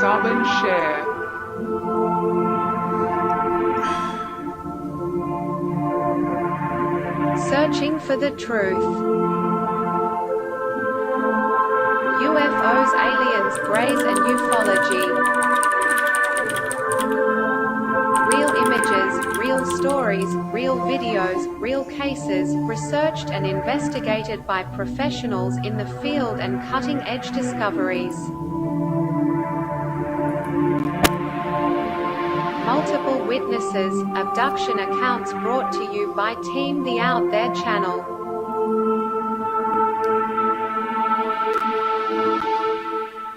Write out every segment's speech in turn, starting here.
sub and share. Searching for the truth. UFOs, aliens, greys and ufology. Real images, real stories, real videos, real cases, researched and investigated by professionals in the field and cutting-edge discoveries. Multiple witnesses, abduction accounts brought to you by Team The Out There channel.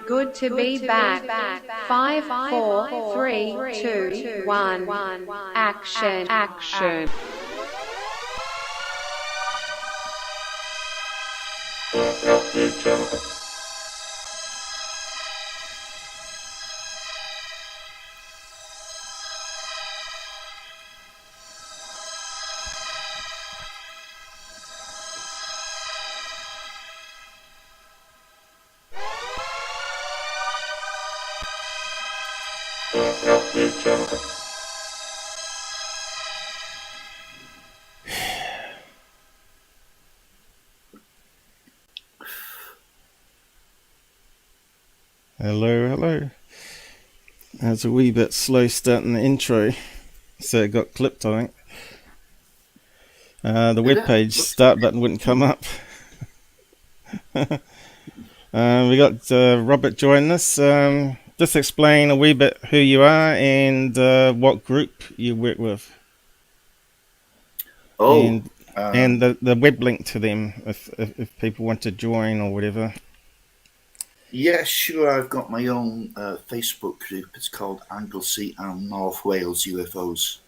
Good to be back. 5, 4, 3, 2, 1. Action. Action. Hello, hello. I was a wee bit slow starting the intro, so it got clipped, I think. The web page start button wouldn't come up. We got Robert joining us. Just explain a wee bit who you are and what group you work with. Oh, and the web link to them if people want to join or whatever. yeah, sure. I've got my own Facebook group. It's called Anglesey and North Wales UFOs.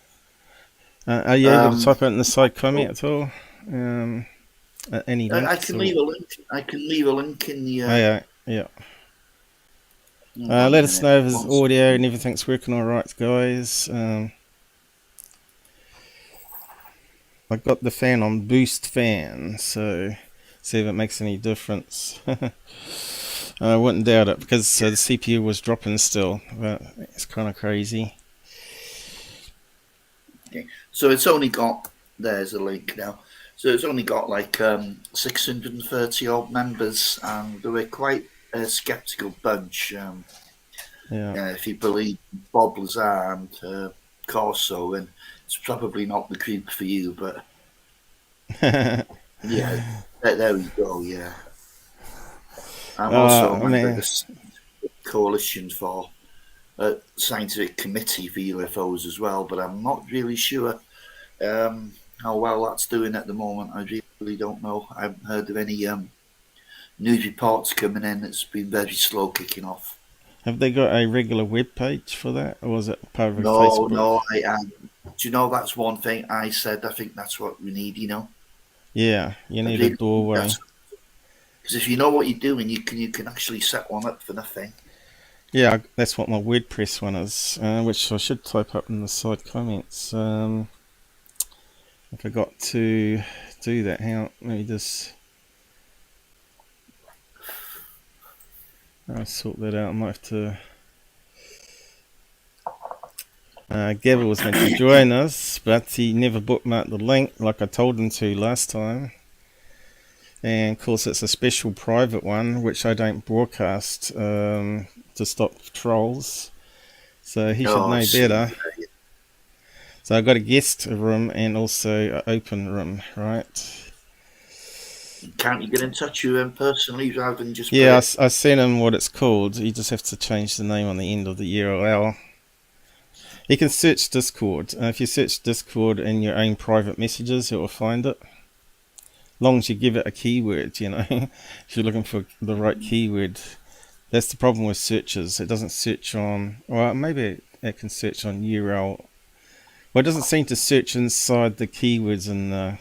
Are you able to type it in the side comment at all? Any links? I can leave a link. I can leave a link in the. Yeah. Let us know if his audio and everything's working all right, guys. I got the fan on boost fan, so see if it makes any difference. I wouldn't doubt it because the CPU was dropping still, but it's kind of crazy. Okay. So it's only got, there's a link now. So it's only got like 630 odd members, and they were quite a skeptical bunch. If you believe Bob Lazar and Corso, and it's probably not the group for you, but yeah, there we go. Yeah, I'm also a member of the coalition for scientific committee for UFOs as well, but I'm not really sure how well that's doing at the moment. I really don't know. I haven't heard of any news reports coming in. It's been very slow kicking off. Have they got a regular web page for that, or was it part of a Facebook? No. Do you know, that's one thing I said. I think that's what we need. You know. Yeah, you need a doorway. Because if you know what you're doing, you can actually set one up for nothing. Yeah, that's what my WordPress one is, which I should type up in the side comments. I forgot to do that. Hang on, let me just. I'll sort that out. I might have to. Gabber was meant to join us, but he never bookmarked the link like I told him to last time. And of course, it's a special private one, which I don't broadcast to stop trolls. So he should know better. So I've got a guest room and also an open room, right? Can't you get in touch with him personally rather than just... Yeah, I sent him what it's called. You just have to change the name on the end of the URL. You can search Discord. If you search Discord in your own private messages, it will find it. As long as you give it a keyword, you know. If you're looking for the right keyword. That's the problem with searches. It doesn't search on... Well, maybe it can search on URL. Well, it doesn't seem to search inside the keywords in the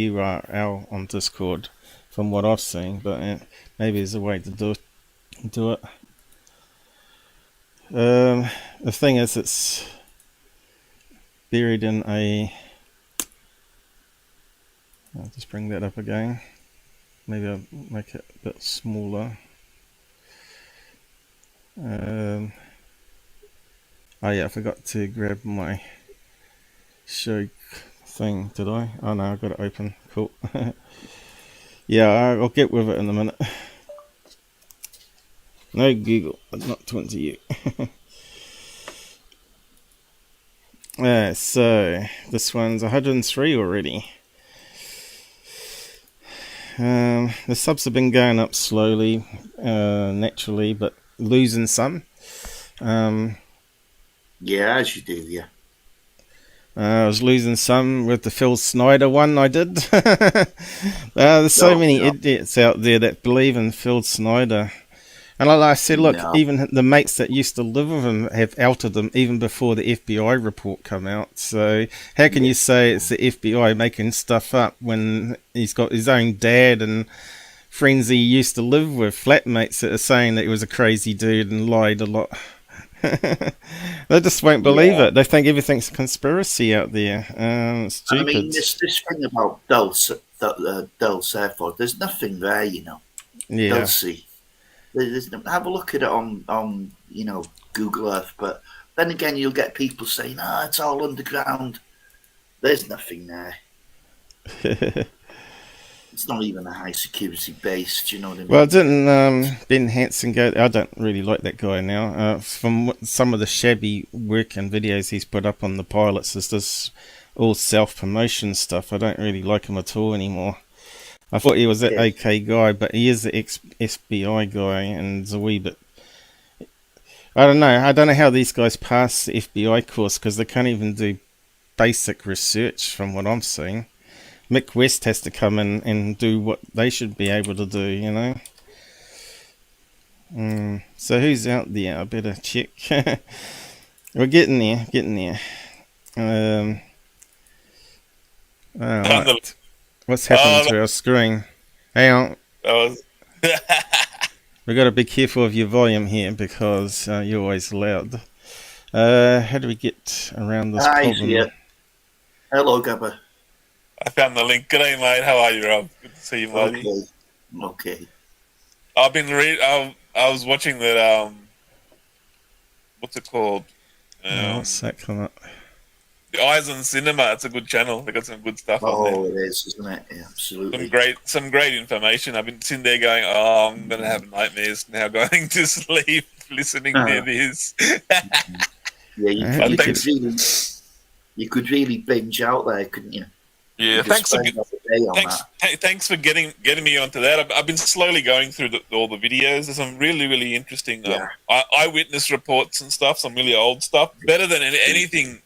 URL on Discord, from what I've seen, but maybe there's a way to do it. The thing is, it's buried in a... I'll just bring that up again. Maybe I'll make it a bit smaller. Oh yeah, I forgot to grab my show thing, did I? Oh no, I got it open. Cool. Yeah, I'll get with it in a minute. No Google, I'm not talking to you. So this one's 103 already. The subs have been going up slowly, naturally, but losing some. Yeah, as you do, yeah. I was losing some with the Phil Snyder one I did. There's so many idiots out there that believe in Phil Snyder. And like I said, look, even the mates that used to live with him have outed him even before the FBI report come out. So how can you say it's the FBI making stuff up when he's got his own dad and friends he used to live with, flatmates that are saying that he was a crazy dude and lied a lot? They just won't believe it. They think everything's a conspiracy out there. Stupid. I mean, this thing about Dulce Airport, there's nothing there, you know. Yeah. Dulce. Have a look at it on you know, Google Earth, but then again, you'll get people saying, it's all underground. There's nothing there. It's not even a high security base. Do you know what I mean? Well, didn't Ben Hansen go? I don't really like that guy now. From some of the shabby work and videos he's put up on the pilots, is this all self-promotion stuff. I don't really like him at all anymore. I thought he was an okay guy, but he is the ex-FBI guy, and it's a wee bit... I don't know. I don't know how these guys pass the FBI course, because they can't even do basic research from what I'm seeing. Mick West has to come in and do what they should be able to do, you know. So who's out there? I better check. We're getting there. Right. What's happening to our screen? Hang on. We've got to be careful of your volume here because you're always loud. How do we get around this problem? Yeah. Hello, Gabber. I found the link. G'day, mate. How are you, Rob? Good to see you, mate. Okay. I've been I was watching that. What's it called? What's that come up? The Eyes on Cinema. It's a good channel. They got some good stuff on there. Oh, it is, isn't it? Yeah, absolutely. Some great information. I've been sitting there going, I'm gonna have nightmares now going to sleep listening to this. Yeah, you could really binge out there, couldn't you? Yeah, thanks for getting me onto that. I've been slowly going through all the videos. There's some really, really interesting eyewitness reports and stuff, some really old stuff. Better than anything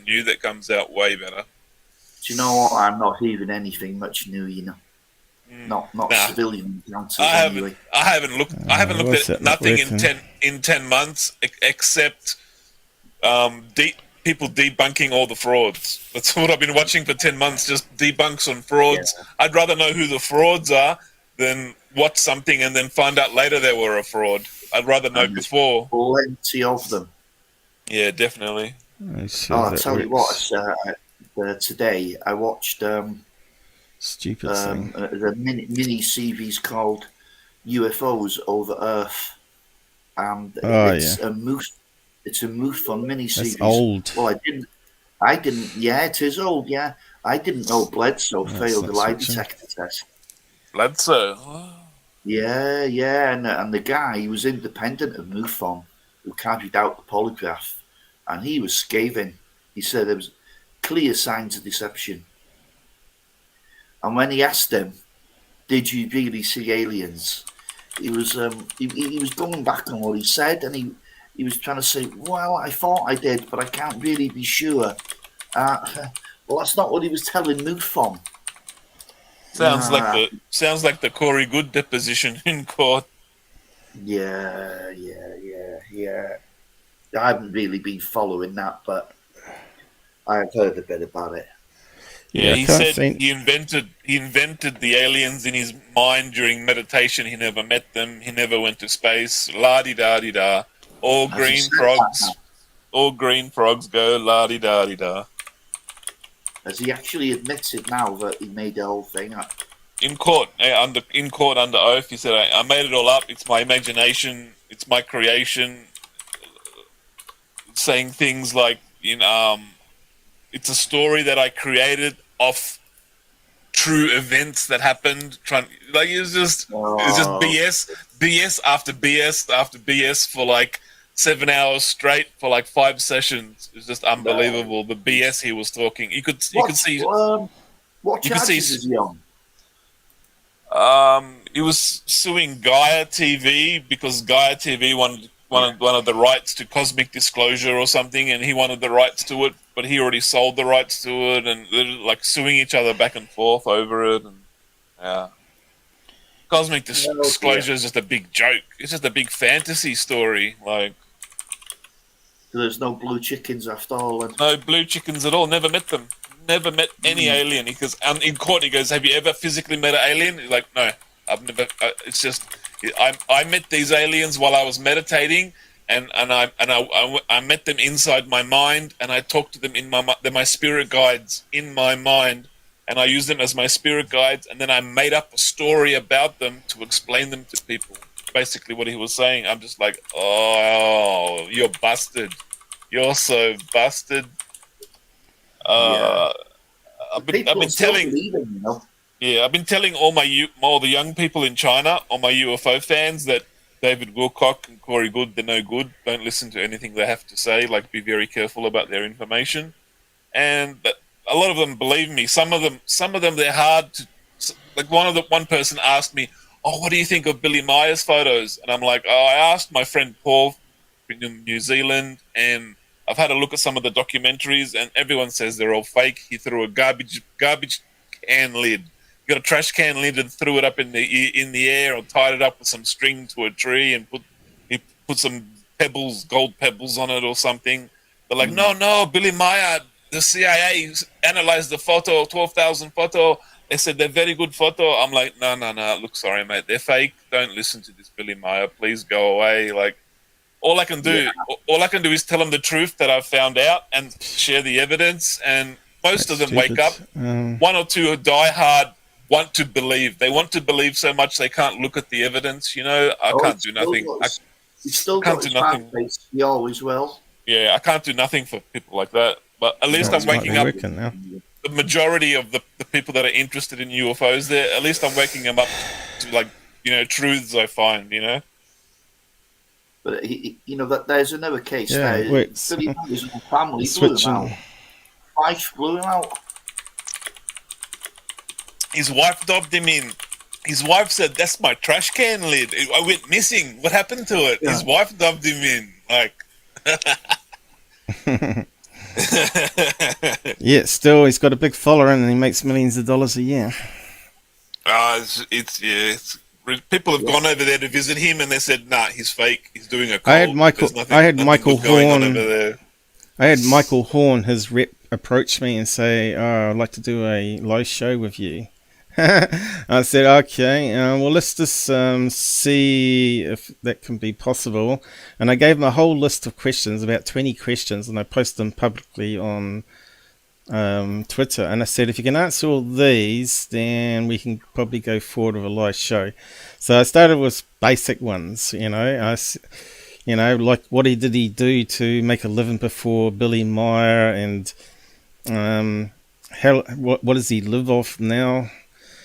new that comes out, way better. Do you know what? I'm not hearing anything much new, you know. Not civilian encounters anyway. I haven't looked at nothing in 10 months except people debunking all the frauds. That's what I've been watching for 10 months, just debunks on frauds. Yeah. I'd rather know who the frauds are than watch something and then find out later they were a fraud. I'd rather know before. Plenty of them. Yeah, definitely. I'll tell you what, today I watched stupid thing. The mini series called UFOs over Earth. And it's a MUFON mini-series. That's old. Well, I didn't. Yeah, it is old. Yeah, I didn't know Bledsoe failed the lie detector test. Bledsoe. Yeah, and the guy, he was independent of MUFON, who carried out the polygraph, and he was scathing. He said there was clear signs of deception. And when he asked him, "Did you really see aliens?" He was he was going back on what he said, and he was trying to say, well, I thought I did, but I can't really be sure. Well, that's not what he was telling MUFON. Sounds like the Corey Good deposition in court. Yeah. I haven't really been following that, but I've heard a bit about it. Yeah, he said he invented the aliens in his mind during meditation. He never met them. He never went to space. La-di-da-di-da. All green frogs go la-di-da-di-da. Has he actually admitted now that he made the whole thing up? in court, under oath, he said, I made it all up. It's my imagination. It's my creation. Saying things like, it's a story that I created off true events that happened. It's just BS after BS after BS for like 7 hours straight for like 5 sessions. It's just unbelievable. The BS he was talking. You could see. What charges is he on? He was suing Gaia TV because Gaia TV wanted one of the rights to cosmic disclosure or something, and he wanted the rights to it, but he already sold the rights to it, and they're like suing each other back and forth over it. And cosmic disclosure is just a big joke. It's just a big fantasy story. Like, there's no blue chickens after all. No blue chickens at all. Never met them. Never met any alien. Because in court he goes, "Have you ever physically met an alien?" He's like, "No, I've never." It's just I met these aliens while I was meditating, and I met them inside my mind, and I talked to them in my mind. They're my spirit guides in my mind, and I use them as my spirit guides, and then I made up a story about them to explain them to people. Basically, what he was saying. I'm just like, oh, you're busted. You're so busted. I've been telling. Yeah, I've been telling all the young people in China, all my UFO fans, that David Wilcock and Corey Good, they're no good. Don't listen to anything they have to say. Like, be very careful about their information. And a lot of them believe me. Some of them, they're hard to. Like one person asked me, "Oh, what do you think of Billy Meier's photos?" And I'm like, "Oh, I asked my friend Paul in New Zealand, and I've had a look at some of the documentaries, and everyone says they're all fake. He threw a garbage can lid. Got a trash can lid and threw it up in the air, or tied it up with some string to a tree and put some pebbles, gold pebbles on it or something." They're like, no, Billy Meier, the CIA analyzed the photo, 12,000 photo. They said they're very good photo. I'm like, no. Look, sorry, mate, they're fake. Don't listen to this Billy Meier. Please go away. Like, all I can do is tell them the truth that I've found out and share the evidence. And most of them wake up. One or two who die hard want to believe. They want to believe so much they can't look at the evidence. I can't do nothing. You still can't do nothing. You always will. Yeah, I can't do nothing for people like that. But at least I'm waking up. The majority of the people that are interested in UFOs, there, at least I'm waking them up to truths I find. But that there's another case. Yeah, there. Billy Meier's own family blew him out. Wife blew him out. His wife dobbed him in. His wife said, "That's my trash can lid. I went missing. What happened to it?" Yeah. His wife dobbed him in. Like, yeah. Still, he's got a big following and he makes millions of dollars a year. People have gone over there to visit him, and they said, "Nah, he's fake. He's doing a cult." I had Michael Horn. I had Michael Horn, his rep, approach me and say, "Oh, I'd like to do a live show with you." I said, "Okay, well, let's just see if that can be possible." And I gave him a whole list of questions, about 20 questions, and I posted them publicly on Twitter. And I said, if you can answer all these, then we can probably go forward with a live show. So I started with basic ones, like what did he do to make a living before Billy Meier, and what does he live off now?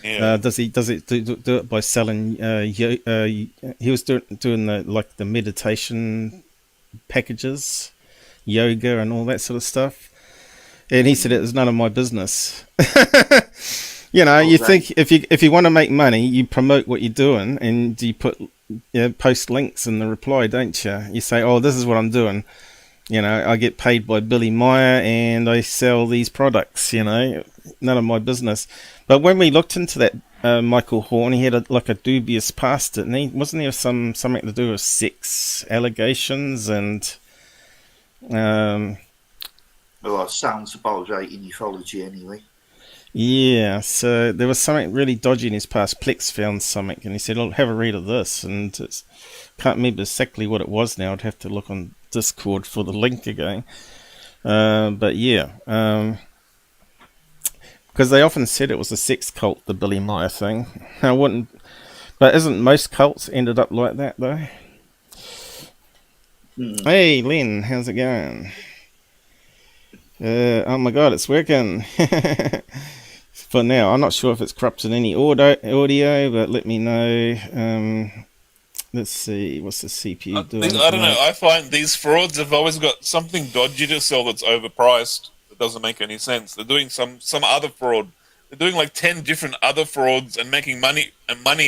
Yeah. Does he do it by selling? He was doing the meditation packages, yoga, and all that sort of stuff. And he said it was none of my business. You think if you want to make money, you promote what you're doing, and you post links in the reply, don't you? You say, "Oh, this is what I'm doing. I get paid by Billy Meier, and I sell these products. None of my business." But when we looked into that, Michael Horn, he had a dubious past, and he wasn't there something to do with sex allegations and. Well, it sounds about right in ufology anyway. Yeah, so there was something really dodgy in his past. Plex found something, and he said, "I'll have a read of this." And can't remember exactly what it was now. I'd have to look on Discord for the link again. But yeah. Because they often said it was a sex cult, the Billy Meier thing. I wouldn't, but isn't most cults ended up like that though? Hey, Len, how's it going? Oh my god, it's working. For now, I'm not sure if it's corrupted any audio, but let me know. Let's see, what's the CPU doing? I don't know. I find these frauds have always got something dodgy to sell that's overpriced. That doesn't make any sense. They're doing some other fraud. They're doing like 10 different other frauds and making money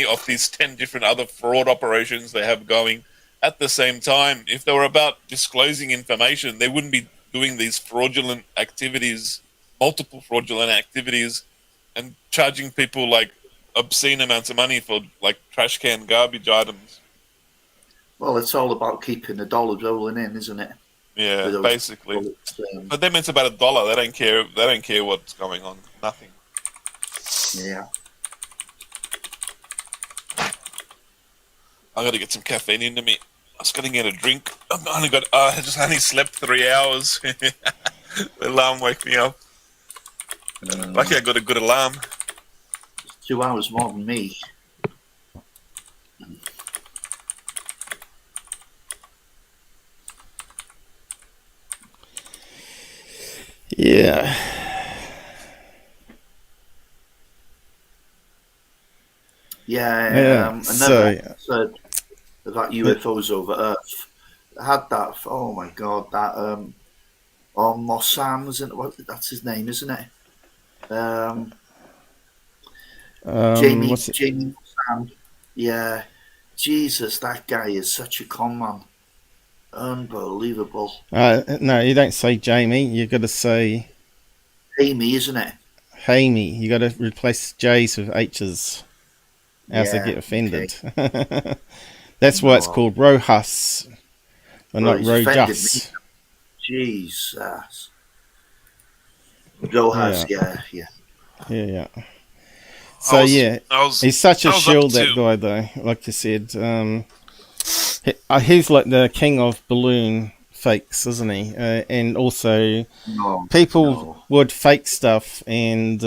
off these 10 different other fraud operations they have going at the same time. If they were about disclosing information, they wouldn't be doing these fraudulent activities, multiple fraudulent activities, and charging people like obscene amounts of money for like trash can garbage items. Well, it's all about keeping the dollar rolling in, isn't it? Yeah, basically. But them it's about $1. They don't care. They don't care what's going on. Nothing. Yeah. I got to get some caffeine into me. I was going to get a drink. I just only slept 3 hours. The alarm woke me up. Lucky I got a good alarm. 2 hours more than me. Yeah. Yeah. Another said about UFOs over Earth. I had that. Oh my god, that Meusann, isn't it? That's his name, isn't it? Jaime Meusann. Yeah. Jesus, that guy is such a con man. Unbelievable. No, you don't say Jamie. You got to say Haime, isn't it? Haime. You got to replace J's with H's, else they get offended. Okay. That's why it's called Rojas, or not Rojas. Jesus. Rojas, yeah. So he's such a shill, that guy though. Like you said, he's like the king of balloon fakes, isn't he? And also, people would fake stuff and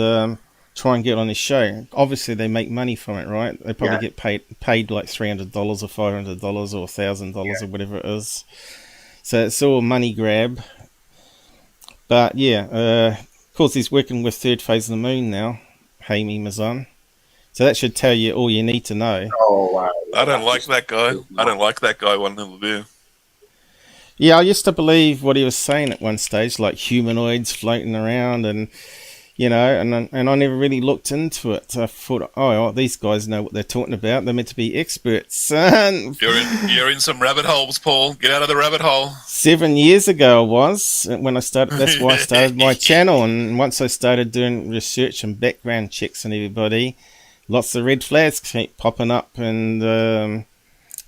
try and get on his show. Obviously, they make money from it, right? They probably get paid like $300 or $500 or $1,000 or whatever it is. So it's all a money grab. But of course, he's working with Third Phase of the Moon now, Jaime Meusann. So that should tell you all you need to know. Oh, wow. I don't like that guy. I don't like that guy one little bit. Yeah, I used to believe what he was saying at one stage, like humanoids floating around, and and I never really looked into it. I thought, oh, these guys know what they're talking about. They're meant to be experts. You're in some rabbit holes, Paul. Get out of the rabbit hole. 7 years ago I was when I started. That's why I started my channel, and once I started doing research and background checks on everybody, lots of red flags keep popping up, and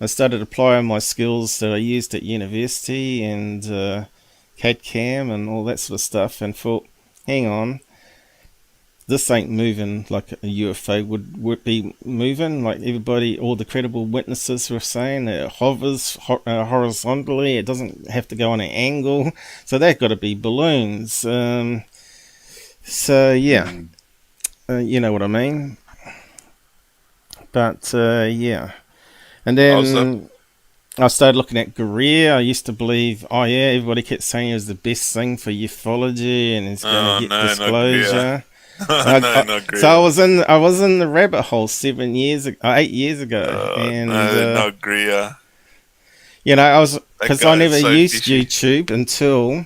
I started applying my skills that I used at university and CAD-CAM and all that sort of stuff, and thought, hang on, this ain't moving like a UFO would be moving. Like everybody, all the credible witnesses were saying, it hovers horizontally. It doesn't have to go on an angle. So they've got to be balloons. You know what I mean. But and then I started looking at Greer. I used to believe, everybody kept saying he was the best thing for ufology and he's going to get disclosure. So I was in the rabbit hole 8 years ago, and no Greer. I was, because I never used YouTube until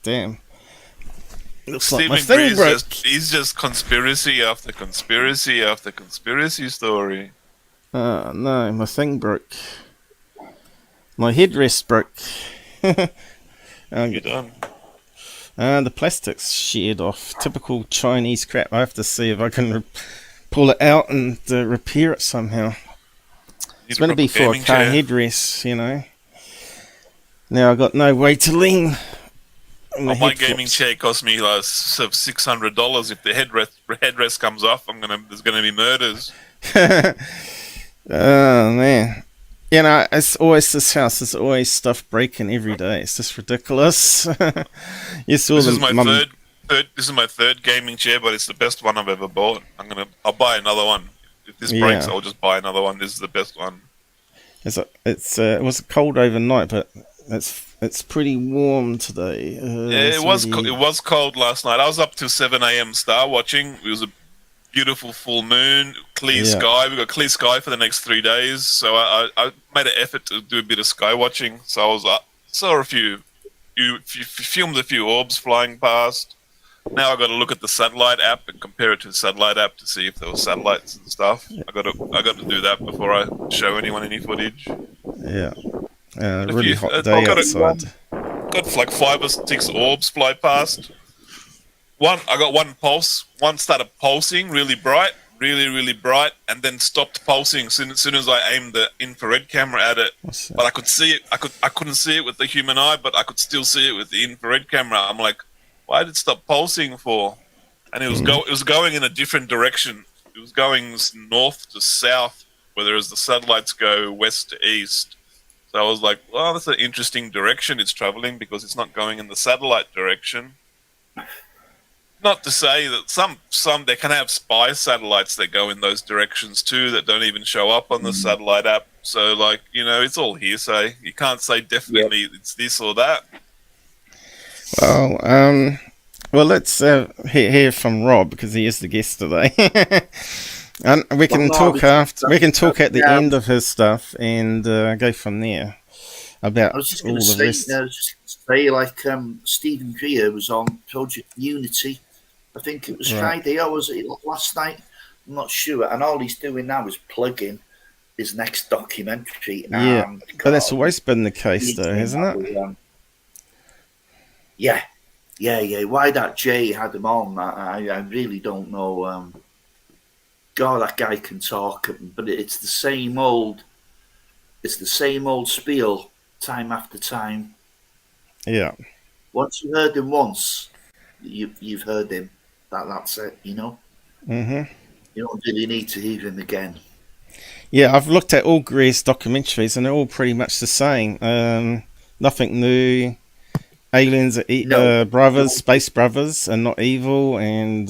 damn. Looks like my thing broke. He's just conspiracy after conspiracy after conspiracy story. Oh no, my thing broke. My headrest broke. You're done. The plastic's sheared off. Typical Chinese crap. I have to see if I can pull it out and repair it somehow. It's going to be for a car headrest, Now I've got no way to lean. My gaming chair cost me like $600. If the headrest comes off, there's gonna be murders. Oh man. It's always this house. There's always stuff breaking every day. It's just ridiculous. This is my my third gaming chair, but it's the best one I've ever bought. I'll buy another one. If this breaks, I'll just buy another one. This is the best one. It was cold overnight, but it's pretty warm today. It was cold last night. I was up till 7 a.m. star watching. It was a beautiful full moon, clear sky. We got clear sky for the next 3 days. So I made an effort to do a bit of sky watching. So I was saw filmed a few orbs flying past. Now I got to look at the satellite app and compare it to the satellite app to see if there were satellites and stuff. I got to do that before I show anyone any footage. Yeah, really hot day outside. Got like 5 or 6 orbs fly past. I got one pulse. One started pulsing really bright, really bright, and then stopped pulsing as soon as I aimed the infrared camera at it. But I could see it. I couldn't see it with the human eye, but I could still see it with the infrared camera. I'm like, why did it stop pulsing for? And it was going in a different direction. It was going north to south, whereas the satellites go west to east. So I was like, well, that's an interesting direction it's traveling because it's not going in the satellite direction. Not to say that some they can have spy satellites that go in those directions too that don't even show up on the satellite app. So like, it's all hearsay. You can't say definitely it's this or that. Well, let's hear from Rob because he is the guest today, and we can talk after. We can talk at the end of his stuff and go from there about all the rest. I was just going to say, like Stephen Greer was on Project Unity. I think it was Friday or was it last night? I'm not sure. And all he's doing now is plugging his next documentary. Yeah, but that's always been the case, though, hasn't it? Yeah. Why that Jay had him on, I really don't know. God, that guy can talk, but it's the same old spiel, time after time. Yeah. Once you heard him once, you've heard him. That's it, Mm-hmm. You don't really need to hear him again. Yeah, I've looked at all Greer's documentaries, and they're all pretty much the same. Nothing new. Aliens are brothers, space brothers, and not evil, and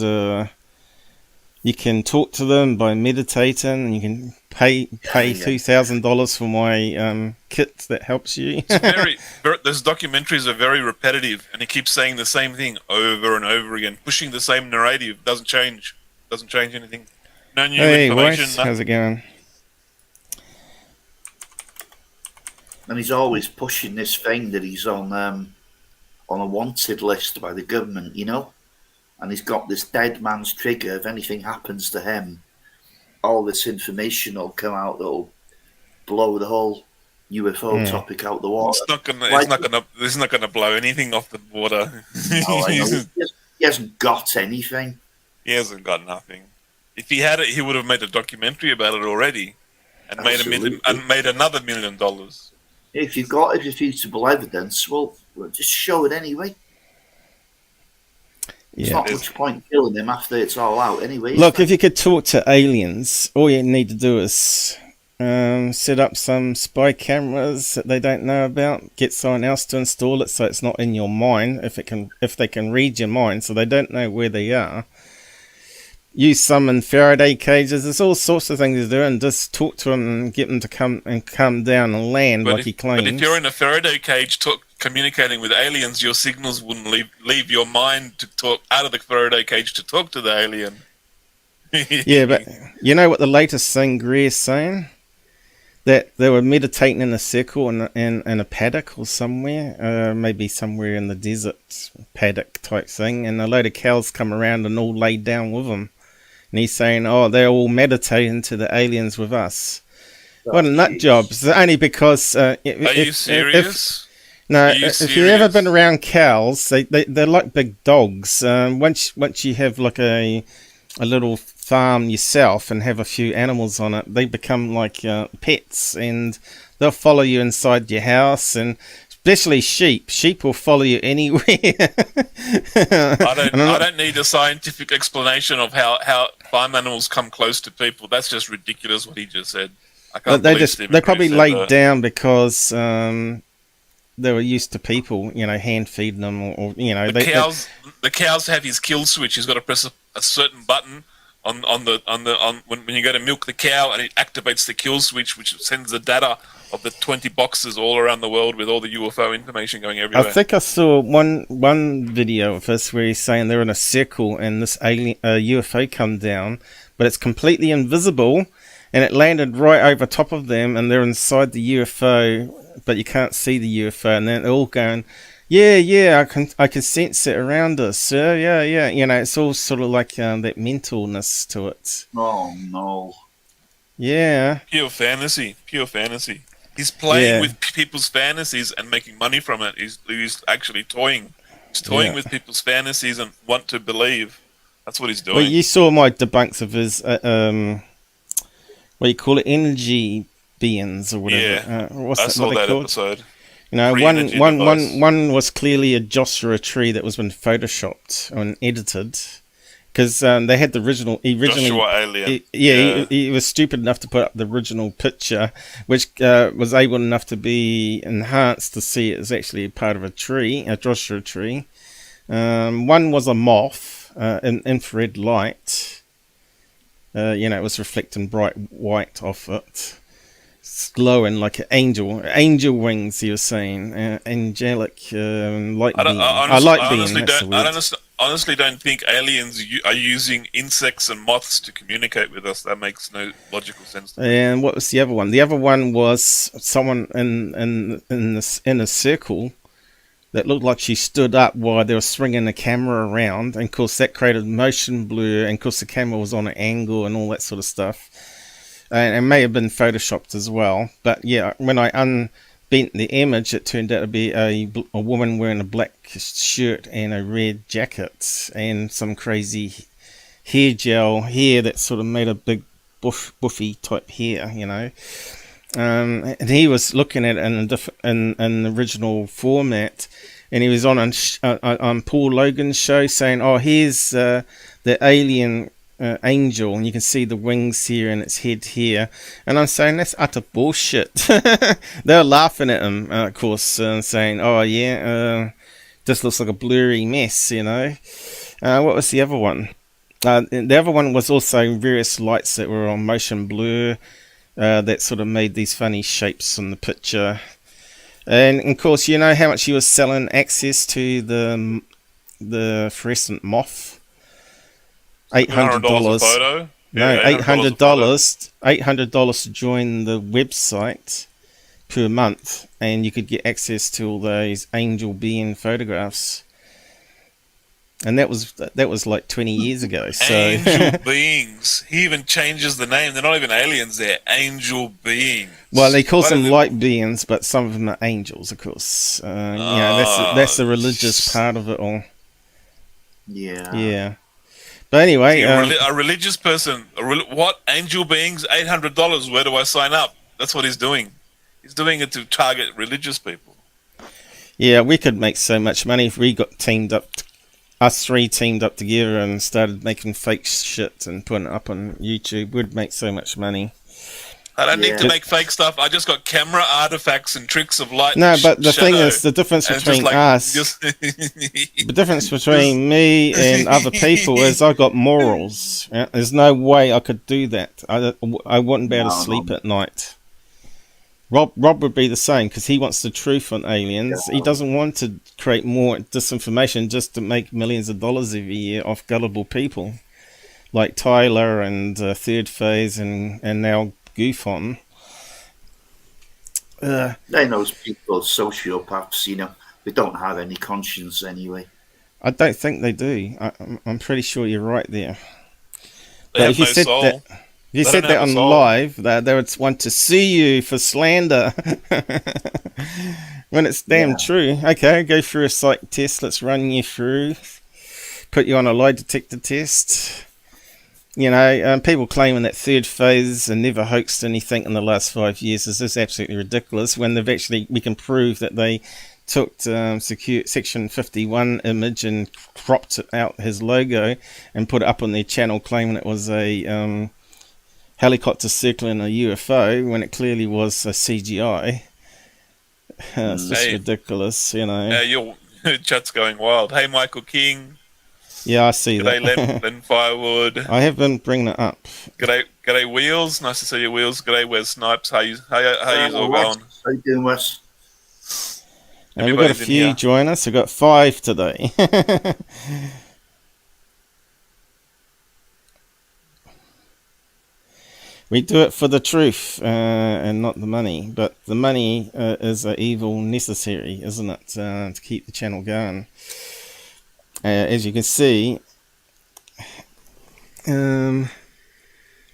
you can talk to them by meditating, and you can pay $2,000 for my kit that helps you. Those documentaries are very repetitive, and he keeps saying the same thing over and over again, pushing the same narrative. Doesn't change anything. No new information. Hey, how's it going? And he's always pushing this thing that he's on a wanted list by the government, and he's got this dead man's trigger. If anything happens to him, all this information will come out that'll blow the whole UFO topic out the water. It's not gonna blow anything off the water. He hasn't got anything. He hasn't got nothing. If he had it, he would have made a documentary about it already, and made another $1 million. If you've got irrefutable evidence, well, just show it anyway. There's not much point killing him after it's all out anyway. Look, if you could talk to aliens, all you need to do is set up some spy cameras that they don't know about, get someone else to install it so it's not in your mind, if they can read your mind so they don't know where they are. Use some in Faraday cages. There's all sorts of things to do, and just talk to them and get them to come down and land he claims. But if you're in a Faraday cage communicating with aliens, your signals wouldn't leave your mind to talk out of the Faraday cage to talk to the alien. Yeah, but you know what the latest thing Greer's saying? That they were meditating in a circle in a paddock or somewhere, maybe somewhere in the desert, paddock type thing, and a load of cows come around and all laid down with them. And he's saying, they're all meditating to the aliens with us. What a nut job. It's only because... Are you serious? If you've ever been around cows, they're like big dogs. Once you have like a little farm yourself and have a few animals on it, they become like pets, and they'll follow you inside your house, and especially sheep. Sheep will follow you anywhere. I don't need a scientific explanation of how farm animals come close to people. That's just ridiculous what he just said. I can't they probably laid down because they were used to people, hand feeding them, or the cows have his kill switch. He's got to press a certain button on when you go to milk the cow, and it activates the kill switch, which sends the data of the 20 boxes all around the world with all the UFO information going everywhere. I think I saw one video of this where he's saying they're in a circle and this UFO come down, but it's completely invisible, and it landed right over top of them, and they're inside the UFO, but you can't see the UFO, and then they're all going, yeah, I can sense it around us, yeah. It's all sort of like that mentalness to it. Oh no. Yeah. Pure fantasy. He's playing with people's fantasies and making money from it. He's actually toying. He's toying with people's fantasies and want to believe. That's what he's doing. Well, you saw my debunks of his, what do you call it, energy beings or whatever. Yeah, I saw that episode. One was clearly a Joshua tree that was been photoshopped and edited. Because they had the original. Joshua alien. He was stupid enough to put up the original picture, which was able enough to be enhanced to see it as actually part of a tree, a Joshua tree. One was a moth, an infrared light. It was reflecting bright white off it. It's glowing like an angel wings, he was saying. Angelic light being. I honestly don't think aliens are using insects and moths to communicate with us. That makes no logical sense to me. And what was the other one? The other one was someone in a circle that looked like she stood up while they were swinging the camera around, and of course that created motion blur, and of course the camera was on an angle and all that sort of stuff. And it may have been photoshopped as well, but yeah, when I unbent the image, it turned out to be a woman wearing a black shirt and a red jacket and some crazy hair that sort of made a big buffy type hair, and he was looking at it in the original format, and he was on Paul Logan's show saying, "Oh, here's the alien." Angel, and you can see the wings here and its head here, and I'm saying that's utter bullshit. They were laughing at him, of course, saying, "Oh yeah, this looks like a blurry mess," What was the other one? The other one was also various lights that were on motion blur that sort of made these funny shapes on the picture, and of course, how much he was selling access to the fluorescent moth. $800. Photo? No, $800. $800 to join the website per month, and you could get access to all those angel being photographs. And that was like 20 years ago. So angel beings. He even changes the name. They're not even aliens. They're angel beings. Well, he calls them light beings, but some of them are angels, of course. That's the religious part of it all. Yeah. Yeah. But anyway, a religious person, what angel beings? $800. Where do I sign up? That's what he's doing. He's doing it to target religious people. Yeah, we could make so much money if we got us three teamed up together and started making fake shit and putting it up on YouTube. We'd make so much money. I don't need to make fake stuff. I just got camera artifacts and tricks of light. No, but the thing is, the difference between us, the difference between me and other people is I got morals. There's no way I could do that. I wouldn't be able to sleep at night. Rob would be the same, because he wants the truth on aliens. He doesn't want to create more disinformation just to make millions of dollars every year off gullible people like Tyler and Third Phase and now Goofon. Those people are sociopaths, they don't have any conscience anyway. I don't think they do. I'm pretty sure you're right there. But if you said soul. If you said that on live, they would want to sue you for slander. When it's damn true. Okay, go through a psych test. Let's run you through. Put you on a lie detector test. People claiming that Third Phase never hoaxed anything in the last 5 years is just absolutely ridiculous, when we can prove that they took secure Section 51 image and cropped out his logo and put it up on their channel claiming it was a helicopter circling a UFO when it clearly was a CGI. It's just ridiculous, you know. Your chat's going wild. Hey, Michael King. Yeah, I see that. G'day, Len Firewood. I have been bringing it up. G'day, Wheels. Nice to see you, Wheels. G'day, Wes Snipes. How you all going? How you doing, Wes? We've got a few join us. We've got 5 today. We do it for the truth and not the money. But the money is an evil necessary, isn't it, to keep the channel going. As you can see, my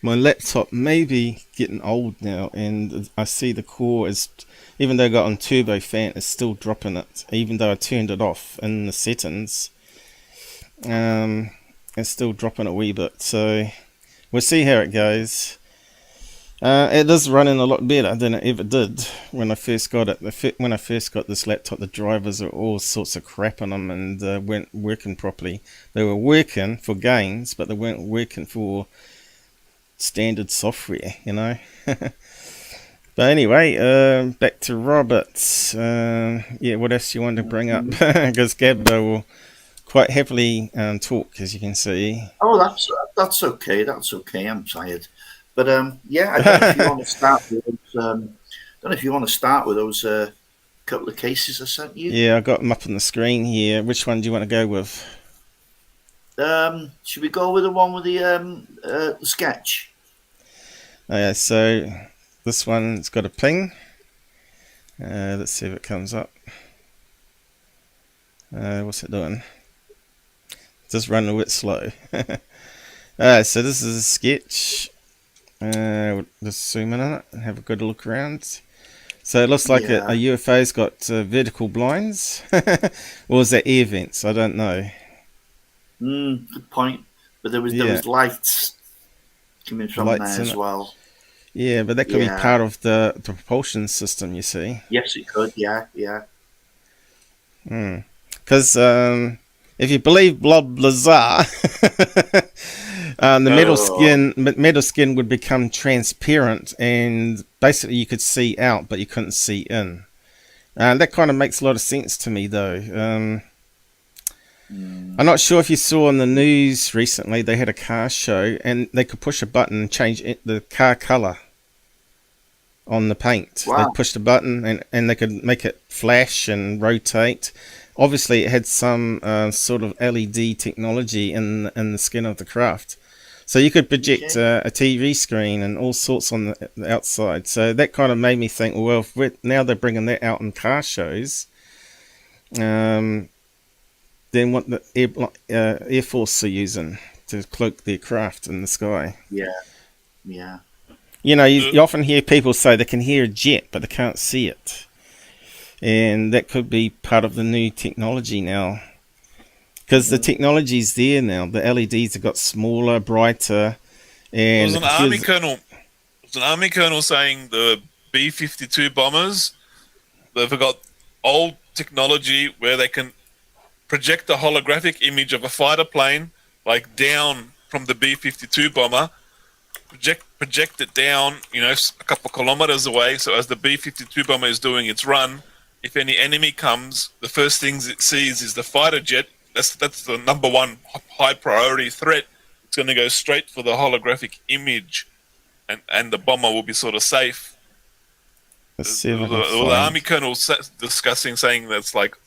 laptop may be getting old now, and I see the core is, even though I got on turbo fan, it's still dropping it. Even though I turned it off in the settings, it's still dropping a wee bit. So we'll see how it goes. It is running a lot better than it ever did when I first got it. When I first got this laptop, the drivers were all sorts of crap on them and weren't working properly. They were working for games, but they weren't working for standard software, you know. But anyway, back to Roberts. Yeah, what else you want to bring up? Because Gabber will quite happily talk, as you can see. Oh, that's okay. That's okay. I'm tired. But yeah, I don't know if you want to start with those. Couple of cases I sent you. Yeah, I got them up on the screen here. Which one do you want to go with? Should we go with the one with the sketch? Yeah, so this one's got a ping. Let's see if it comes up. What's it doing? Just running a bit slow. So this is a sketch. We'll just zoom in on it and have a good look around. So it looks like a UFO's got vertical blinds. Or is that air vents? I don't know. Good point. But there was lights coming from there as well. Yeah, but that could be part of the propulsion system, you see. Yes, it could. Yeah. Because if you believe Blob Lazar, the metal skin would become transparent, and basically you could see out, but you couldn't see in. That kind of makes a lot of sense to me, though. I'm not sure if you saw on the news recently, they had a car show, and they could push a button and change the car color on the paint. Wow. They pushed a button, and they could make it flash and rotate. Obviously, it had some sort of LED technology in the skin of the craft. So you could project a TV screen and all sorts on the outside. So that kind of made me think, well, if now they're bringing that out in car shows, then what the Air Force are using to cloak their craft in the sky. Yeah. You know, you often hear people say they can hear a jet, but they can't see it. And that could be part of the new technology now. Because the technology's there now. The LEDs have got smaller, brighter. And there was an army colonel saying the B-52 bombers, they've got old technology where they can project a holographic image of a fighter plane, like down from the B-52 bomber, project it down, you know, a couple of kilometers away. So as the B-52 bomber is doing its run, if any enemy comes, the first things it sees is the fighter jet. That's the number one high priority threat. It's going to go straight for the holographic image, and the bomber will be sort of safe. The army colonel discussing, saying that's like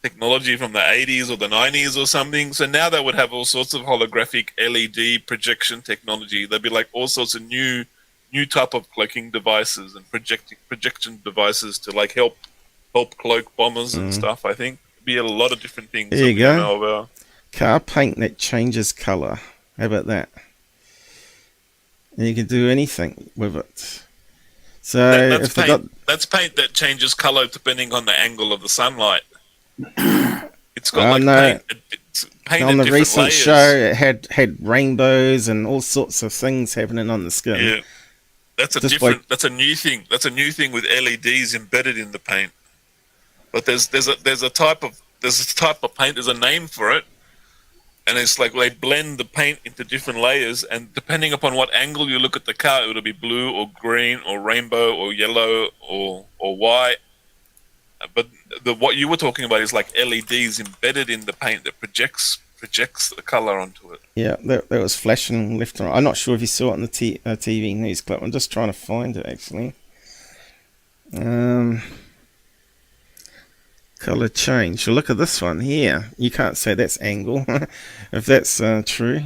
technology from the 80s or the 90s or something. So now they would have all sorts of holographic LED projection technology. There'd be like all sorts of new type of cloaking devices and projection devices to like help cloak bombers and stuff. I think be a lot of different things. There you go. Car paint that changes color. How about that? And you can do anything with it. So that's paint that changes color depending on the angle of the sunlight. It's got paint. It's paint on the recent layers. show, it had rainbows and all sorts of things happening on the skin. Yeah, that's a new thing. That's a new thing with LEDs embedded in the paint. But there's a type of paint. There's a name for it, and it's like they blend the paint into different layers, and depending upon what angle you look at the car, it'll be blue or green or rainbow or yellow or white. but what you were talking about is like LEDs embedded in the paint that projects the color onto it. Yeah, that was flashing left and right. I'm not sure if you saw it on the TV news clip. I'm just trying to find it actually. Color change. So look at this one here. You can't say that's angle if that's true.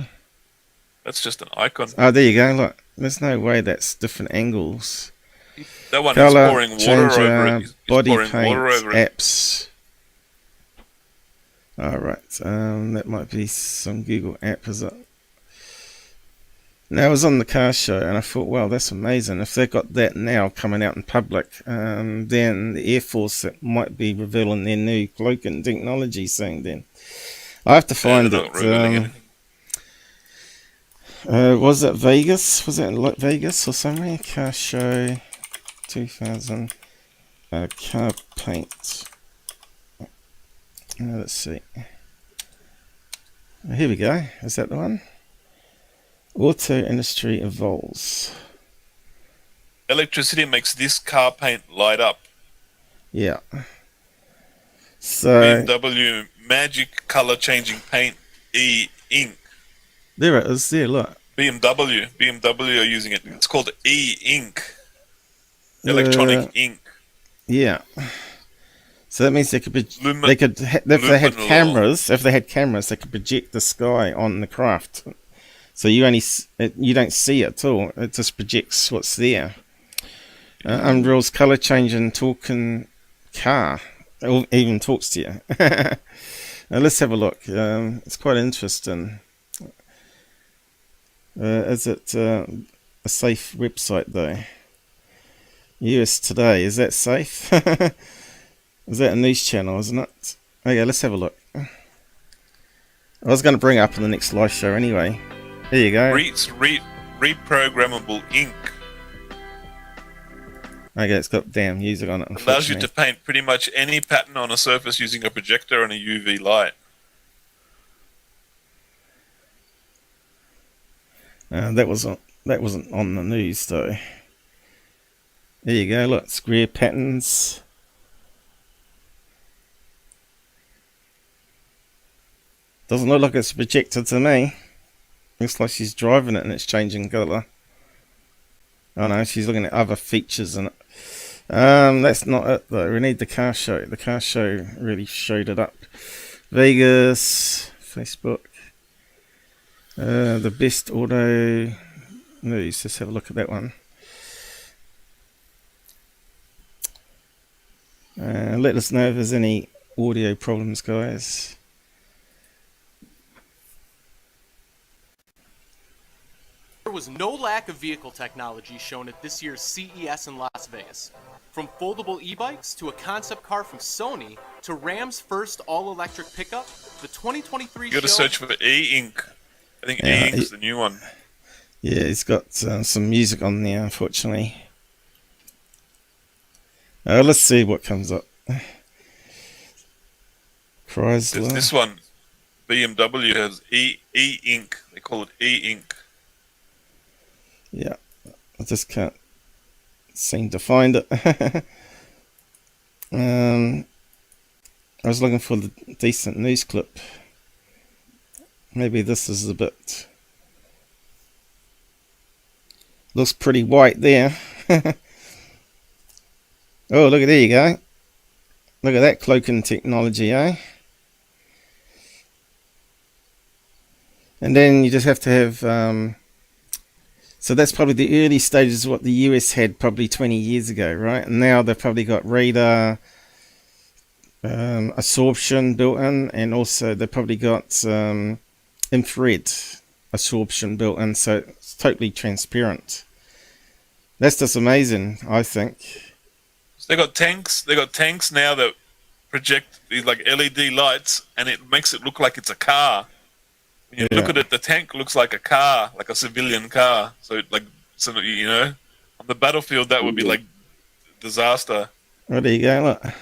That's just an icon. Oh, there you go. Look, there's no way that's different angles. That one Color is pouring water over it. He's body pouring paint water over it. apps. All right, that might be some Google app, is it? Now, I was on the car show and I thought, wow, that's amazing. If they've got that now coming out in public, then the Air Force might be revealing their new cloaking technology soon. Then I have to find it. Was it Vegas? Was it like Vegas or somewhere? Car show 2000. Car paint. Let's see. Here we go. Is that the one? Auto industry evolves. Electricity makes this car paint light up. Yeah. So BMW magic color changing paint e-ink. There it is. There, look. BMW are using it. It's called e-ink. Electronic ink. Yeah. So that means they could if they had cameras, they could project the sky on the craft. So you don't see it at all. It just projects what's there. Unreal's color changing talking car. It even talks to you. Now let's have a look. It's quite interesting. Is it a safe website though? US Today, is that safe? Is that a news channel, isn't it? Okay, let's have a look. I was going to bring it up in the next live show anyway. There you go. Reprogrammable ink. Okay, it's got damn music on it. Allows you to paint pretty much any pattern on a surface using a projector and a UV light. That wasn't on the news though. There you go. Look, square patterns. Doesn't look like it's projected to me. Looks like she's driving it and it's changing colour. Oh no, she's looking at other features in it. That's not it though. We need the car show. The car show really showed it up. Vegas, Facebook. The best auto news. Let's have a look at that one. Let us know if there's any audio problems, guys. There was no lack of vehicle technology shown at this year's CES in Las Vegas. From foldable e-bikes to a concept car from Sony to Ram's first all-electric pickup, the 2023 You got to search for e-ink. I think e-ink's the new one. Yeah, it's got some music on there, unfortunately. Let's see what comes up. Chrysler. This one, BMW has e-ink. They call it e-ink. Yeah, I just can't seem to find it. I was looking for the decent news clip. Maybe this is a bit... Looks pretty white there. Oh, look at there you go. Look at that cloaking technology, eh? And then you just have to have... so that's probably the early stages of what the US had probably 20 years ago, right? And now they've probably got radar absorption built in, and also they've probably got infrared absorption built in, so it's totally transparent. That's just amazing, I think. So they got tanks now that project these like LED lights, and it makes it look like it's a car. When you look at it, the tank looks like a car, like a civilian car. So, you know, on the battlefield, that would be like disaster. Oh, there you go. Look,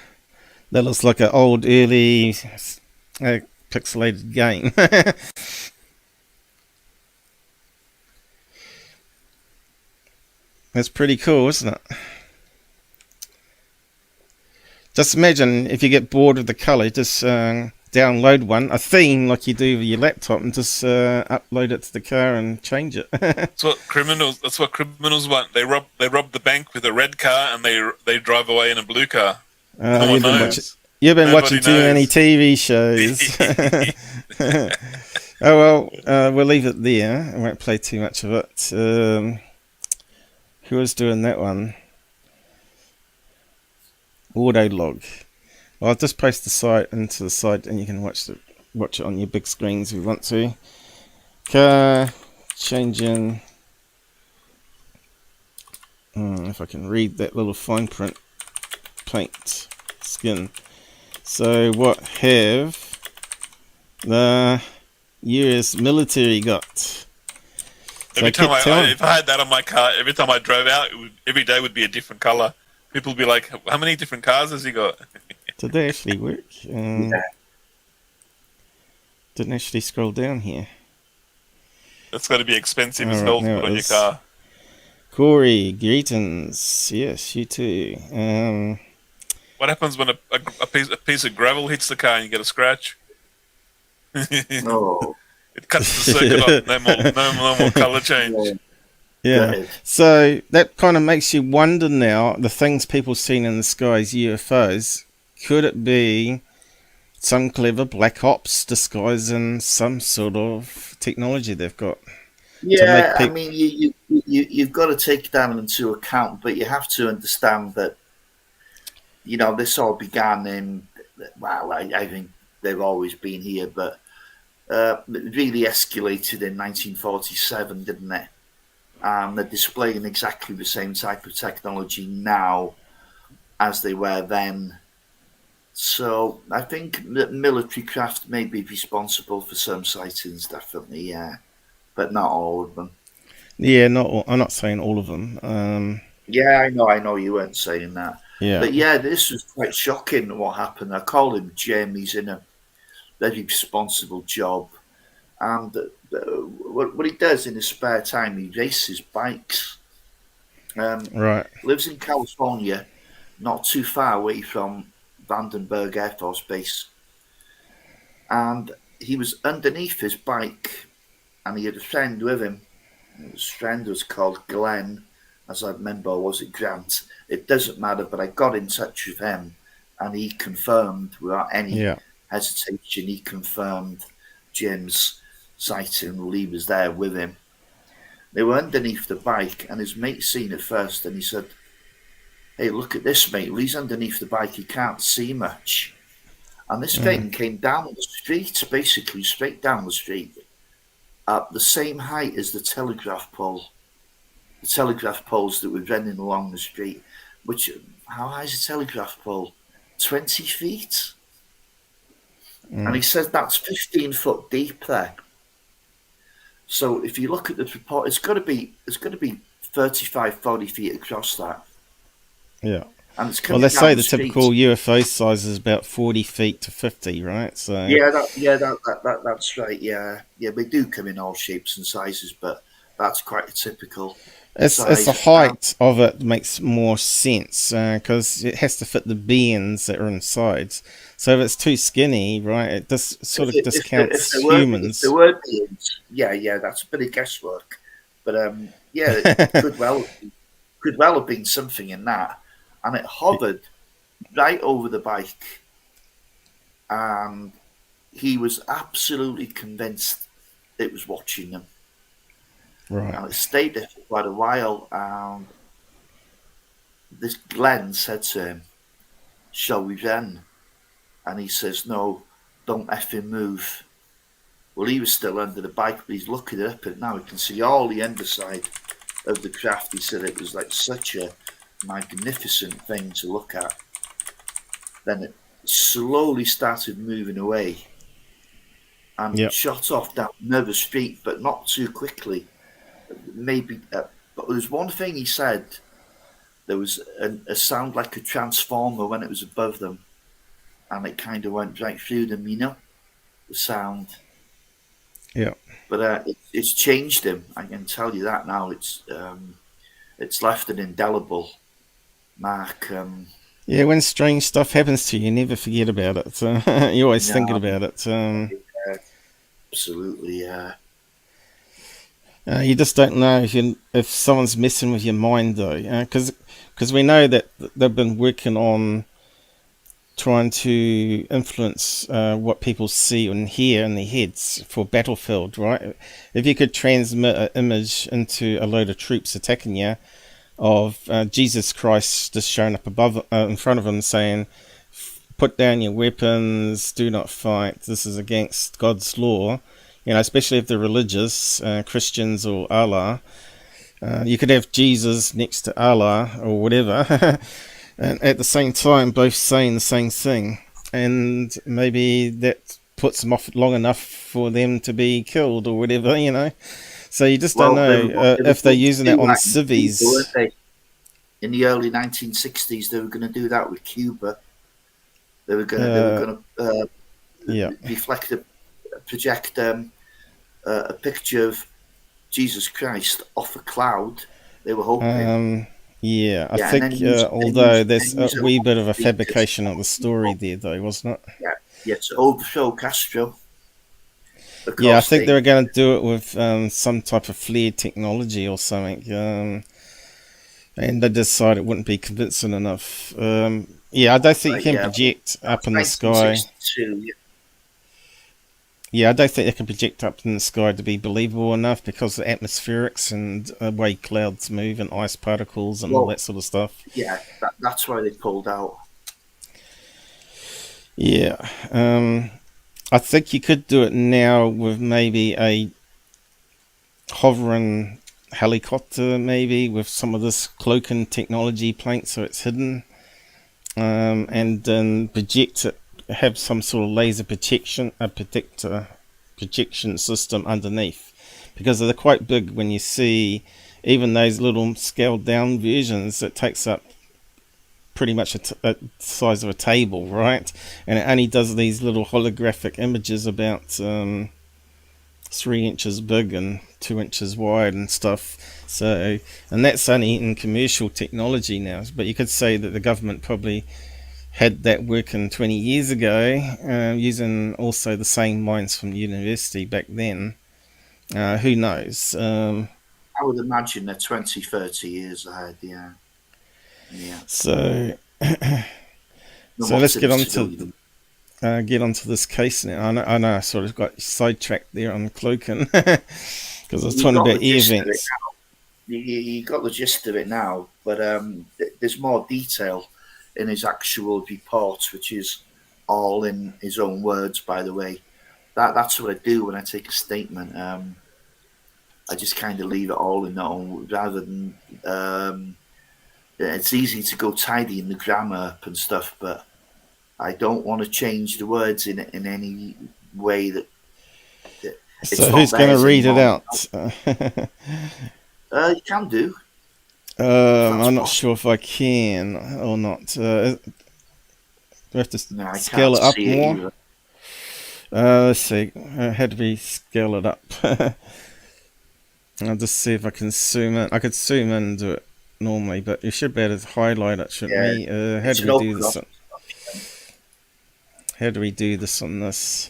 that looks like an old, early, pixelated game. That's pretty cool, isn't it? Just imagine if you get bored of the colour, just download a theme like you do with your laptop, and just upload it to the car and change it. That's what criminals want. They rob the bank with a red car, and they drive away in a blue car. No one knows. You've been watching too many TV shows. Oh well, we'll leave it there. I won't play too much of it. Who was doing that one? Autolog. Well, I'll just post the site into the site, and you can watch it on your big screens if you want to. Car changing. If I can read that little fine print. Paint skin. So what have the US military got? So every time if I had that on my car, every time I drove out, every day would be a different color. People would be like, "How many different cars has he got?" Did they actually work? Didn't actually scroll down here. That's got to be expensive as hell to put on your car. Corey, greetings. Yes, you too. What happens when a piece of gravel hits the car and you get a scratch? Oh. It cuts the circuit off. No more color change. Yeah. So that kind of makes you wonder now, the things people seen in the skies, UFOs, could it be some clever black ops disguising some sort of technology they've got? Yeah, I mean, you've got to take that into account, but you have to understand that, you know, this all began in, well, I think they've always been here, but it really escalated in 1947, didn't it? They're displaying exactly the same type of technology now as they were then. So I think that military craft may be responsible for some sightings, definitely, yeah, but not all of them. Yeah, not all, I'm not saying all of them. Yeah, I know you weren't saying that. Yeah. But yeah, this was quite shocking what happened. I call him Jaime. He's in a very responsible job. And what he does in his spare time, he races bikes. Right. Lives in California, not too far away from Vandenberg Air Force Base. And he was underneath his bike, and he had a friend with him. His friend was called Glenn, as I remember, or was it Grant? It doesn't matter, but I got in touch with him, and he confirmed, without any hesitation, he confirmed Jim's sighting while he was there with him. They were underneath the bike, and his mate seen it first, and he said, "Hey, look at this, mate. Well, he's underneath the bike, he can't see much." And this thing came down the street, basically straight down the street, at the same height as the telegraph pole. The telegraph poles that were running along the street, which, how high is a telegraph pole? 20 feet? And he says that's 15 foot deep there. So if you look at the report, it's got to be 35, 40 feet across that. Yeah. And it's well, they say the typical UFO size is about 40 feet to 50, right? So that's right. Yeah, they do come in all shapes and sizes, but that's quite a typical. It's the height of it makes more sense because it has to fit the beings that are inside. So if it's too skinny, right, it just sort of discounts humans. If there were beings, yeah, that's a bit of guesswork. But it could well have been something in that. And it hovered right over the bike. And he was absolutely convinced it was watching them. Right. And it stayed there for quite a while. And this Glenn said to him, "Shall we run?" And he says, "No, don't effing move." Well, he was still under the bike, but he's looking up and now he can see all the underside of the craft. He said it was like such a magnificent thing to look at. Then it slowly started moving away and shot off down another street, but not too quickly. Maybe, but there's one thing he said. There was a sound like a transformer when it was above them, and it kind of went right through them. You know, the sound. Yeah. But it's changed him. I can tell you that now. It's left an indelible mark. Yeah, when strange stuff happens to you, you never forget about it. You're always thinking about it. Absolutely, yeah. You just don't know if someone's messing with your mind, though, because we know that they've been working on trying to influence what people see and hear in their heads for battlefield, right? If you could transmit an image into a load of troops attacking you of Jesus Christ just showing up above, in front of them, saying, "Put down your weapons, do not fight. This is against God's law." You know, especially if they're religious, Christians or Allah. You could have Jesus next to Allah or whatever, and at the same time both saying the same thing, and maybe that puts them off long enough for them to be killed or whatever, you know. So you just don't know if they're using that on civvies. In the early 1960s, they were going to do that with Cuba. They were going to project a picture of Jesus Christ off a cloud. They were hoping. I think although there's a wee bit of a fabrication of the story there, though, wasn't it? Yeah, to overthrow Castro. Yeah, I think they were going to do it with some type of flare technology or something, and they decided it wouldn't be convincing enough. I don't think you can project up in the sky. Yeah, I don't think they can project up in the sky to be believable enough because of the atmospherics and the way clouds move and ice particles and all that sort of stuff. Yeah, that's why they pulled out. Yeah, I think you could do it now with maybe a hovering helicopter, maybe with some of this cloaking technology planked so it's hidden, and then project it. Have some sort of laser projection system underneath, because they're quite big. When you see even those little scaled down versions, it takes up pretty much a size of a table, right? And it only does these little holographic images about 3 inches big and 2 inches wide and stuff. So, and that's only in commercial technology now, but you could say that the government probably had that working 20 years ago, using also the same minds from university back then. Who knows? I would imagine they're 20, 30 years ahead, yeah. So, let's get onto this case now. I know I sort of got sidetracked there on cloaking because I was talking about events. You got the gist of it now, but there's more detail in his actual report, which is all in his own words, by the way. That's what I do when I take a statement. I just kind of leave it all in that own, rather than it's easy to go tidy in the grammar up and stuff, but I don't want to change the words in any way that so who's going to read it out? You can do. I'm not sure if I can or not. Do we have to scale it up more? Let's see. How do we scale it up? I'll just see if I can zoom in. I could zoom in and do it normally, but you should be able to highlight it, shouldn't we? How do we do this? How do we do this on this?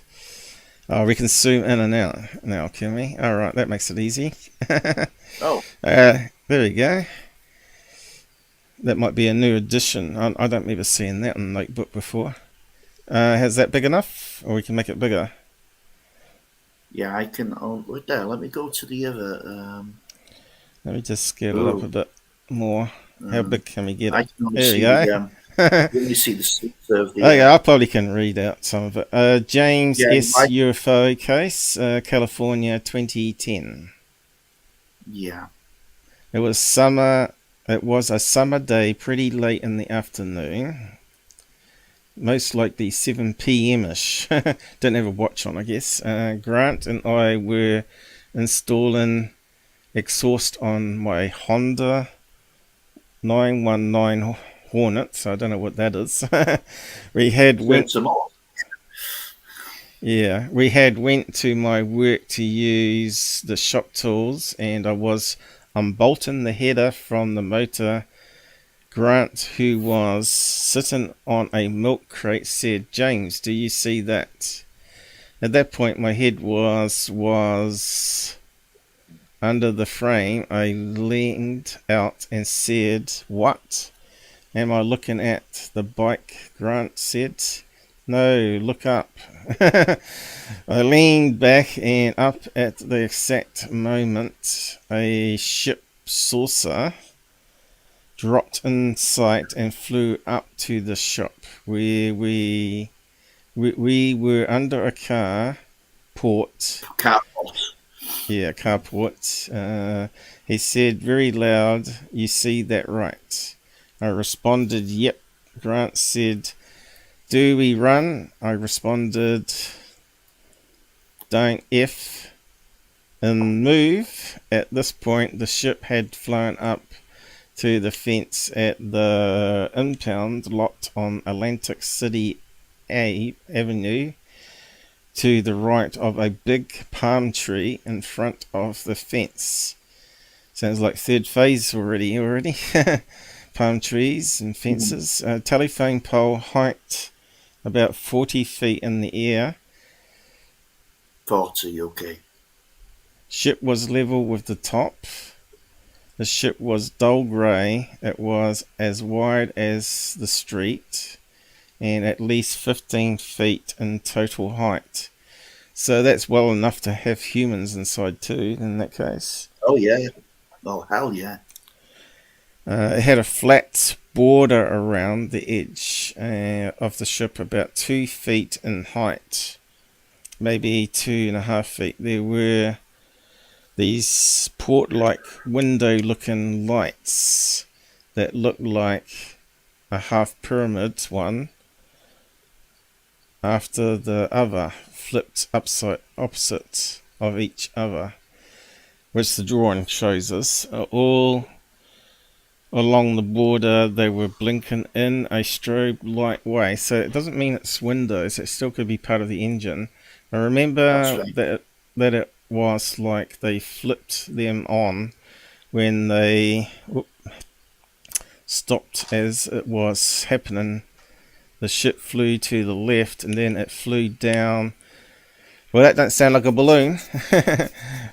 Oh, we can zoom in and out now, can we? All right, that makes it easy. There we go. That might be a new addition. I don't remember seeing that in Notebook before. Is that big enough? Or we can make it bigger? Yeah, I can. Right there, let me go to the other. Let me just scale it up a bit more. How big can we get it? There we go. Let me see the seats of the. Okay, I probably can read out some of it. James S. UFO case, California 2010. Yeah. It was summer. It was a summer day, pretty late in the afternoon. Most likely 7 p.m.ish. Didn't have a watch on, I guess. Grant and I were installing exhaust on my Honda 919 Hornet, so I don't know what that is. we had went to my work to use the shop tools, and I was unbolting the header from the motor Grant, who was sitting on a milk crate, said, "James, do you see that?" At that point, my head was under the frame. I leaned out and said, "What? Am I looking at the bike?" Grant said, "No, look up." I leaned back, and up at the exact moment, a ship saucer dropped in sight and flew up to the shop where we were under a carport. Yeah, carport. He said very loud, "You see that right?" I responded, "Yep." Grant said, "Do we run?" I responded, "Don't F and move." At this point, the ship had flown up to the fence at the impound lot on Atlantic City Avenue, to the right of a big palm tree in front of the fence. Sounds like third phase already. Palm trees and fences. A telephone pole height about 40 feet in the air. 40, okay. Ship was level with the top. The ship was dull grey. It was as wide as the street and at least 15 feet in total height. So that's well enough to have humans inside too, in that case. Oh, yeah. Oh, hell yeah. It had a flat border around the edge of the ship, about 2 feet in height, maybe 2.5 feet. There were these port-like window-looking lights that looked like a half-pyramid one after the other, flipped opposite of each other, which the drawing shows us. All along the border, they were blinking in a strobe light way. So it doesn't mean it's windows, it still could be part of the engine. I remember that it was like they flipped them on when they stopped as it was happening. The ship flew to the left and then it flew down. Well, that don't sound like a balloon.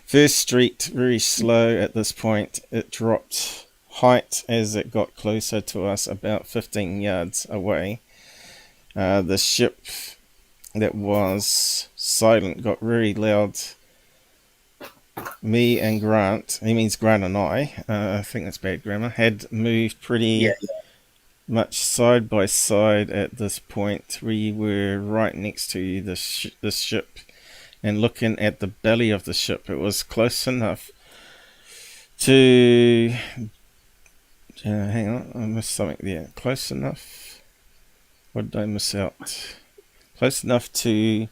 First street, very slow at this point. It dropped height as it got closer to us, about 15 yards away. The ship that was silent got very loud. Me and Grant, he means Grant and I think that's bad grammar, had moved pretty much side by side at this point. We were right next to the ship and looking at the belly of the ship. It was close enough to... hang on, I missed something there. Close enough... What did I miss out? Close enough to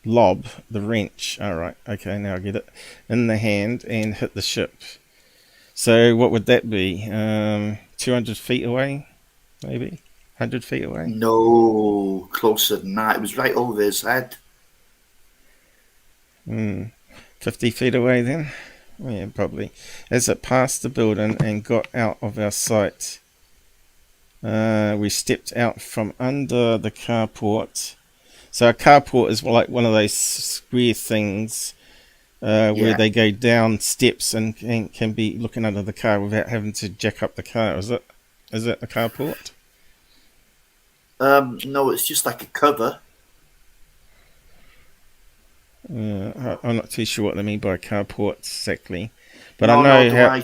lob the wrench. Alright, okay, now I get it. In the hand and hit the ship. So what would that be? 200 feet away? Maybe? 100 feet away? No, closer than that. It was right over his head. 50 feet away then? Yeah, probably. As it passed the building and got out of our sight, we stepped out from under the carport. So a carport is like one of those square things where they go down steps and can be looking under the car without having to jack up the car. Is it a carport? No, it's just like a cover. I'm not too sure what they mean by carport exactly, but I know how.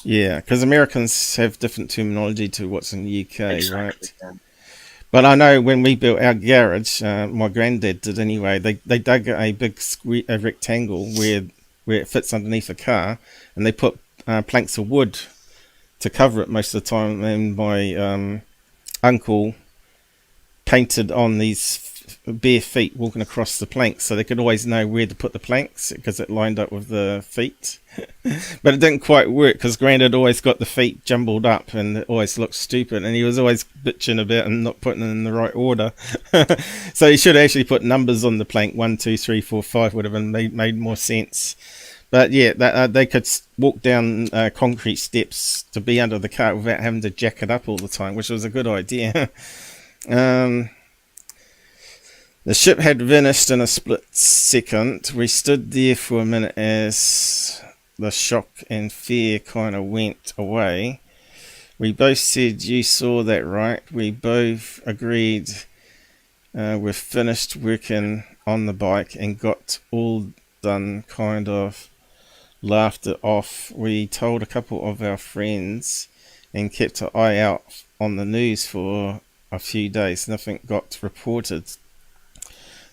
Yeah, because Americans have different terminology to what's in the UK, right? Yeah. But I know when we built our garage, my granddad did anyway. They dug a big a rectangle where it fits underneath a car, and they put planks of wood to cover it most of the time. And my uncle painted on these bare feet walking across the planks, so they could always know where to put the planks because it lined up with the feet. But it didn't quite work because Grandad always got the feet jumbled up and it always looked stupid, and he was always bitching about and not putting it in the right order. So he should actually put numbers on the plank. 1, 2, 3, 4, 5 would have made more sense. But yeah, they could walk down concrete steps to be under the car without having to jack it up all the time, which was a good idea. The ship had vanished in a split second. We stood there for a minute as the shock and fear kind of went away. We both said, "You saw that, right?" We both agreed we've finished working on the bike and got all done, kind of laughed it off. We told a couple of our friends and kept an eye out on the news for a few days. Nothing got reported.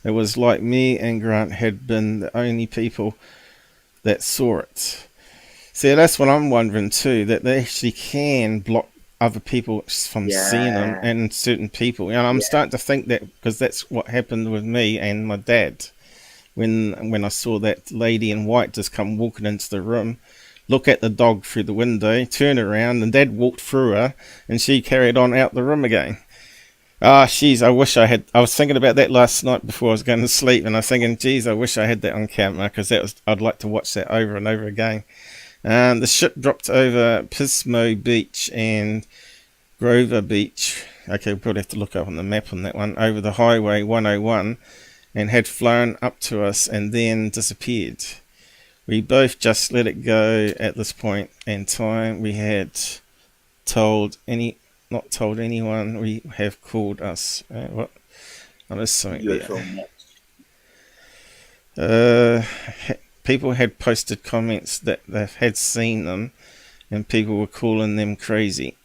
It was like me and Grant had been the only people that saw it. See, that's what I'm wondering too, that they actually can block other people from seeing them, and certain people. And I'm starting to think that, because that's what happened with me and my dad. When I saw that lady in white just come walking into the room, look at the dog through the window, turn around, and Dad walked through her, and she carried on out the room again. Jeez, I wish I was thinking about that last night before I was going to sleep, and I was thinking, geez, I wish I had that on camera, because I'd like to watch that over and over again. The ship dropped over Pismo Beach and Grover Beach. Okay, we'll probably have to look up on the map on that one. Over the Highway 101, and had flown up to us and then disappeared. We both just let it go at this point in time. We had not told anyone. We have called us. What? Oh, there's something there. People had posted comments that they had seen them, and people were calling them crazy.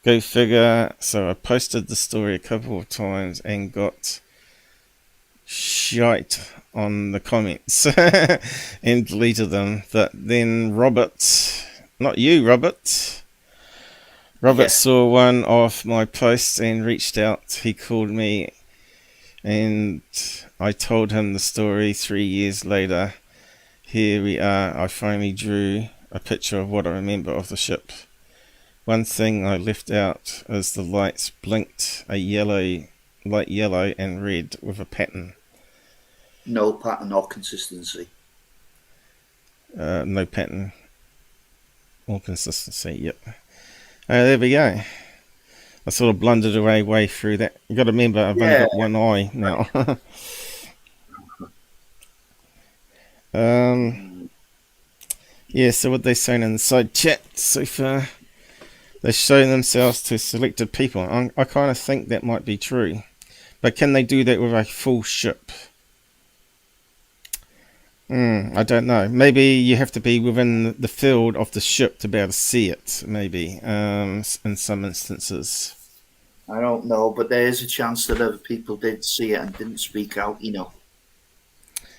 Go figure. So I posted the story a couple of times and got shite on the comments and deleted them. But then Robert saw one of my posts and reached out. He called me and I told him the story 3 years later. Here we are. I finally drew a picture of what I remember of the ship. One thing I left out is the lights blinked light yellow and red with a pattern. No pattern or consistency. No pattern or consistency, yep. There we go. I sort of blundered way through that. You've got to remember, I've only got one eye now. So what they saying in the side chat so far? They show themselves to selected people. I kind of think that might be true. But can they do that with a full ship? I don't know. Maybe you have to be within the field of the ship to be able to see it, maybe, in some instances. I don't know, but there is a chance that other people did see it and didn't speak out,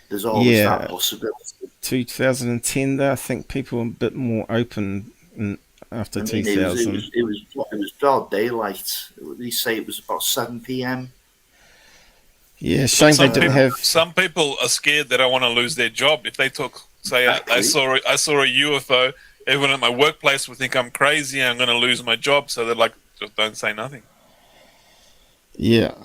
There's always that possibility. 2010, though, I think people were a bit more open after 2000. It was broad daylight. They say it was about 7 p.m. Yeah, shame they didn't have. Some people are scared they don't want to lose their job. If they say I saw a UFO, everyone at my workplace would think I'm crazy and I'm going to lose my job. So they're like, just don't say nothing. Yeah.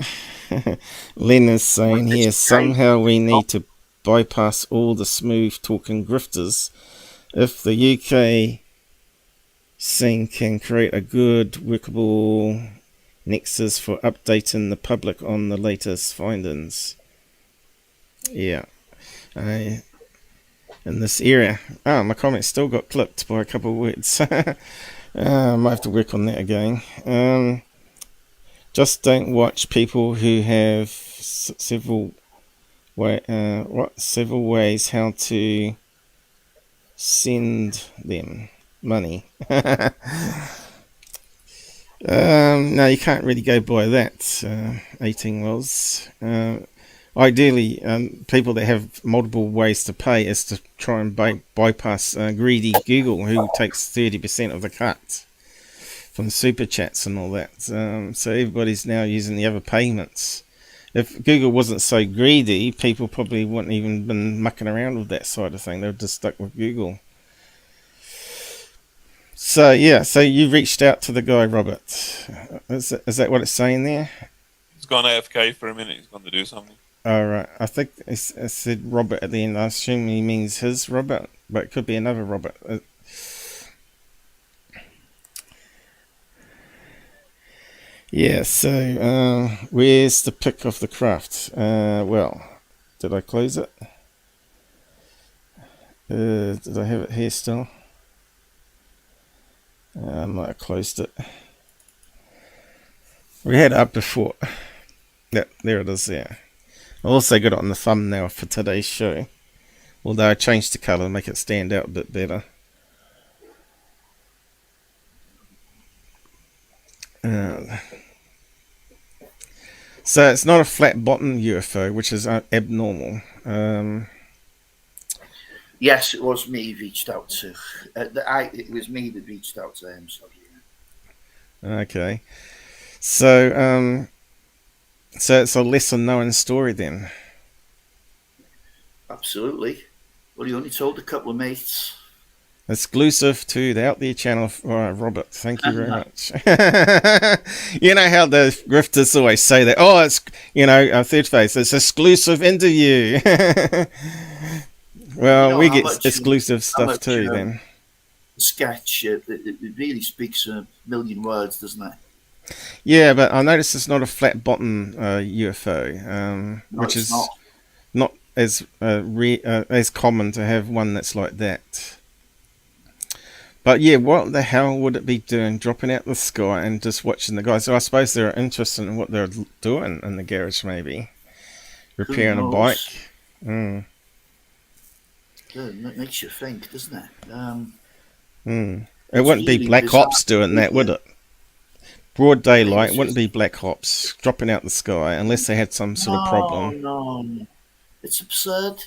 Len is saying here, somehow we need to bypass all the smooth talking grifters. If the UK scene can create a good workable nexus for updating the public on the latest findings. Yeah. In this area. My comments still got clipped by a couple of words. I might have to work on that again. Just don't watch people who have several ways how to send them money. No, you can't really go by that, 18 wells. Ideally, people that have multiple ways to pay is to try and bypass greedy Google, who takes 30% of the cut from super chats and all that. So everybody's now using the other payments. If Google wasn't so greedy, people probably wouldn't even been mucking around with that side of thing. They're just stuck with Google. So yeah, so you reached out to the guy, Robert. Is that what it's saying there? He's gone AFK for a minute. He's gone to do something. All right. I think it said Robert at the end. I assume he means his Robert, but it could be another Robert. Yeah, so where's the pick of the craft? Well, did I close it? Did I have it here still? I might have closed it. We had it up before. Yep, there it is there. I also got it on the thumbnail for today's show. Although I changed the colour to make it stand out a bit better. So it's not a flat bottom UFO, which is abnormal. Yes, it was me he reached out to. It was me that reached out to him. Sorry. Okay. So it's a lesser known story then. Absolutely. Well, you only told a couple of mates. Exclusive to the Out There channel, Robert. Thank you very much. You know how the grifters always say that. Oh, it's third face. It's exclusive interview. Well, we get exclusive stuff too. Then sketch it really speaks a million words, doesn't it? Yeah, but I noticed it's not a flat bottom UFO, which is not as common to have one that's like that. But yeah, what the hell would it be doing, dropping out the sky and just watching the guys? So I suppose they're interested in what they're doing in the garage, maybe repairing a bike. It makes you think, doesn't it? It wouldn't be Black Ops doing that, would it? Broad daylight wouldn't be Black Ops dropping out the sky unless they had some sort of problem. No, it's absurd.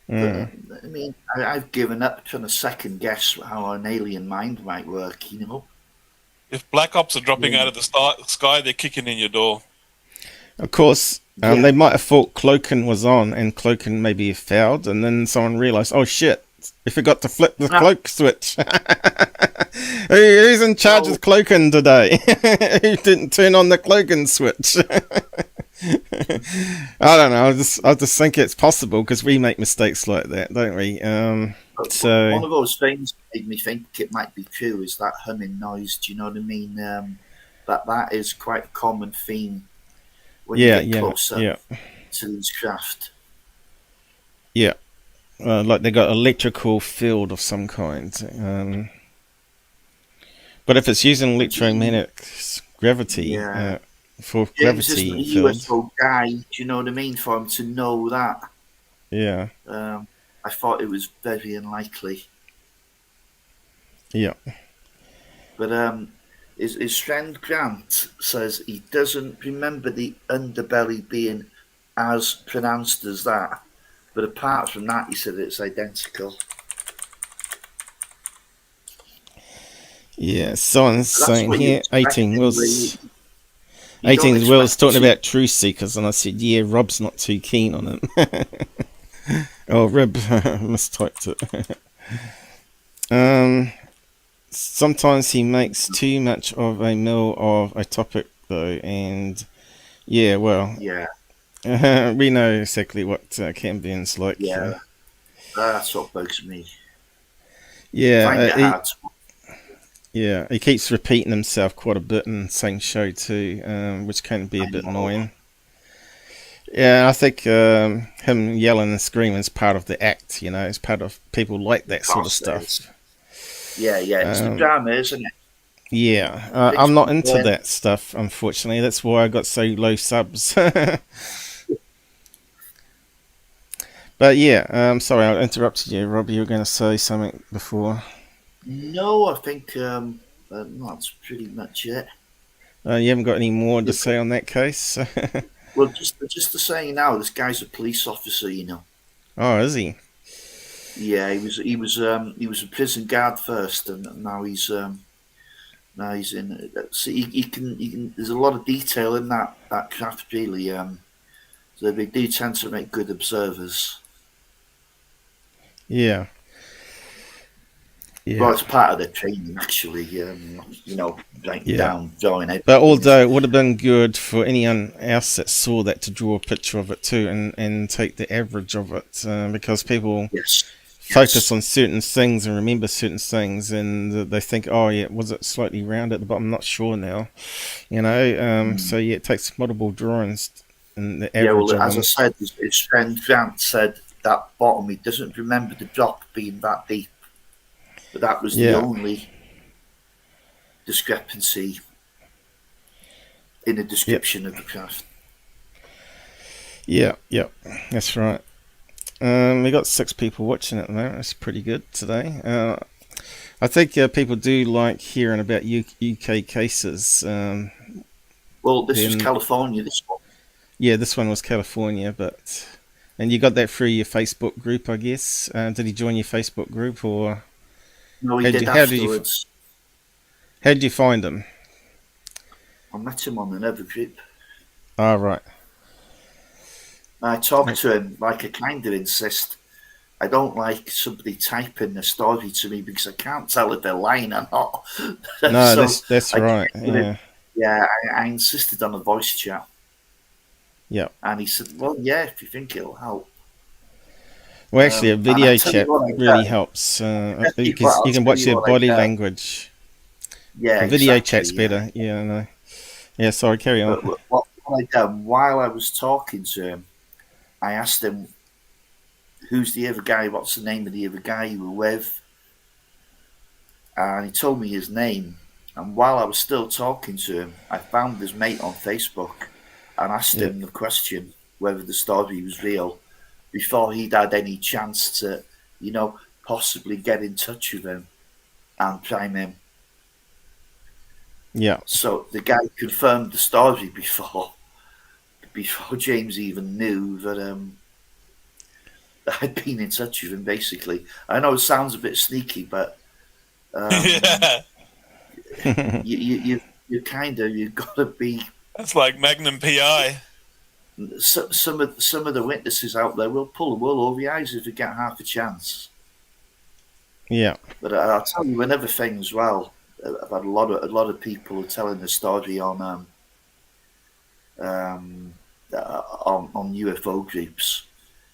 But, I mean, I've given up trying to second guess how an alien mind might work, If Black Ops are dropping out of the sky, they're kicking in your door. Of course, they might have thought cloaking was on and cloaking maybe failed, and then someone realised, oh shit, we forgot to flip the cloak switch. Who's in charge of cloaking today? Who didn't turn on the cloaking switch? I don't know. I just think it's possible because we make mistakes like that, don't we? So one of those things made me think it might be true is that humming noise. Do you know what I mean? That is quite a common theme when you get closer to these craft. Yeah, like they got electrical field of some kind. But if it's using electromagnetic gravity. For gravity fields. UFO guy, do you know what I mean? For him to know that. Yeah. I thought it was very unlikely. Yeah. But his friend Grant says he doesn't remember the underbelly being as pronounced as that. But apart from that, he said it's identical. Yeah, someone's saying here 18 was... 18 as well as talking about truth seekers, and I said, yeah, Rob's not too keen on it. Oh, Rob mistyped it. Sometimes he makes too much of a meal of a topic, though, and yeah, well, we know exactly what Cambian's like. Yeah, that's what bugs me. Yeah, yeah, he keeps repeating himself quite a bit in the same show too, which can be a bit annoying. Yeah, I think him yelling and screaming is part of the act, it's part of people like that sort of stuff. Yeah, it's the drama, isn't it? Yeah, I'm not into that stuff, unfortunately. That's why I got so low subs. But yeah, sorry, I interrupted you, Rob. You were going to say something before. No, I think that's pretty much it. You haven't got any more to say on that case? Well, just to say now, this guy's a police officer, Oh, is he? Yeah, he was a prison guard first, and now he's in. So he can. There's a lot of detail in that craft, really. So they do tend to make good observers. Yeah. Yeah. Well, it's part of their training, actually. Writing down, drawing out. But although it would have been good for anyone else that saw that to draw a picture of it too, and take the average of it, because people focus on certain things and remember certain things, and they think, oh yeah, was it slightly round at the bottom? I'm not sure now, so yeah, it takes multiple drawings and the average as I them. said, his friend Grant said that bottom, he doesn't remember the drop being that deep, but that was the only discrepancy in the description of the craft. Yeah, that's right. We got 6 people watching at the moment. That's pretty good today. I think people do like hearing about UK cases. Well, this is California, this one. Yeah, this one was California, and you got that through your Facebook group, I guess. Did he join your Facebook group, or? No, he did afterwards. How did you find him? I met him on another group. Oh, right. I talked to him, like I kind of insist. I don't like somebody typing the story to me because I can't tell if they're lying or not. No, that's right. Yeah, I insisted on a voice chat. Yeah. And he said, well, yeah, if you think it'll help. Well, actually, a video chat really helps. You can watch their body language. Yeah, the video chat's better. Yeah, no. Yeah, sorry, carry on. But what I done, while I was talking to him, I asked him, who's the other guy? What's the name of the other guy you were with? And he told me his name. And while I was still talking to him, I found his mate on Facebook and asked him the question whether the story was real before he'd had any chance to, possibly get in touch with him and prime him. Yeah. So the guy confirmed the story before James even knew that I'd been in touch with him, basically. I know it sounds a bit sneaky, but you've got to be. That's like Magnum PI. Some of the witnesses out there will pull the wool over your eyes if they get half a chance. Yeah. But I'll tell you another thing as well. I've had a lot of people telling the story on UFO groups.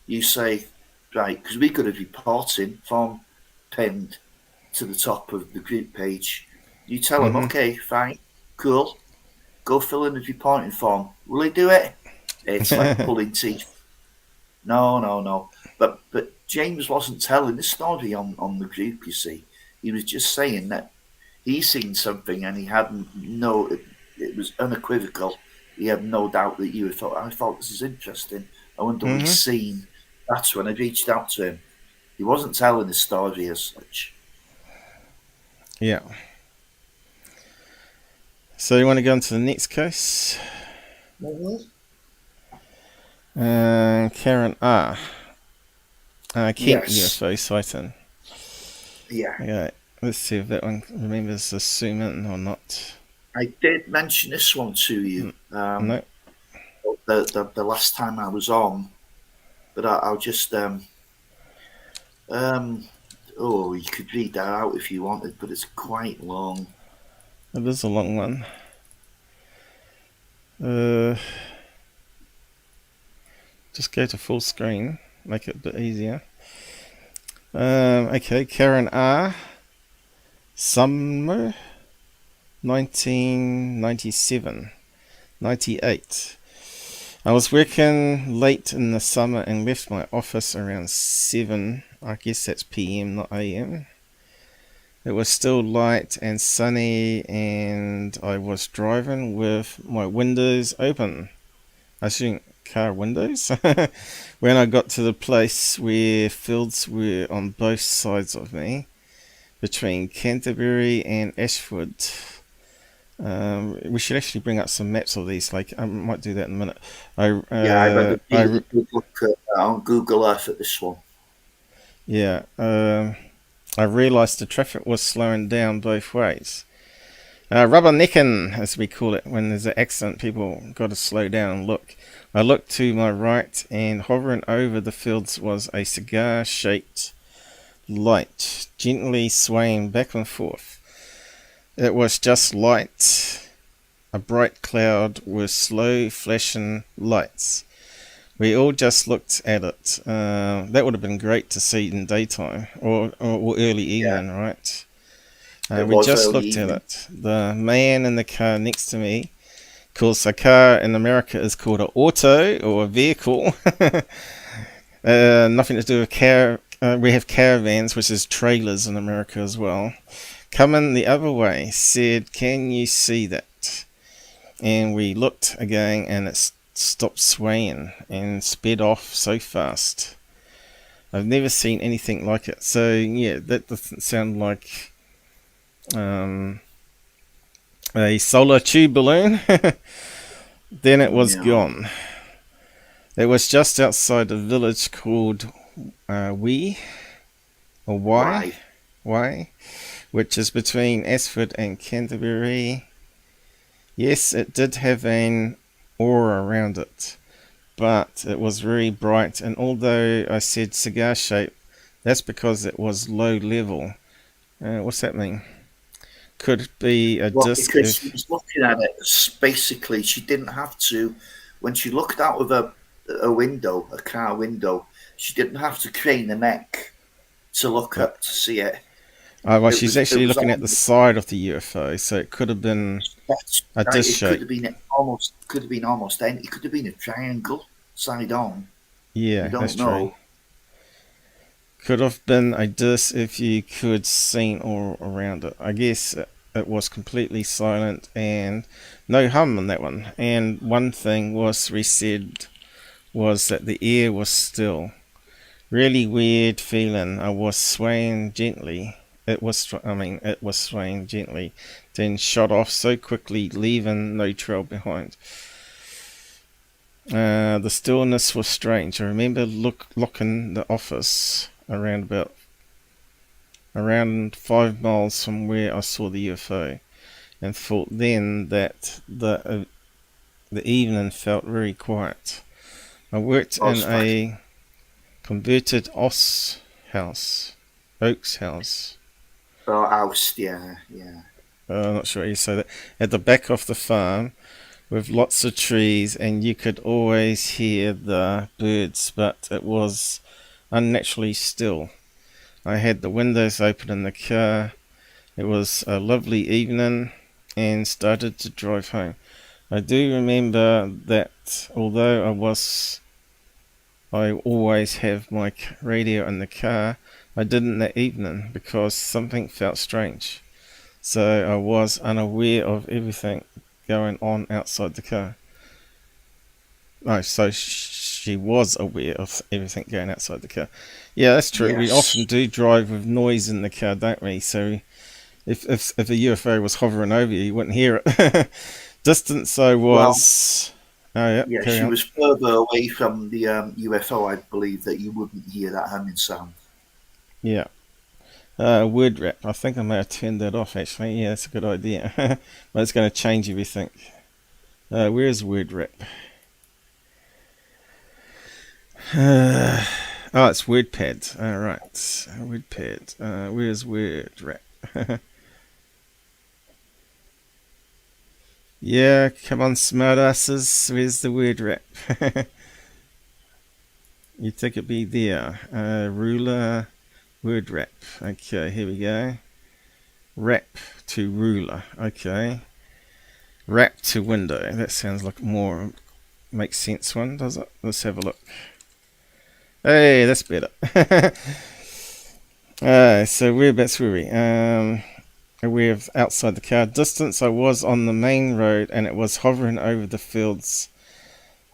You say, right, because we got a reporting form pinned to the top of the group page. You tell them, okay, fine, cool, go fill in the reporting form. Will he do it? It's like pulling teeth. No. But James wasn't telling the story on the group, you see. He was just saying that he seen something and he hadn't it was unequivocal. He had no doubt that UFO. I thought, this is interesting. I wonder what he's seen. That's when I reached out to him. He wasn't telling the story as such. Yeah. So you want to go on to the next case? Karen R. Kent UFO sighting. Yeah. Okay. Let's see if that one remembers to zoom in or not. I did mention this one to you. No. The last time I was on, but I'll just you could read that out if you wanted, but it's quite long. It is a long one. Just go to full screen, make it a bit easier. Okay, Karen R. Summer 1997, 98. I was working late in the summer and left my office around 7. I guess that's PM, not AM. It was still light and sunny, and I was driving with my windows open. I assume car windows. When I got to the place where fields were on both sides of me, between Canterbury and Ashford. We should actually bring up some maps of these. Like, I might do that in a minute. I look on Google Earth at this one. Yeah, I realised the traffic was slowing down both ways. Rubbernecking, as we call it, when there's an accident, people got to slow down and look. I looked to my right, and hovering over the fields was a cigar-shaped light, gently swaying back and forth. It was just light, a bright cloud with slow flashing lights, We all just looked at it. That would have been great to see in daytime or early evening, right? We just looked at it. The man in the car next to me, of course, a car in America is called an auto or a vehicle. Nothing to do with car. We have caravans, which is trailers in America as well. Coming the other way, said, "Can you see that?" And we looked again, and it stopped swaying and sped off so fast. I've never seen anything like it. So yeah, that doesn't sound like a solar tube balloon. Then it was gone. It was just outside a village called Wye, which is between Ashford and Canterbury. Yes, it did have an aura around it, but it was very bright, and although I said cigar shape, that's because it was low level. What's that mean? Could it be a disc? Because she was looking at it, basically she didn't have to, when she looked out of a window, a car window, she didn't have to crane the neck to look up to see it. Well, she's actually looking at the side of the UFO, so it could have been a disc shape. It could have been almost any. It could have been a triangle side on. Yeah, that's true. Could have been a disc if you could see all around it. I guess it was completely silent and no hum on that one. And one thing was we said was that the air was still. Really weird feeling. I was swaying gently. It was swaying gently, then shot off so quickly, leaving no trail behind. The stillness was strange. I remember locking the office around 5 miles from where I saw the UFO, and thought then that the evening felt very quiet. I worked in a converted Oaks house. I'm not sure how you say that. At the back of the farm, with lots of trees, and you could always hear the birds, but it was unnaturally still. I had the windows open in the car. It was a lovely evening, and started to drive home. I do remember that although I always have my radio in the car, I didn't that evening because something felt strange. So I was unaware of everything going on outside the car. No, so she was aware of everything going outside the car. Yeah, that's true. Yes. We often do drive with noise in the car, don't we? So if a UFO was hovering over you, you wouldn't hear it. Distance I was... she was further away from the UFO, I believe, that you wouldn't hear that humming sound. Yeah. Word wrap. I think I may have turned that off, actually. Yeah, that's a good idea. But it's going to change everything. Where's word wrap? It's WordPad. Alright. WordPad. Where's word wrap? Yeah, come on, smartasses. Where's the word wrap? You think it'd be there. Ruler. Word wrap. Okay, here we go. Wrap to ruler. Okay. Wrap to window. That sounds like more makes sense one, does it? Let's have a look. Hey, that's better. So whereabouts were we? We're outside the car. Distance, I was on the main road and it was hovering over the fields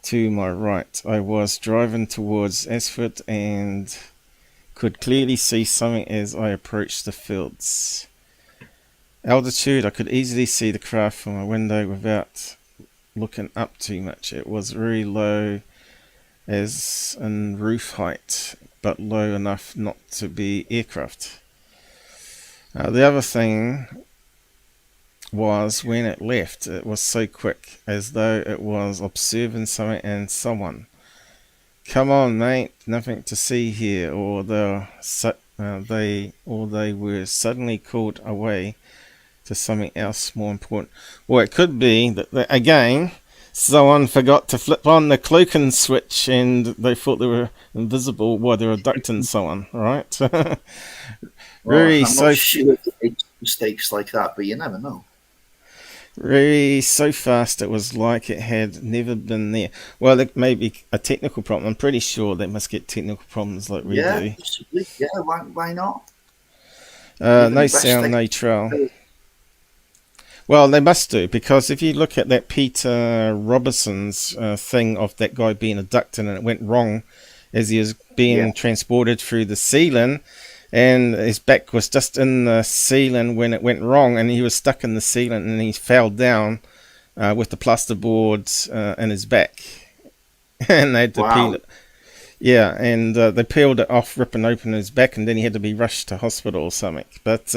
to my right. I was driving towards Ashford and could clearly see something as I approached the fields. Altitude, I could easily see the craft from my window without looking up too much. It was very low as in roof height, but low enough not to be aircraft. The other thing was when it left, it was so quick, as though it was observing something and someone. Come on, mate, nothing to see here, or they were suddenly called away to something else more important. Well, it could be that again, someone forgot to flip on the cloaking switch and they thought they were invisible while they were abducting someone, right? Well, Very I'm not sure if it makes mistakes like that, but you never know. Very so fast it was like it had never been there. Well, it may be a technical problem. I'm pretty sure they must get technical problems like we do. Possibly. Yeah, why not? No sound, no trail. Well, they must do, because if you look at that Peter Robertson's thing of that guy being abducted and it went wrong as he was being transported through the ceiling, and his back was just in the ceiling when it went wrong, and he was stuck in the ceiling and he fell down with the plasterboard in his back. And they had to peel it. Yeah, and they peeled it off, ripping open his back, and then he had to be rushed to hospital or something. But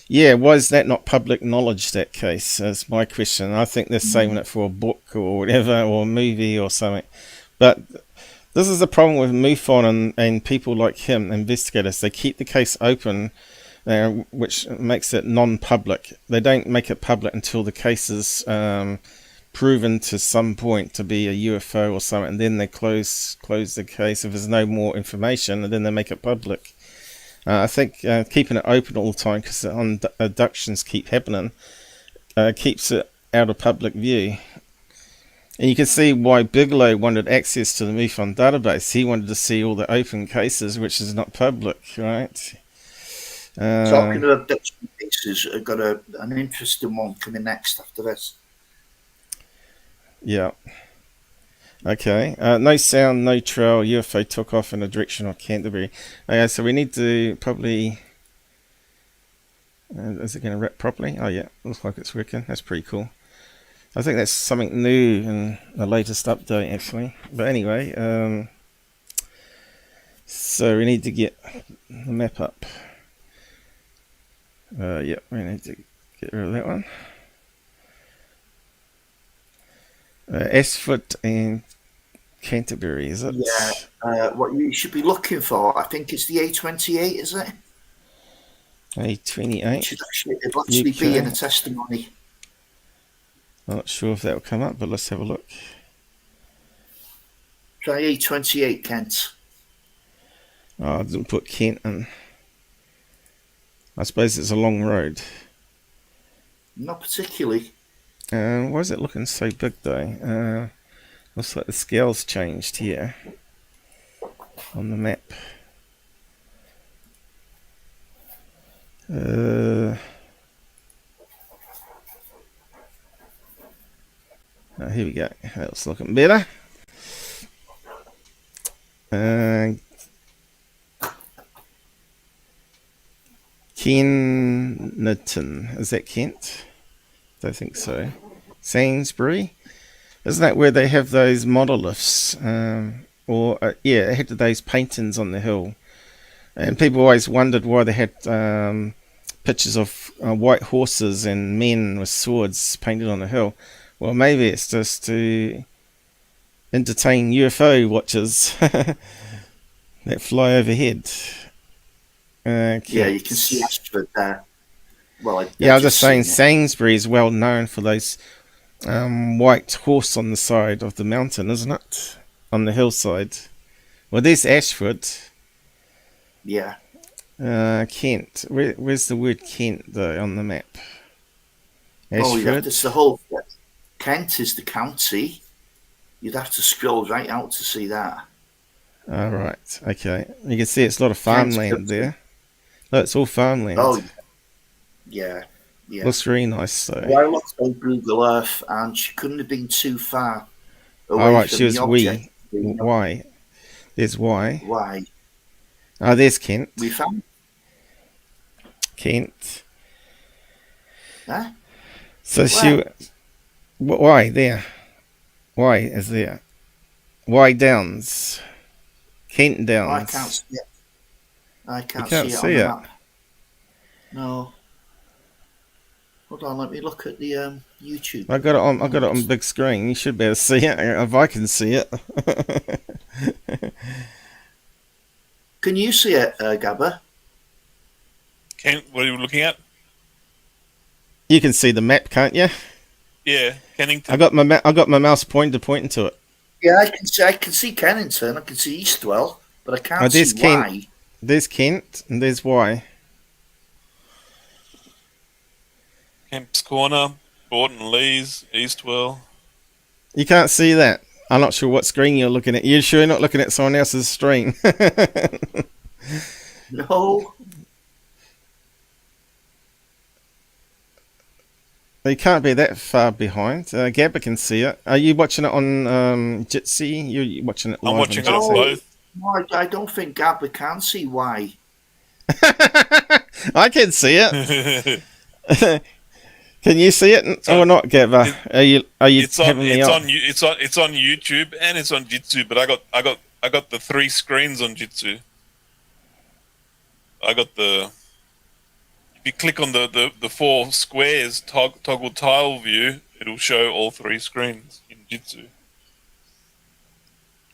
yeah, was that not public knowledge, that case? That's my question. I think they're saving it for a book or whatever, or a movie or something. But this is the problem with MUFON and people like him, investigators. They keep the case open, which makes it non-public. They don't make it public until the case is proven to some point to be a UFO or something, and then they close the case if there's no more information, and then they make it public. I think keeping it open all the time, because the abductions keep happening, keeps it out of public view. And you can see why Bigelow wanted access to the MUFON database. He wanted to see all the open cases, which is not public, right? Talking of abduction cases, I've got an interesting one coming next after this. Yeah. Okay. No sound, no trail. UFO took off in the direction of Canterbury. Okay, so we need to probably... is it going to wrap properly? Oh, yeah. Looks like it's working. That's pretty cool. I think that's something new in the latest update, actually. But anyway, so we need to get the map up. Yeah, we need to get rid of that one. Ashford and Canterbury, is it? Yeah. What you should be looking for, I think it's the A28, is it? A28. It'll actually be in a testimony. I'm not sure if that will come up, but let's have a look. Try A28, Kent. Oh, I didn't put Kent in. I suppose it's a long road. Not particularly. Why is it looking so big though? Looks like the scale's changed here on the map. Oh, here we go. That's looking better. Kenneton. Is that Kent? Don't think so. Sainsbury. Isn't that where they have those monoliths? Yeah, it had those paintings on the hill. And people always wondered why they had pictures of white horses and men with swords painted on the hill. Well, maybe it's just to entertain UFO watchers that fly overhead. Yeah, you can see Ashford there. Well, yeah, I was just saying Sainsbury is well known for those white horse on the side of the mountain, isn't it? On the hillside. Well, there's Ashford. Yeah. Kent. Where's the word Kent, though, on the map? Ashford? Oh, yeah, that's the whole... Kent is the county. You'd have to scroll right out to see that. All right. Okay. You can see it's a lot of farmland there. No, it's all farmland. Oh, yeah. Yeah. Looks really nice, though. Well, I looked on Google Earth, and she couldn't have been too far away all right, from she was the object. Y. There's Y. Y. Oh, there's Kent. We found Kent. Huh? So she... Y there. Y is there. Y Downs. Kent Downs. Oh, I can't see it. I can't see it on the map. No. Hold on, let me look at the YouTube. I got it on big screen. You should be able to see it if I can see it. Can you see it, Gabber? What are you looking at? You can see the map, can't you? Yeah, Kennington. I got my mouse pointing to it. Yeah, I can see Kennington. I can see Eastwell, but I can't see why. There's Kent and there's Y. Kemp's Corner, Borton Lees, Eastwell. You can't see that. I'm not sure what screen you're looking at. You sure you're not looking at someone else's screen? No. You can't be that far behind. Gabber can see it. Are you watching it on Jitsi? You're watching it live. I'm watching it on both. No, I don't think Gabber can see why. I can see it. Can you see it or not, Gabber? Are you? It's on YouTube and it's on Jitsi. But I got the 3 screens on Jitsi. I got the. If you click on the 4 squares toggle tile view, it'll show all 3 screens in Jitsi.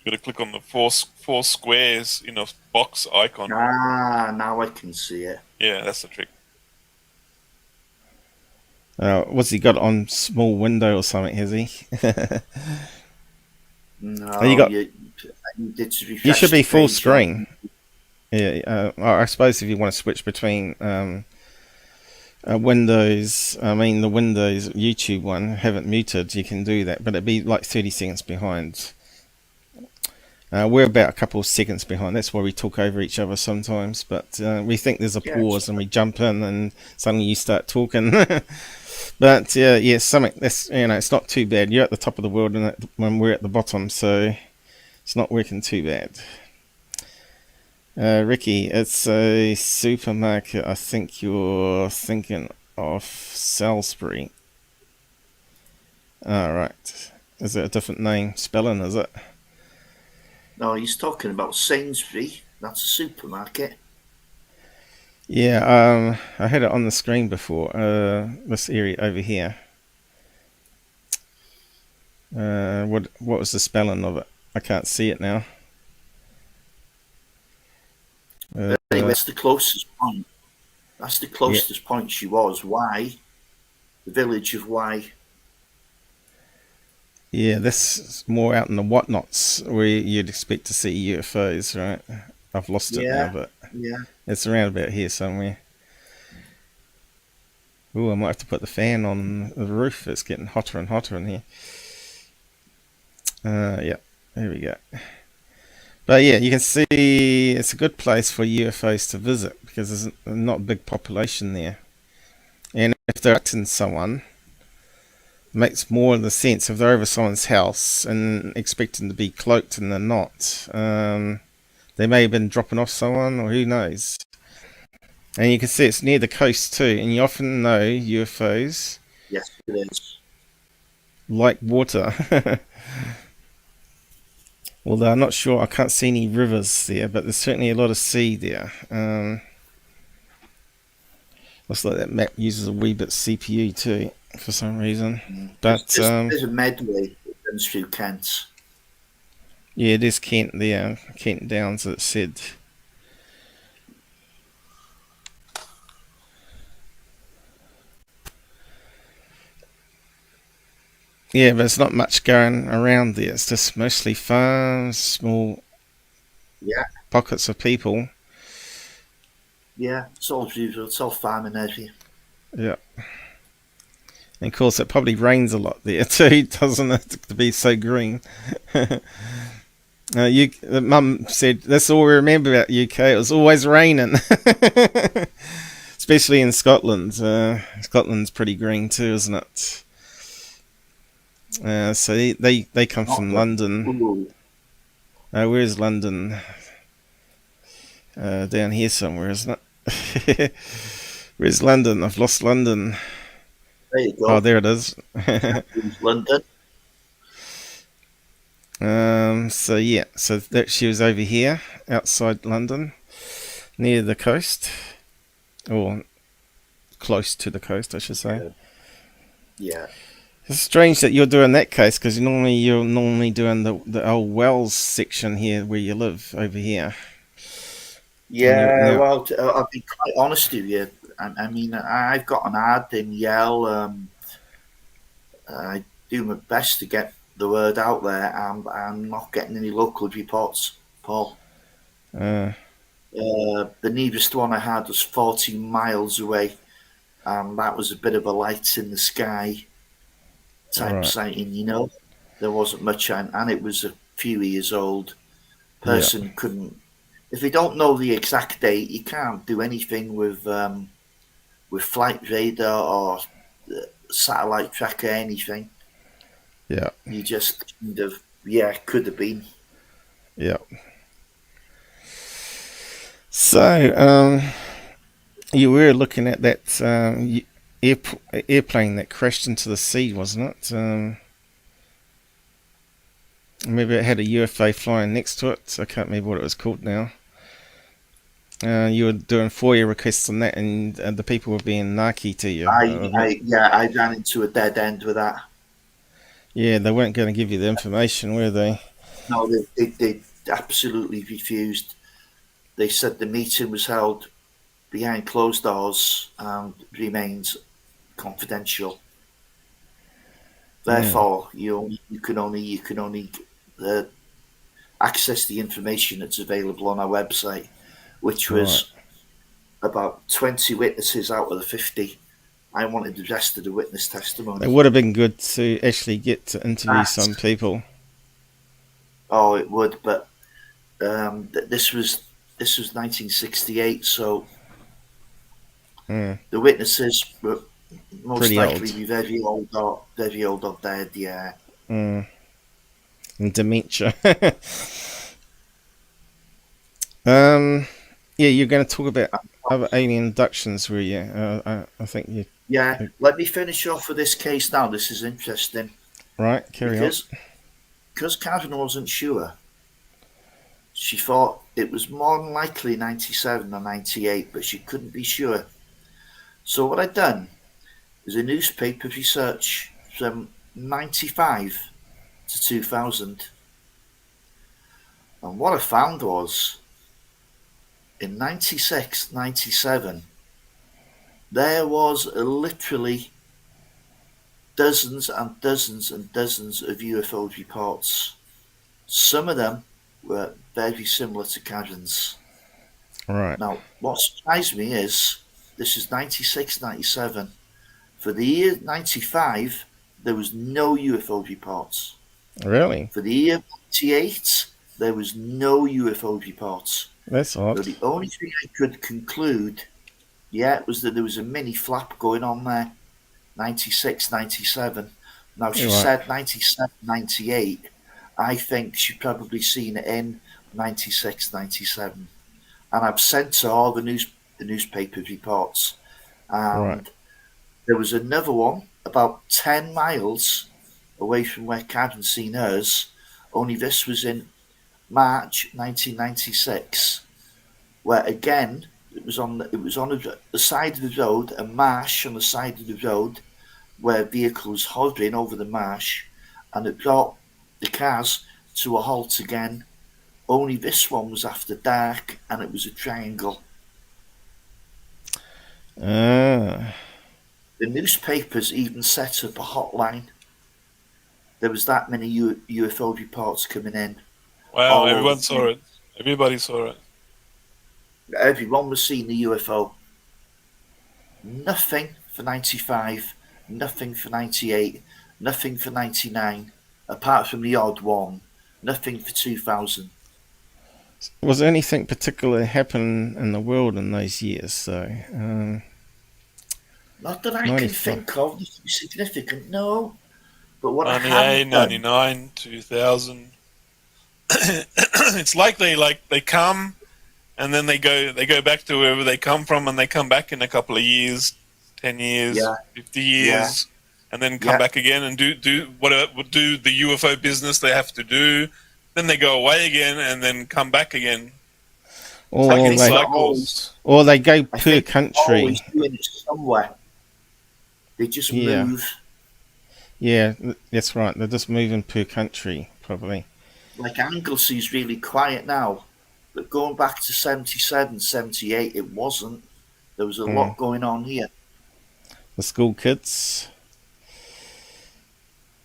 You got to click on the 4 squares in a box icon. Ah, now I can see it. Yeah, that's the trick. What's he got on small window or something? Has he? No, you should be full screen. Yeah, I suppose if you want to switch between Windows, the Windows YouTube one, have it muted, you can do that, but it'd be like 30 seconds behind. We're about a couple of seconds behind. That's why we talk over each other sometimes, but we think there's a pause and we jump in and suddenly you start talking. But yeah, something that's, it's not too bad. You're at the top of the world when we're at the bottom, so it's not working too bad. Ricky, it's a supermarket. I think you're thinking of Salisbury. Alright. Is it a different name? Spelling, is it? No, he's talking about Sainsbury. That's a supermarket. Yeah, I had it on the screen before. This area over here. What was the spelling of it? I can't see it now. Anyway, that's the closest point. That's the closest point she was. Why? The village of Why. Yeah, this is more out in the whatnots where you'd expect to see UFOs, right? I've lost it now, but it's around about here somewhere. Ooh, I might have to put the fan on the roof. It's getting hotter and hotter in here. Yeah, there we go. But yeah, you can see it's a good place for UFOs to visit because there's not a big population there. And if they're abducting someone, it makes more of the sense if they're over someone's house and expecting to be cloaked and they're not. They may have been dropping off someone, or who knows. And you can see it's near the coast too, and you often know UFOs. Yes, it is. Like water. Although I'm not sure, I can't see any rivers there, but there's certainly a lot of sea there. Looks like that map uses a wee bit CPU too, for some reason. But there's a medway that runs through Kent. Yeah, it is Kent there, Kent Downs, it said. Yeah, but there's not much going around there. It's just mostly farms, small pockets of people. Yeah, it's all farming area. Yeah. And of course, it probably rains a lot there too, doesn't it, to be so green? Mum said, that's all we remember about UK. It was always raining. Especially in Scotland. Scotland's pretty green too, isn't it? So they come from London. Where's London? Down here somewhere, isn't it? Where's London? I've lost London. There you go. Oh, there it is. London. So yeah, so that she was over here, outside London, near the coast, or close to the coast, I should say. Yeah. It's strange that you're doing that case, because you're normally doing the old Wells section here where you live over here. Yeah, well, I'll be quite honest with you. I mean, I've got an ad in Yell. I do my best to get the word out there. I'm not getting any local reports, Paul. The nearest one I had was 40 miles away, and that was a bit of a light in the sky type sighting, you know. There wasn't much, and it was a few years old. Person couldn't, if you don't know the exact date, you can't do anything with flight radar or satellite tracker, anything. Yeah. You just kind of, could have been. Yeah. So, you were looking at that airplane that crashed into the sea, wasn't it? Maybe it had a UFO flying next to it. I can't remember what it was called now. You were doing FOIA requests on that, and the people were being narky to you. I ran into a dead end with that. Yeah, they weren't going to give you the information, were they? No, they absolutely refused. They said the meeting was held behind closed doors and remains confidential. Therefore, you can only access the information that's available on our website, which was about 20 witnesses out of the 50. I wanted the rest of the witness testimony. It would have been good to actually get to interview some people. Oh, it would, but this was 1968, so the witnesses were most pretty likely old. be very old or dead. Yeah. And dementia. Yeah, you're going to talk about other alien abductions, were you? I think you. Yeah. Let me finish off with this case now. This is interesting. Right, carry on. Because Catherine wasn't sure. She thought it was more than likely 97 or 98, but she couldn't be sure. So what I'd done is a newspaper research from 95 to 2000. And what I found was, in 96, 97, there was literally dozens and dozens and dozens of UFO reports. Some of them were very similar to Karen's. Right. Now, what surprised me is, this is 96, 97. For the year 95, there was no UFO reports. Really? For the year 98, there was no UFO reports. That's odd. So the only thing I could conclude, was that there was a mini flap going on there, 96, 97. Now, she said 97, 98. I think she'd probably seen it in 96, 97. And I've sent her all the newspaper reports. And there was another one about 10 miles away from where Karen's seen hers, only this was in March 1996, where again it was on the side of the road, a marsh on the side of the road, where vehicles hovering over the marsh, and it brought the cars to a halt again. Only this one was after dark, and it was a triangle. The newspapers even set up a hotline. There was that many UFO reports coming in. Wow, everyone saw it. Everybody saw it. Everyone was seeing the UFO. Nothing for 95, nothing for 98, nothing for 99, apart from the odd one. Nothing for 2000. Was there anything particular happen in the world in those years? So, not that I can think of. Nothing significant, no. But what 98, 99, 2000. It's likely they come, and then they go back to wherever they come from, and they come back in a couple of years, 10 years, 50 years, and then come back again and do the UFO business they have to do. Then they go away again and then come back again. Or they go per country. Always doing it somewhere. They just move. Yeah, that's right. They're just moving per country, probably. Like Anglesea's really quiet now, but going back to 77, 78, it wasn't. There was a lot going on here. The school kids.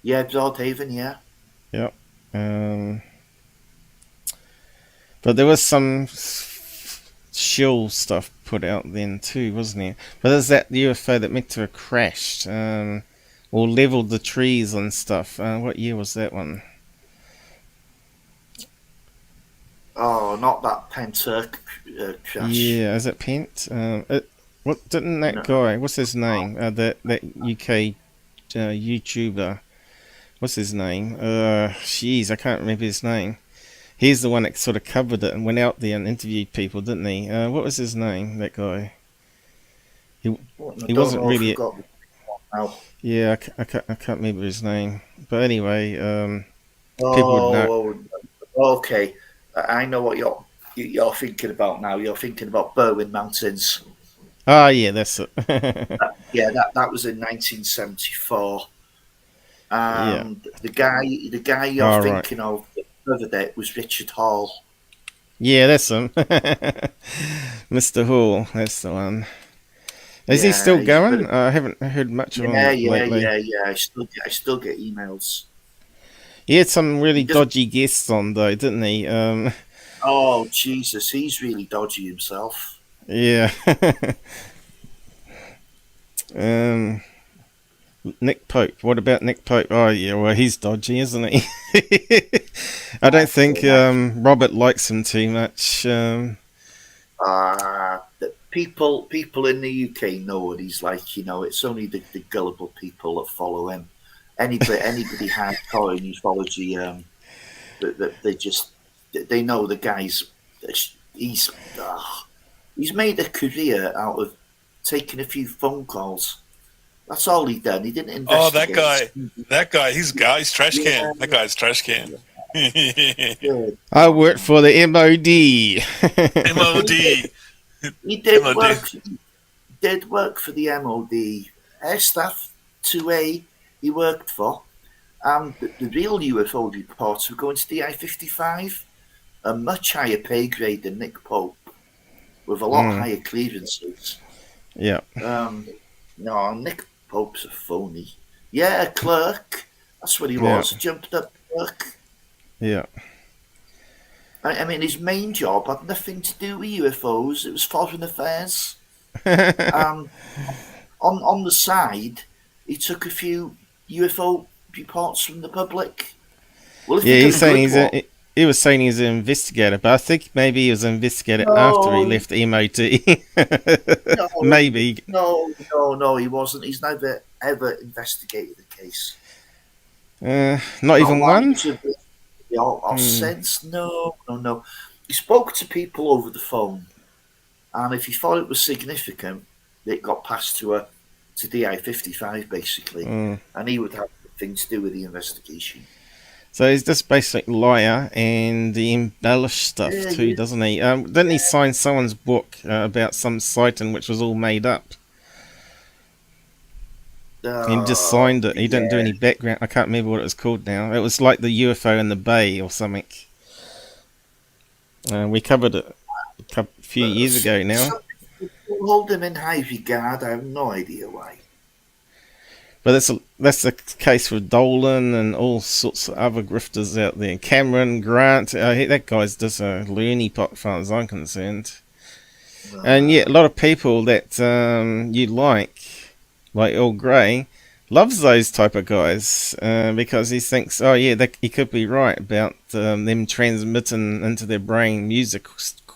Yeah, Broadhaven, yeah. Yep. But there was some shill stuff put out then too, wasn't there? But there's that UFO that meant to have crashed, or leveled the trees and stuff. What year was that one? Oh, not that Penta crash. Yeah, is it Pent? What didn't that guy? What's his name? That UK YouTuber. What's his name? Jeez, I can't remember his name. He's the one that sort of covered it and went out there and interviewed people, didn't he? What was his name? That guy. He wasn't really. Yeah, I can't remember his name. But anyway, people would know. Okay, I know what you're thinking about now. You're thinking about Berwyn Mountains. Oh yeah, that's it. that was in 1974. And the guy you're thinking of the other day was Richard Hall. Yeah, that's him. Mr. Hall, that's the one. Is he still going? I haven't heard much of him lately. Yeah. I still get emails. He had some really dodgy guests on though, didn't he? Oh Jesus, he's really dodgy himself. Yeah. Nick Pope. What about Nick Pope? Oh yeah, well he's dodgy, isn't he? I don't think Robert likes him too much. People in the UK know what he's like. You know, it's only the gullible people that follow him. Anybody hardcore in ufology, they know the guy's. He's made a career out of taking a few phone calls. That's all he done. He didn't investigate. Oh, that guy, he's trash can. Yeah. That guy's trash can. Yeah. I worked for the MOD. MOD. He did work for the MOD. Air Staff 2A he worked for. The real UFO reports were going to the I-55, a much higher pay grade than Nick Pope, with a lot higher clearances. Yeah. No, Nick Pope's a phony. Yeah, a clerk. That's what he was. Jumped up clerk. Yeah. I mean, his main job had nothing to do with UFOs. It was foreign affairs. On the side, he took a few UFO reports from the public. Well, he was saying he's an investigator, but I think maybe he was an investigator after he left MOD. Maybe. No, he wasn't. He's never ever investigated a case. Not even one? Sense? No. He spoke to people over the phone, and if he thought it was significant, it got passed to DI-55 basically, and he would have nothing to do with the investigation. So he's just basically liar, and he embellished stuff too, doesn't he? Didn't he sign someone's book about some sighting which was all made up? He just signed it. He didn't do any background. I can't remember what it was called now. It was like the UFO in the Bay or something. We covered it a few years ago now. Hold him in high regard. I have no idea why. But that's the case with Dolan and all sorts of other grifters out there. Cameron, Grant, that guy's just a loony pot as far as I'm concerned. And yet a lot of people that you like Earl Grey, loves those type of guys because he thinks, he could be right about them transmitting into their brain music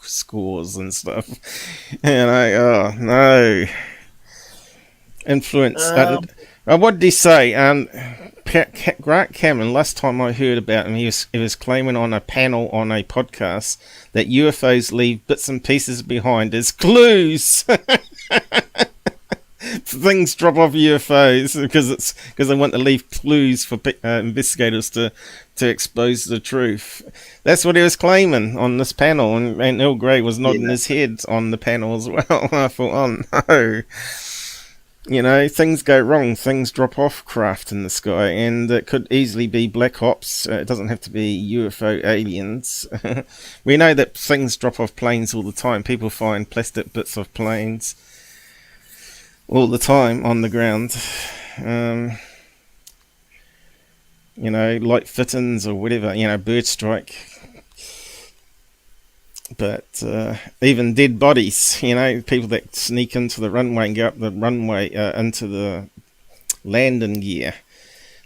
scores and stuff. And no. Influence. What did he say? Grant Cameron, last time I heard about him, he was claiming on a panel on a podcast that UFOs leave bits and pieces behind as clues. Things drop off UFOs because they want to leave clues for investigators to expose the truth. That's what he was claiming on this panel, and Earl Grey was nodding his head on the panel as well. I thought, no. You know, things go wrong, things drop off craft in the sky, and it could easily be black ops. It doesn't have to be UFO aliens. We know that things drop off planes all the time. People find plastic bits of planes all the time on the ground. light fittings or whatever, bird strike. But even dead bodies, people that sneak into the runway and go up the runway into the landing gear.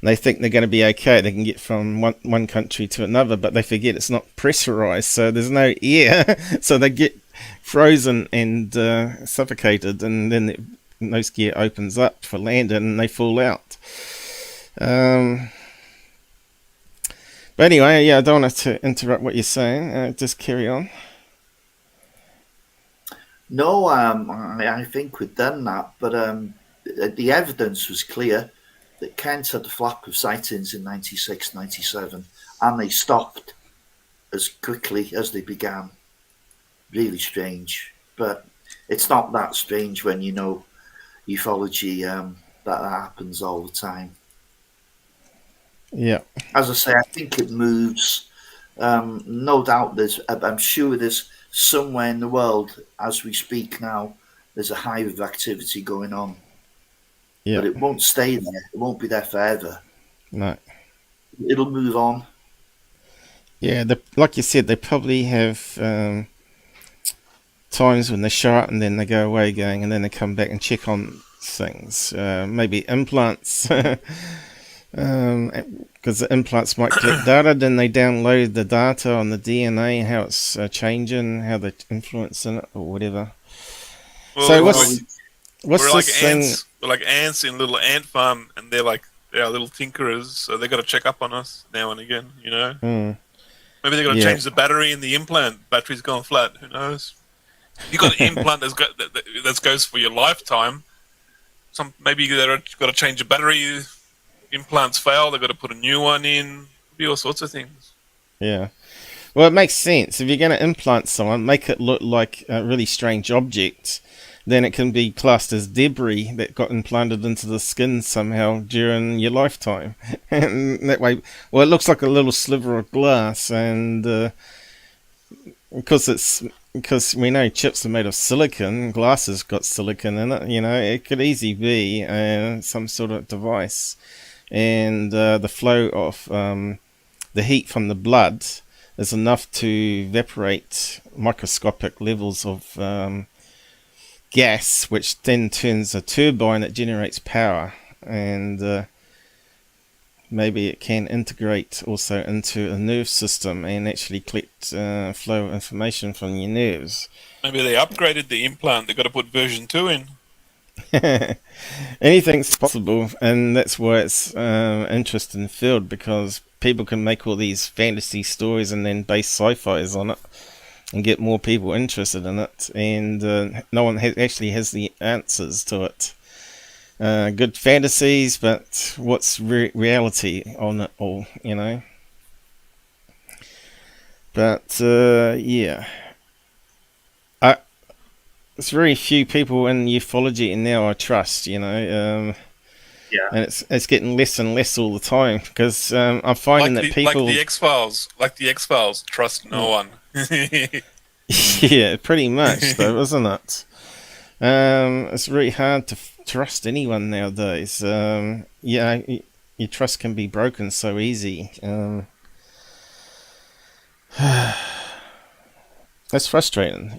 And they think they're going to be okay. They can get from one country to another, but they forget it's not pressurized, so there's no air. So they get frozen and suffocated, and then the nose gear opens up for landing and they fall out. But anyway, yeah, I don't want to interrupt what you're saying. Just carry on. No, I think we've done that, but the evidence was clear that Kent had a flock of sightings in 96, 97, and they stopped as quickly as they began. Really strange, but it's not that strange when you know ufology, that happens all the time. Yeah. As I say, I think it moves. No doubt I'm sure there's somewhere in the world, as we speak now, there's a hive of activity going on. Yeah. But it won't stay there. It won't be there forever. No. It'll move on. Yeah, like you said, they probably have times when they show up and then they go away again, and then they come back and check on things. Maybe implants. Because the implants might collect data, then they download the data on the DNA, how it's changing, how they're influencing it, or whatever. Well, so what's we're like this thing? Ants, we're like ants in a little ant farm, and they're our little tinkerers, so they got to check up on us now and again, Mm. Maybe they got to change the battery in the implant. Battery's gone flat. Who knows? You got an implant that goes for your lifetime. Maybe they've got to change the battery. Implants fail, they've got to put a new one in. Be all sorts of things. Yeah. Well, it makes sense. If you're going to implant someone, make it look like a really strange object, then it can be classed as debris that got implanted into the skin somehow during your lifetime. And that way, well, it looks like a little sliver of glass, and because we know chips are made of silicon, glass has got silicon in it, it could easily be some sort of device. And the flow of the heat from the blood is enough to evaporate microscopic levels of gas, which then turns a turbine that generates power, and maybe it can integrate also into a nerve system and actually collect flow information from your nerves. Maybe they upgraded the implant. They've got to put version 2 in. Anything's possible, and that's why it's interesting field, because people can make all these fantasy stories and then base sci-fis on it and get more people interested in it, and no one actually has the answers to it. Good fantasies, but what's reality on it all, But yeah, there's very few people in ufology and now I trust, yeah, and it's getting less and less all the time, because I'm finding that people like the X-Files, trust no one. Yeah, pretty much though, isn't it? It's really hard to trust anyone nowadays. Yeah, your trust can be broken so easy. That's frustrating,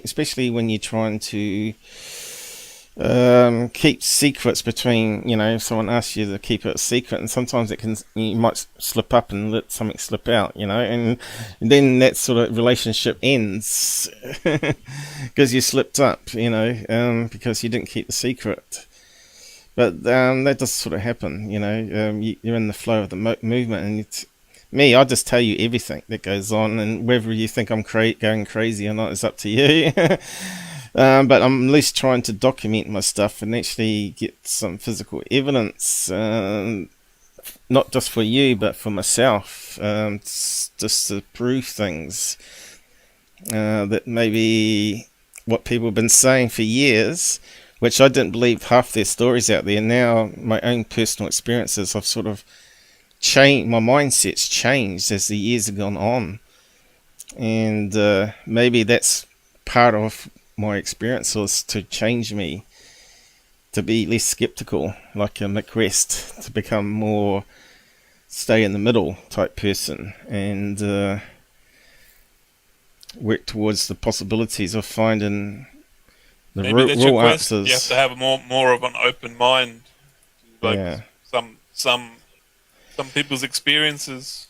especially when you're trying to keep secrets between, if someone asks you to keep it a secret, and sometimes you might slip up and let something slip out, and then that sort of relationship ends because you slipped up, because you didn't keep the secret. But that does sort of happen, you're in the flow of the movement, and I just tell you everything that goes on, and whether you think I'm going crazy or not is up to you. But I'm at least trying to document my stuff and actually get some physical evidence, not just for you, but for myself, just to prove things that maybe what people have been saying for years, which I didn't believe half their stories out there. Now, my own personal experiences, I've sort of changed, my mindset's changed as the years have gone on, and maybe that's part of my experience was to change me to be less skeptical, like a McRest, to become more stay in the middle type person and work towards the possibilities of finding the Maybe that's real your quest. answers. You have to have more of an open mind, like Yeah. some people's experiences.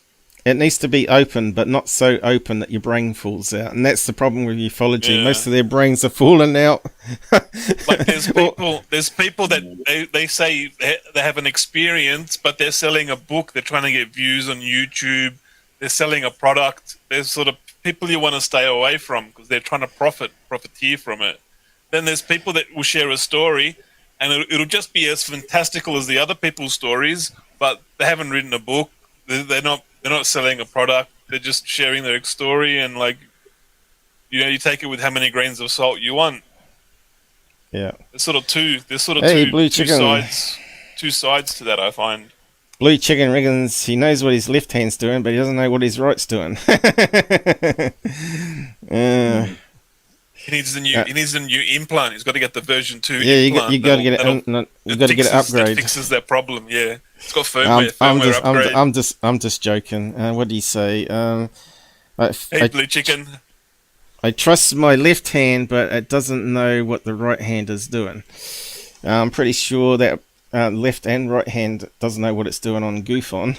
It needs to be open, but not so open that your brain falls out. And that's the problem with ufology. Yeah. Most of their brains are falling out. Like there's people that they say they have an experience, but they're selling a book. They're trying to get views on YouTube. They're selling a product. There's sort of people you want to stay away from because they're trying to profiteer from it. Then there's people that will share a story, and it'll just be as fantastical as the other people's stories, but they haven't written a book. They're not selling a product. They're just sharing their story, and like, you know, you take it with how many grains of salt you want. Yeah. There's sort of two sides to that, I find. Blue Chicken reckons he knows what his left hand's doing, but he doesn't know what his right's doing. He needs the new implant. He's got to get the version 2 yeah, implant. you got to get it. You got to get it upgrade. That fixes that problem. Yeah, it's got firmware upgrade. I'm just joking. What do you say? Blue Chicken. I trust my left hand, but it doesn't know what the right hand is doing. I'm pretty sure that left and right hand doesn't know what it's doing on MUFON.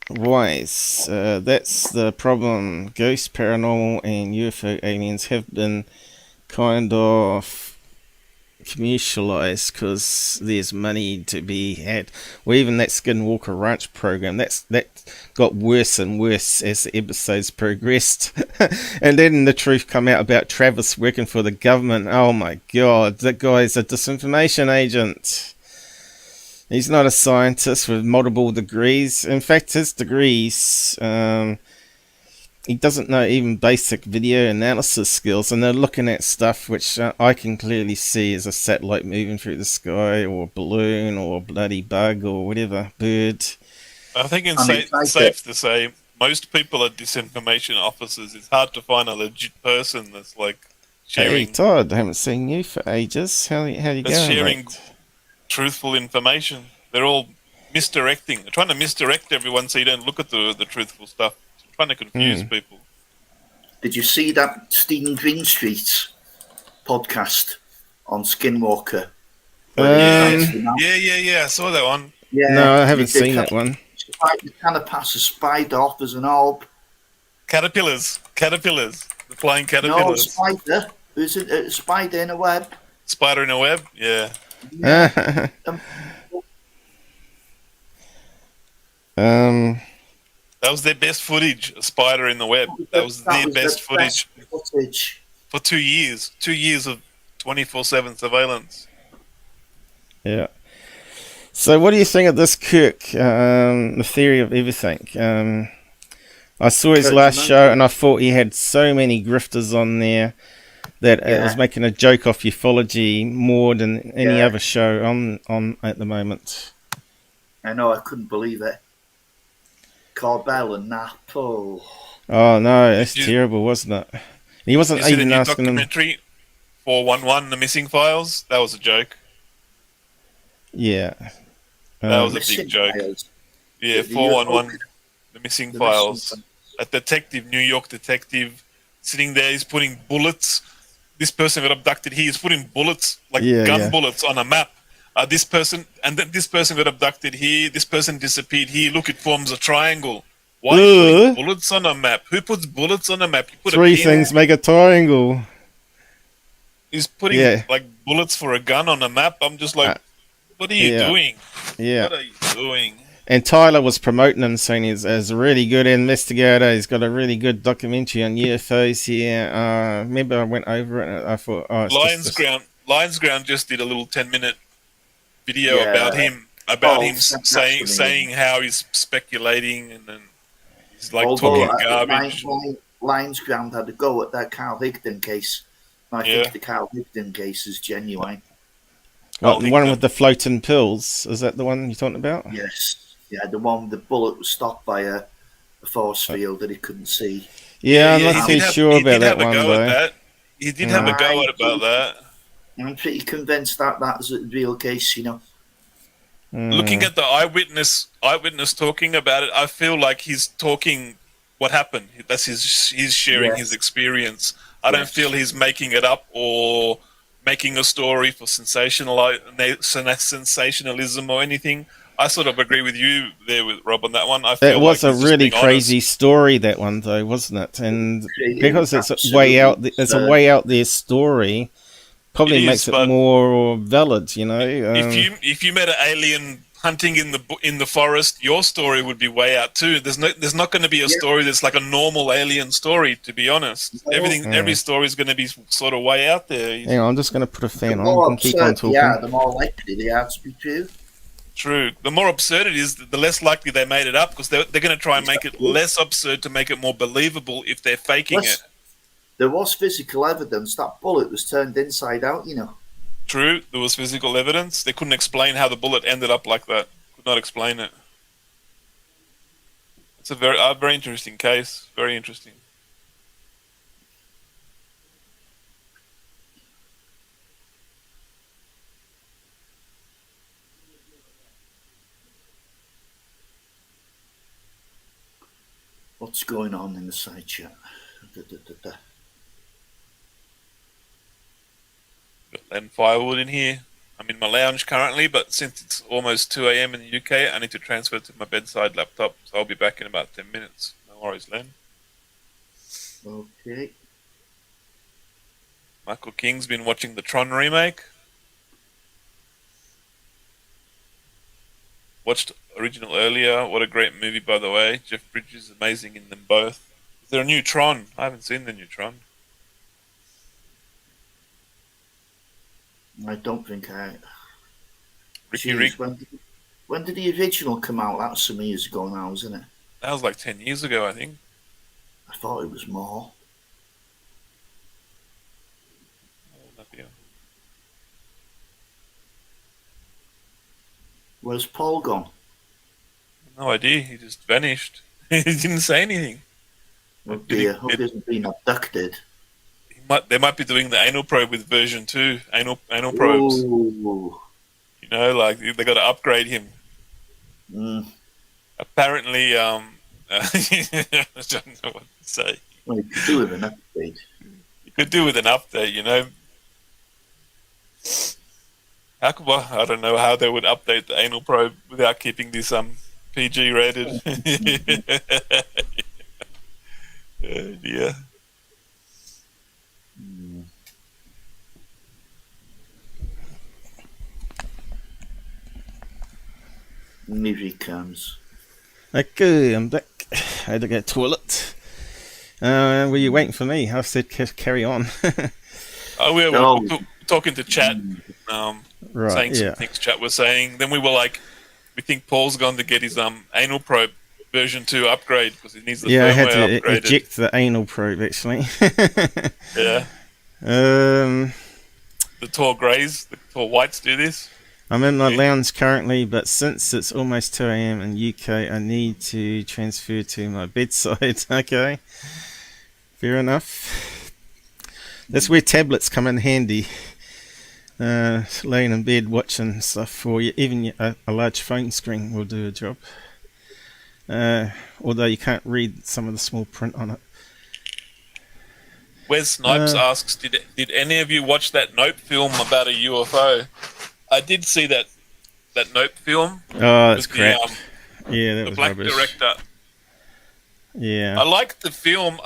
Wise. That's the problem. Ghosts, paranormal, and UFO aliens have been kind of commercialized because there's money to be had. Well, even that Skinwalker Ranch program, that got worse and worse as the episodes progressed. And then the truth come out about Travis working for the government. Oh my god, that guy's a disinformation agent. He's not a scientist with multiple degrees. In fact, his degrees, he doesn't know even basic video analysis skills, and they're looking at stuff which I can clearly see as a satellite moving through the sky, or a balloon, or a bloody bug, or whatever, bird. I think it's safe to say most people are disinformation officers. It's hard to find a legit person that's like sharing. Hey Todd, I haven't seen you for ages. How you going, sharing mate? Truthful information. They're all misdirecting. They're trying to misdirect everyone so you don't look at the truthful stuff. They're trying to confuse people. Did you see that Stephen Greenstreet podcast on Skinwalker? Yeah. I saw that one. Yeah, no, I haven't seen that one. You kind of pass a spider off as an orb. Caterpillars. The flying caterpillars. No, a spider. There's a spider in a web. Spider in a web? Yeah. That was their best footage, a spider in the web. That was their best footage for 2 years. 2 years of 24/7 surveillance. Yeah. So what do you think of this Curt, the theory of everything? I saw his last show and I thought he had so many grifters on there that it was making a joke off ufology more than any other show on at the moment. I know, I couldn't believe it. Corbell and Nap. Oh no, it's terrible, wasn't it? He wasn't even asking them. Documentary 411, The Missing Files. That was a joke. Yeah, that was a big joke. Yeah, 411, The Missing Files. A detective, New York detective, sitting there. He's putting bullets. This person got abducted here. He's putting bullets, like gun bullets, on a map. This person got abducted here. This person disappeared here. Look, it forms a triangle. Why are you putting bullets on a map? Who puts bullets on a map? You put three things make a triangle. He's putting like bullets for a gun on a map. I'm just like, what are you doing? Yeah. What are you doing? And Tyler was promoting him, saying he's a really good investigator. He's got a really good documentary on UFOs here. Remember I went over it and I thought, Lions Ground just did a little 10-minute video about him saying how he's speculating and then he's like talking garbage. Lions Ground had to go at that Carl Higdon case. I think the Carl Higdon case is genuine. The one with the floating pills, is that the one you're talking about? Yes. Yeah, the one the bullet was stopped by a force field that he couldn't see. Yeah, I'm not too sure about that one, though. He did have a go at about that. I'm pretty convinced that that's a real case, you know. Looking at the eyewitness talking about it, I feel like he's talking what happened. That's he's sharing his experience. I don't feel he's making it up or making a story for sensationalism or anything. I sort of agree with you there, with Rob, on that one. I feel It was like a really crazy story, that one, though, wasn't it? And because it's a way out, it's a way out there story. Probably makes it more valid, you know. If you met an alien hunting in the forest, your story would be way out too. There's not going to be a story that's like a normal alien story. To be honest, every story is going to be sort of way out there. Hang on, I'm just going to put a fan on and keep on talking. Yeah, the more likely they are to be true. True. The more absurd it is, the less likely they made it up, because they're going to try and make it less absurd to make it more believable if they're faking it. There was physical evidence that bullet was turned inside out, you know. True, there was physical evidence. They couldn't explain how the bullet ended up like that. Could not explain it. It's a very interesting case. Very interesting. What's going on in the side chat? And firewood in here. I'm in my lounge currently, but since it's almost 2 a.m. in the UK, I need to transfer to my bedside laptop, so I'll be back in about 10 minutes. No worries, Len. Okay. Michael King's been watching the Tron remake. Watched original earlier. What a great movie, by the way. Jeff Bridges is amazing in them both. Is there a new Tron? I haven't seen the new Tron. I don't think I... Rick. When did the original come out? That's some years ago now, isn't it? That was like 10 years ago, I think. I thought it was more. Where's Paul gone? No idea. He just vanished. He didn't say anything. Oh dear, hope he hasn't been abducted. They might be doing the anal probe with version 2. Anal probes. Ooh. You know, like they got to upgrade him. Apparently, I don't know what to say. Well, you could do with an update. You could do with an update, you know. I don't know how they would update the anal probe without keeping this PG rated. Yeah. Here he comes. Okay, I'm back. I had to get a toilet. Were you waiting for me? I said carry on. We're talking to chat, right, saying some things chat was saying. Then we were like, we think Paul's gone to get his anal probe version 2 upgrade because he needs the firmware I had to upgraded. eject the anal probe actually. Yeah. The tall greys, the tall whites do this. I'm in my lounge currently, but since it's almost 2 a.m. in UK, I need to transfer to my bedside. Okay, fair enough. That's where tablets come in handy. Laying in bed watching stuff for you. Even a large phone screen will do a job. Although you can't read some of the small print on it. Wes Snipes asks, did any of you watch that Nope film about a UFO? I did see that Nope film. Oh, that's crap. Yeah, that was black rubbish. Director. Yeah. I liked the film.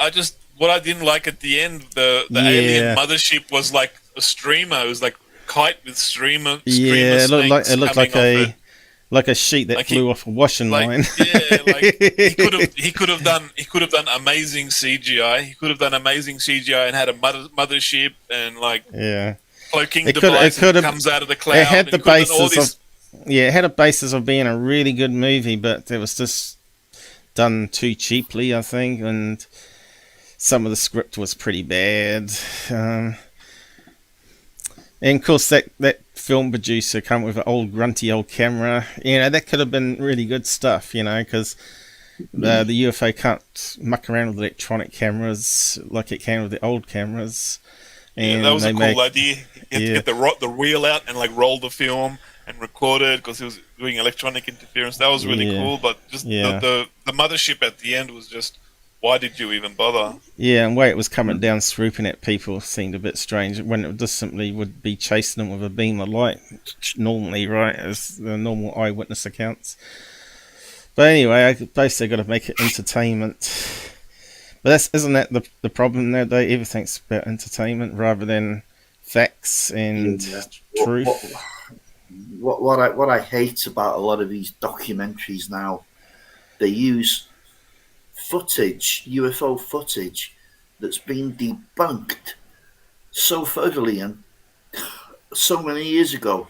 What I didn't like at the end, the alien mothership was like a streamer. It was like kite with streamer. Yeah, it looked like a sheet that flew off a washing line. Yeah, like he could have done amazing CGI. He could have done amazing CGI and had a mothership and cloaking device that comes out of the cloud. It had the basis it had a basis of being a really good movie, but it was just done too cheaply, I think, and some of the script was pretty bad. And of course, that film producer come with an old grunty old camera. You know, that could have been really good stuff. You know, because the UFO can't muck around with electronic cameras like it can with the old cameras. And that was a cool idea. You had to get the reel out and roll the film. and recorded because he was doing electronic interference. That was really cool, but just the mothership at the end was just, why did you even bother? Yeah, and the way it was coming down, swooping at people seemed a bit strange. When it just simply would be chasing them with a beam of light, normally, right, as the normal eyewitness accounts. But anyway, I basically got to make it entertainment. But isn't that the problem nowadays? Everything's about entertainment rather than facts and truth. What I hate about a lot of these documentaries now, they use footage, UFO footage, that's been debunked so thoroughly and so many years ago,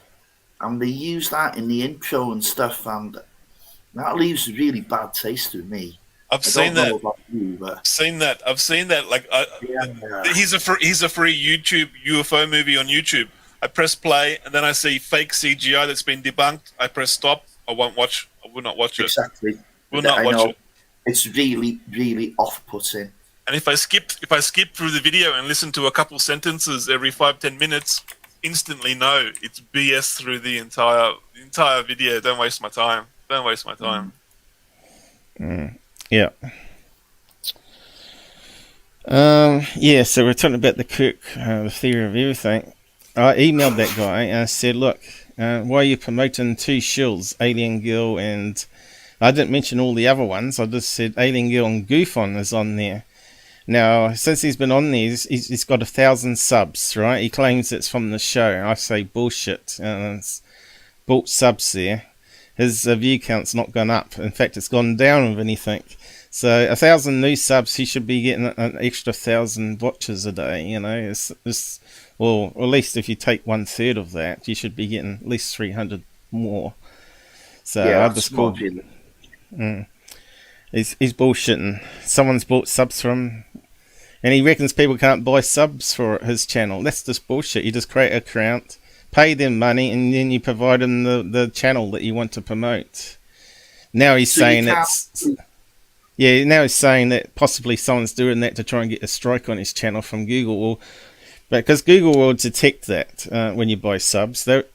and they use that in the intro and stuff, and that leaves a really bad taste with me. I've seen that. I've seen that. Like, he's a free YouTube UFO movie on YouTube. I press play, and then I see fake CGI that's been debunked. I press stop. I will not watch it. Exactly. Will not watch it. It's really, really off-putting. And if I skip through the video and listen to a couple sentences every 5-10 minutes, instantly know it's BS through the entire video. Don't waste my time. Don't waste my time. Yeah. Yeah, so we're talking about the Curt, the theory of everything. I emailed that guy and I said, look, why are you promoting two shills, Alien Girl, and I didn't mention all the other ones. I just said Alien Girl and MUFON is on there. Now, since he's been on there, he's got 1,000 subs, right? He claims it's from the show. I say bullshit. It's bought subs there. His view count's not gone up. In fact, it's gone down, if anything. So 1,000 new subs, he should be getting an extra 1,000 watches a day. You know, or at least if you take 1/3 of that, you should be getting at least 300 more. So I just called. He's bullshitting. Someone's bought subs from him, and he reckons people can't buy subs for his channel. That's just bullshit. You just create an account, pay them money, and then you provide them the channel that you want to promote. Now he's saying now he's saying that possibly someone's doing that to try and get a strike on his channel from Google. But because Google will detect that when you buy subs, they're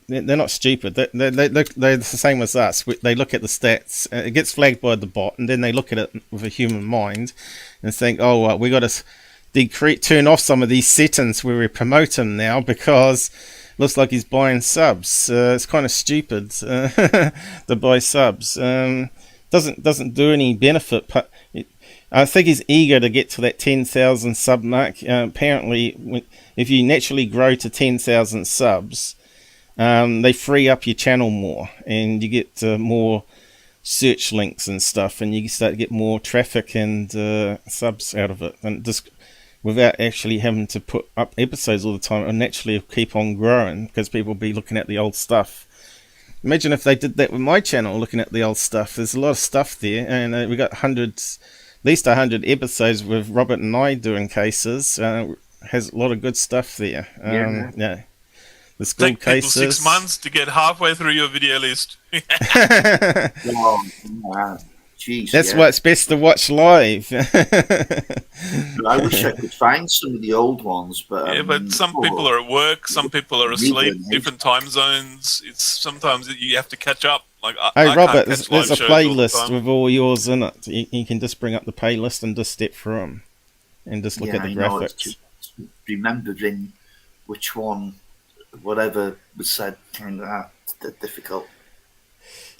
not stupid. They're the same as us. They look at the stats. It gets flagged by the bot, and then they look at it with a human mind and think, oh, well, we got to turn off some of these settings where we promote him now because it looks like he's buying subs. It's kind of stupid to buy subs. Doesn't do any benefit. I think he's eager to get to that 10,000 sub mark. Apparently, if you naturally grow to 10,000 subs, they free up your channel more, and you get more search links and stuff, and you start to get more traffic and subs out of it, and just without actually having to put up episodes all the time, and naturally keep on growing because people will be looking at the old stuff. Imagine if they did that with my channel, looking at the old stuff. There's a lot of stuff there, and we got at least 100 episodes with Robert and I doing cases. Has a lot of good stuff there. The school Take cases. People 6 months to get halfway through your video list. Jeez, that's why it's best to watch live. I wish I could find some of the old ones, but but some people are at work, some people are asleep, different time zones. It's sometimes you have to catch up. Like, hey, Robert, there's a playlist with all yours in it. You can just bring up the playlist and just step through them and just look at the graphics. Remembering which one, whatever was said, kind of difficult.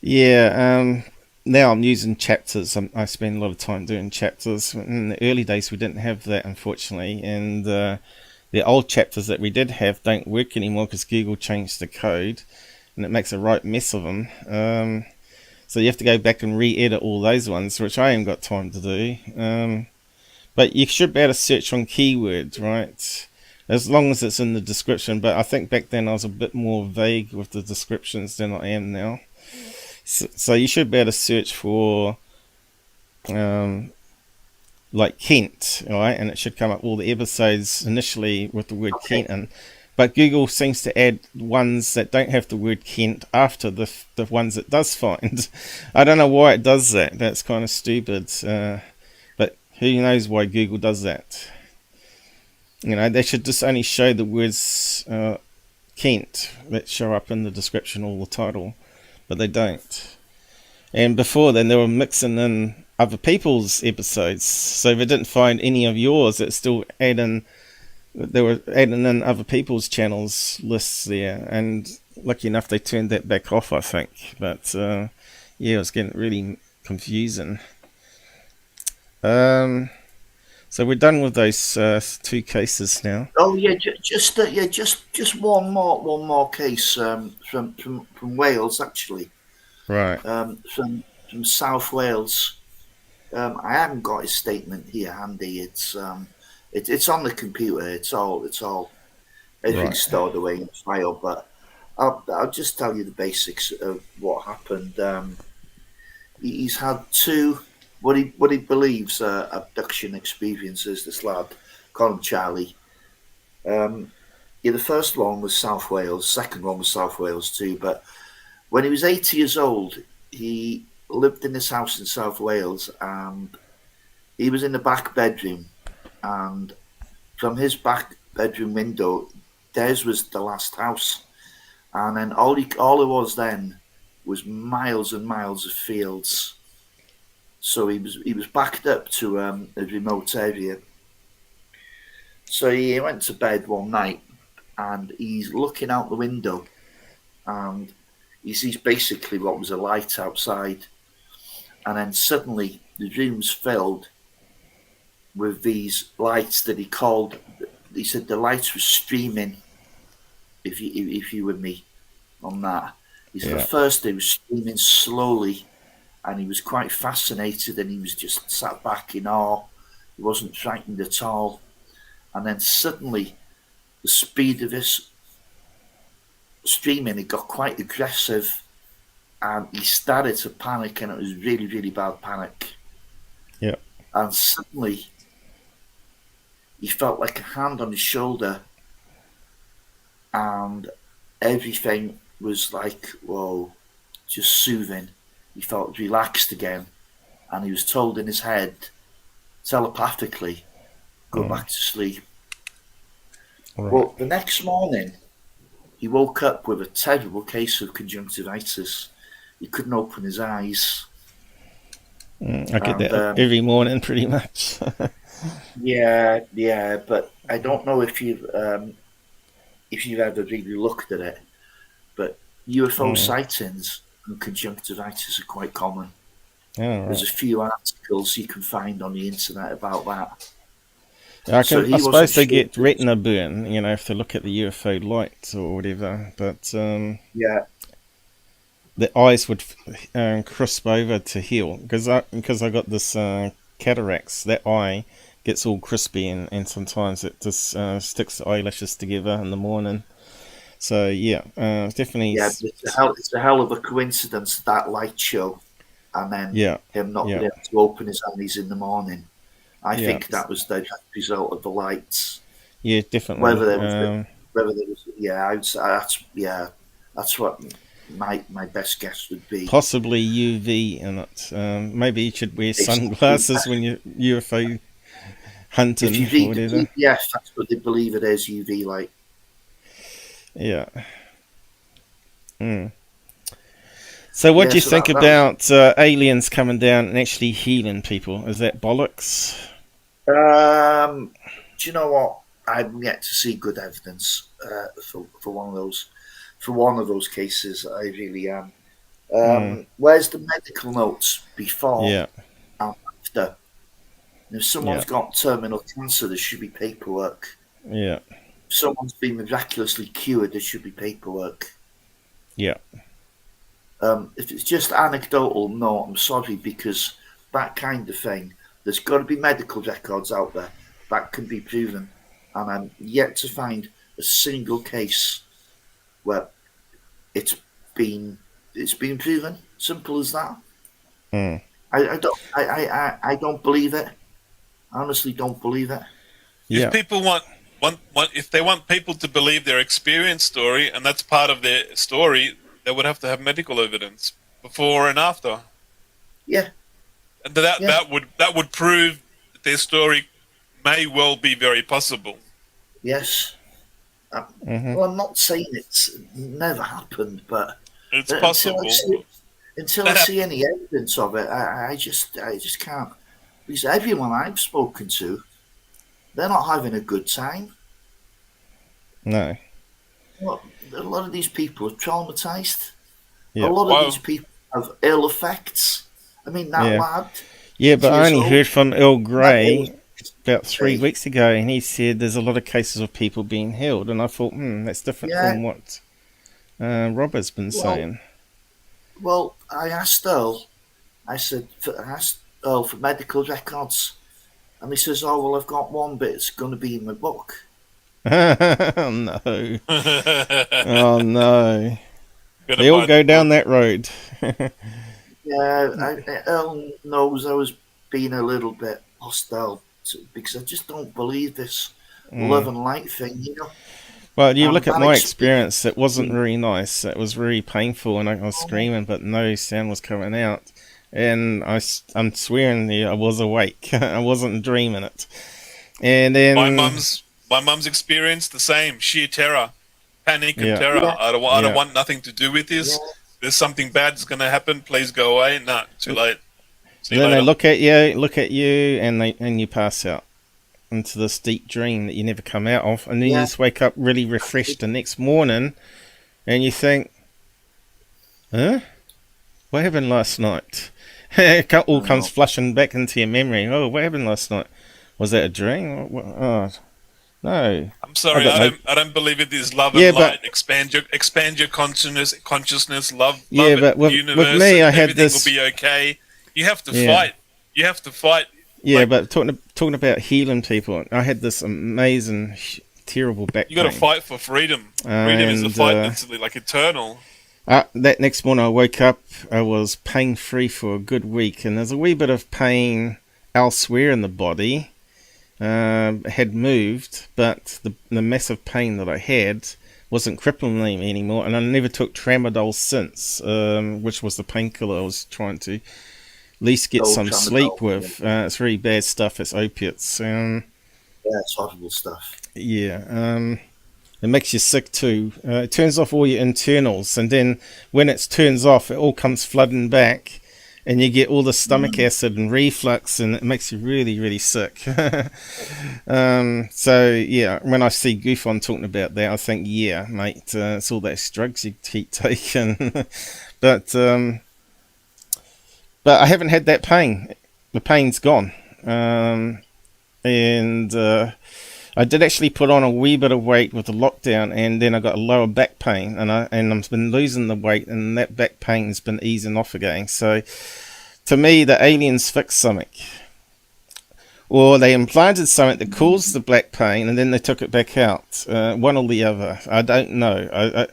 Yeah, now I'm using chapters. I spend a lot of time doing chapters. In the early days, we didn't have that, unfortunately, and the old chapters that we did have don't work anymore because Google changed the code, and it makes a right mess of them. So you have to go back and re-edit all those ones, which I haven't got time to do. But you should be able to search on keywords, right? As long as it's in the description. But I think back then I was a bit more vague with the descriptions than I am now. So you should be able to search for like Kent, right? And it should come up all the episodes initially with the word Kent in. But Google seems to add ones that don't have the word Kent after the ones it does find. I don't know why it does that. That's kind of stupid. But who knows why Google does that? You know, they should just only show the words Kent that show up in the description or the title, but they don't. And before then, they were mixing in other people's episodes, so if they didn't find any of yours, it's still adding. They were adding in other people's channels lists there, and lucky enough, they turned that back off, I think. But yeah, it was getting really confusing. So we're done with those 2 cases now. Oh yeah, just one more case from Wales actually. Right. From South Wales. I haven't got his statement here handy. It's on the computer. It's all everything's stored away in the file. But I'll just tell you the basics of what happened. He's had 2 what he believes abduction experiences. This lad, call him Charlie. Yeah, the first one was South Wales. Second one was South Wales too. But when he was 80 years old, he lived in this house in South Wales, and he was in the back bedroom, and from his back bedroom window, theirs was the last house, and then all it was then was miles and miles of fields. So he was backed up to a remote area. So he went to bed one night, and he's looking out the window, and he sees basically what was a light outside. And then suddenly the room's filled with these lights that he called. He said the lights were streaming. If you with me on that, he said at first they were streaming slowly, and he was quite fascinated, and he was just sat back in awe. He wasn't frightened at all. And then suddenly, the speed of this streaming, it got quite aggressive. And he started to panic, and it was really, really bad panic. Yeah. And suddenly, he felt like a hand on his shoulder, and everything was like, whoa, just soothing. He felt relaxed again, and he was told in his head, telepathically, go back to sleep. Right. Well, the next morning, he woke up with a terrible case of conjunctivitis. He couldn't open his eyes. I get that every morning, pretty much. Yeah, but I don't know if you've ever really looked at it. But UFO sightings and conjunctivitis are quite common. Right. There's a few articles you can find on the internet about that. I suppose they get retina burn, if they look at the UFO light or whatever. But yeah. The eyes would crisp over to heal because I got this cataracts. That eye gets all crispy, and sometimes it just sticks the eyelashes together in the morning. So definitely. Yeah, it's a hell of a coincidence, that light show, and then him not being able to open his eyes in the morning. I think that was the result of the lights. Yeah, definitely. Whether there was, that's what my best guess would be. Possibly UV in it. Maybe you should wear sunglasses when you're UFO hunting or whatever. Yes, that's what they believe it is, UV light. Yeah. So what do you think about aliens coming down and actually healing people? Is that bollocks? Do you know what? I'm yet to see good evidence for one of those. For one of those cases, I really am. Where's the medical notes before and after? If someone's got terminal cancer, there should be paperwork. Yeah. If someone's been miraculously cured, there should be paperwork. Yeah. If it's just anecdotal, no, I'm sorry, because that kind of thing, there's got to be medical records out there that can be proven, and I'm yet to find a single case where it's been proven. Simple as that. I don't believe it. I honestly don't believe it. If people if they want people to believe their experience story, and that's part of their story, they would have to have medical evidence before and after. Yeah. And that would prove that their story may well be very possible. Yes. Well, I'm not saying it's never happened, but it's possible. Until I see any evidence of it, I just can't. Because everyone I've spoken to, they're not having a good time. No. Well, a lot of these people are traumatized. Yeah. A lot of these people have ill effects. I mean, that lad. Yeah, but I only heard from Earl Grey about 3 weeks ago, and he said there's a lot of cases of people being held, and I thought, that's different from what Rob has been saying. Well, I asked Earl. I asked Earl for medical records, and he says, "Oh well, I've got one, but it's going to be in my book." Oh no! Oh no! They all go down that road. Earl knows I was being a little bit hostile because I just don't believe this love and light thing, you know. Well, you look at my experience, it wasn't very nice. It was very painful, and I was screaming, but no sound was coming out. And I'm swearing I was awake. I wasn't dreaming it. And then my mum's experience the same, sheer terror, panic and terror. Yeah. I don't want nothing to do with this. Yeah. There's something bad's going to happen. Please go away. Nah, too late. Then they look at you, and you pass out into this deep dream that you never come out of, and then you just wake up really refreshed the next morning, and you think, huh? What happened last night? It all comes flushing back into your memory. Oh, what happened last night? Was that a dream? Oh, no. I'm sorry, I don't believe it is love and light. Expand your consciousness, love but the universe. With me, I had everything this. Will be okay. You have to fight. You have to fight. Yeah, but talking about healing people, I had this amazing, terrible back pain. You got to fight for freedom. Freedom is a fight that's like eternal. That next morning I woke up, I was pain-free for a good week, and there's a wee bit of pain elsewhere in the body. Had moved, but the massive pain that I had wasn't crippling me anymore, and I never took tramadol since, which was the painkiller I was trying to at least get some sleep with. It's really bad stuff. It's opiates. It's horrible stuff. Yeah. It makes you sick too. It turns off all your internals, and then when it turns off, it all comes flooding back, and you get all the stomach acid and reflux, and it makes you really, really sick. So yeah, when I see Goof on talking about that, I think, yeah, mate, it's all those drugs you keep taking. But I haven't had that pain. The pain's gone, and I did actually put on a wee bit of weight with the lockdown, and then I got a lower back pain, and I've been losing the weight, and that back pain's been easing off again. So, to me, the aliens fixed something, or they implanted something that caused the back pain, and then they took it back out. One or the other, I don't know.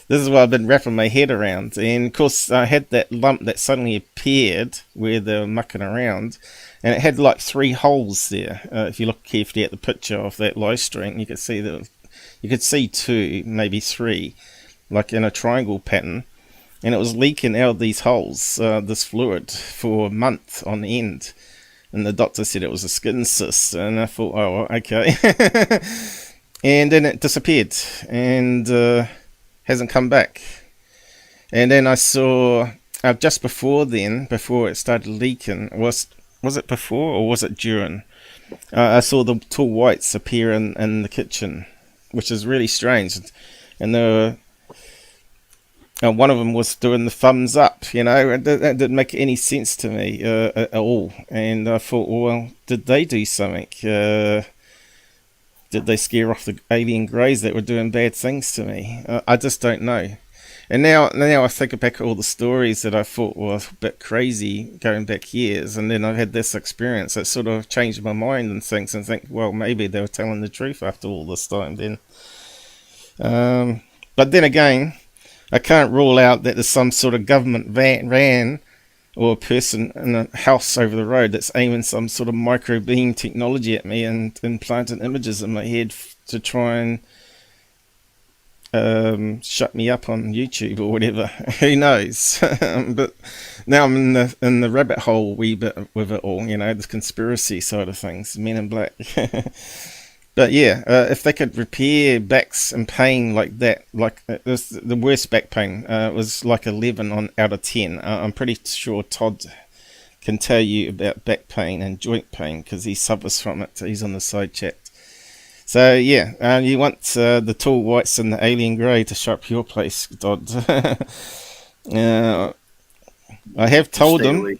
This is what I've been wrapping my head around, and of course, I had that lump that suddenly appeared where they were mucking around. And it had like 3 holes there. If you look carefully at the picture of that live stream, you could see that you could see 2, maybe 3, like in a triangle pattern. And it was leaking out of these holes, this fluid, for a month on end. And the doctor said it was a skin cyst. And I thought, oh, okay. And then it disappeared and hasn't come back. And then I saw just before it started leaking, was it before or was it during? I saw the tall whites appear in the kitchen, which is really strange. And there were, one of them was doing the thumbs up, and that didn't make any sense to me at all. And I thought, well, did they do something? Did they scare off the alien greys that were doing bad things to me? I just don't know. And now I think back at all the stories that I thought were a bit crazy going back years, and then I had this experience that sort of changed my mind and things, and think, well, maybe they were telling the truth after all this time then. But then again, I can't rule out that there's some sort of government van or a person in a house over the road that's aiming some sort of micro beam technology at me and implanting images in my head to try and shut me up on YouTube or whatever. Who knows? But now I'm in the rabbit hole a wee bit with it all, the conspiracy side of things, Men in Black. But yeah, if they could repair backs and pain like that, like it was the worst back pain, it was like 11 out of 10. I'm pretty sure Todd can tell you about back pain and joint pain because he suffers from it. He's on the side chat. So yeah, you want the tall whites and the alien grey to show up your place, Todd. I have told him,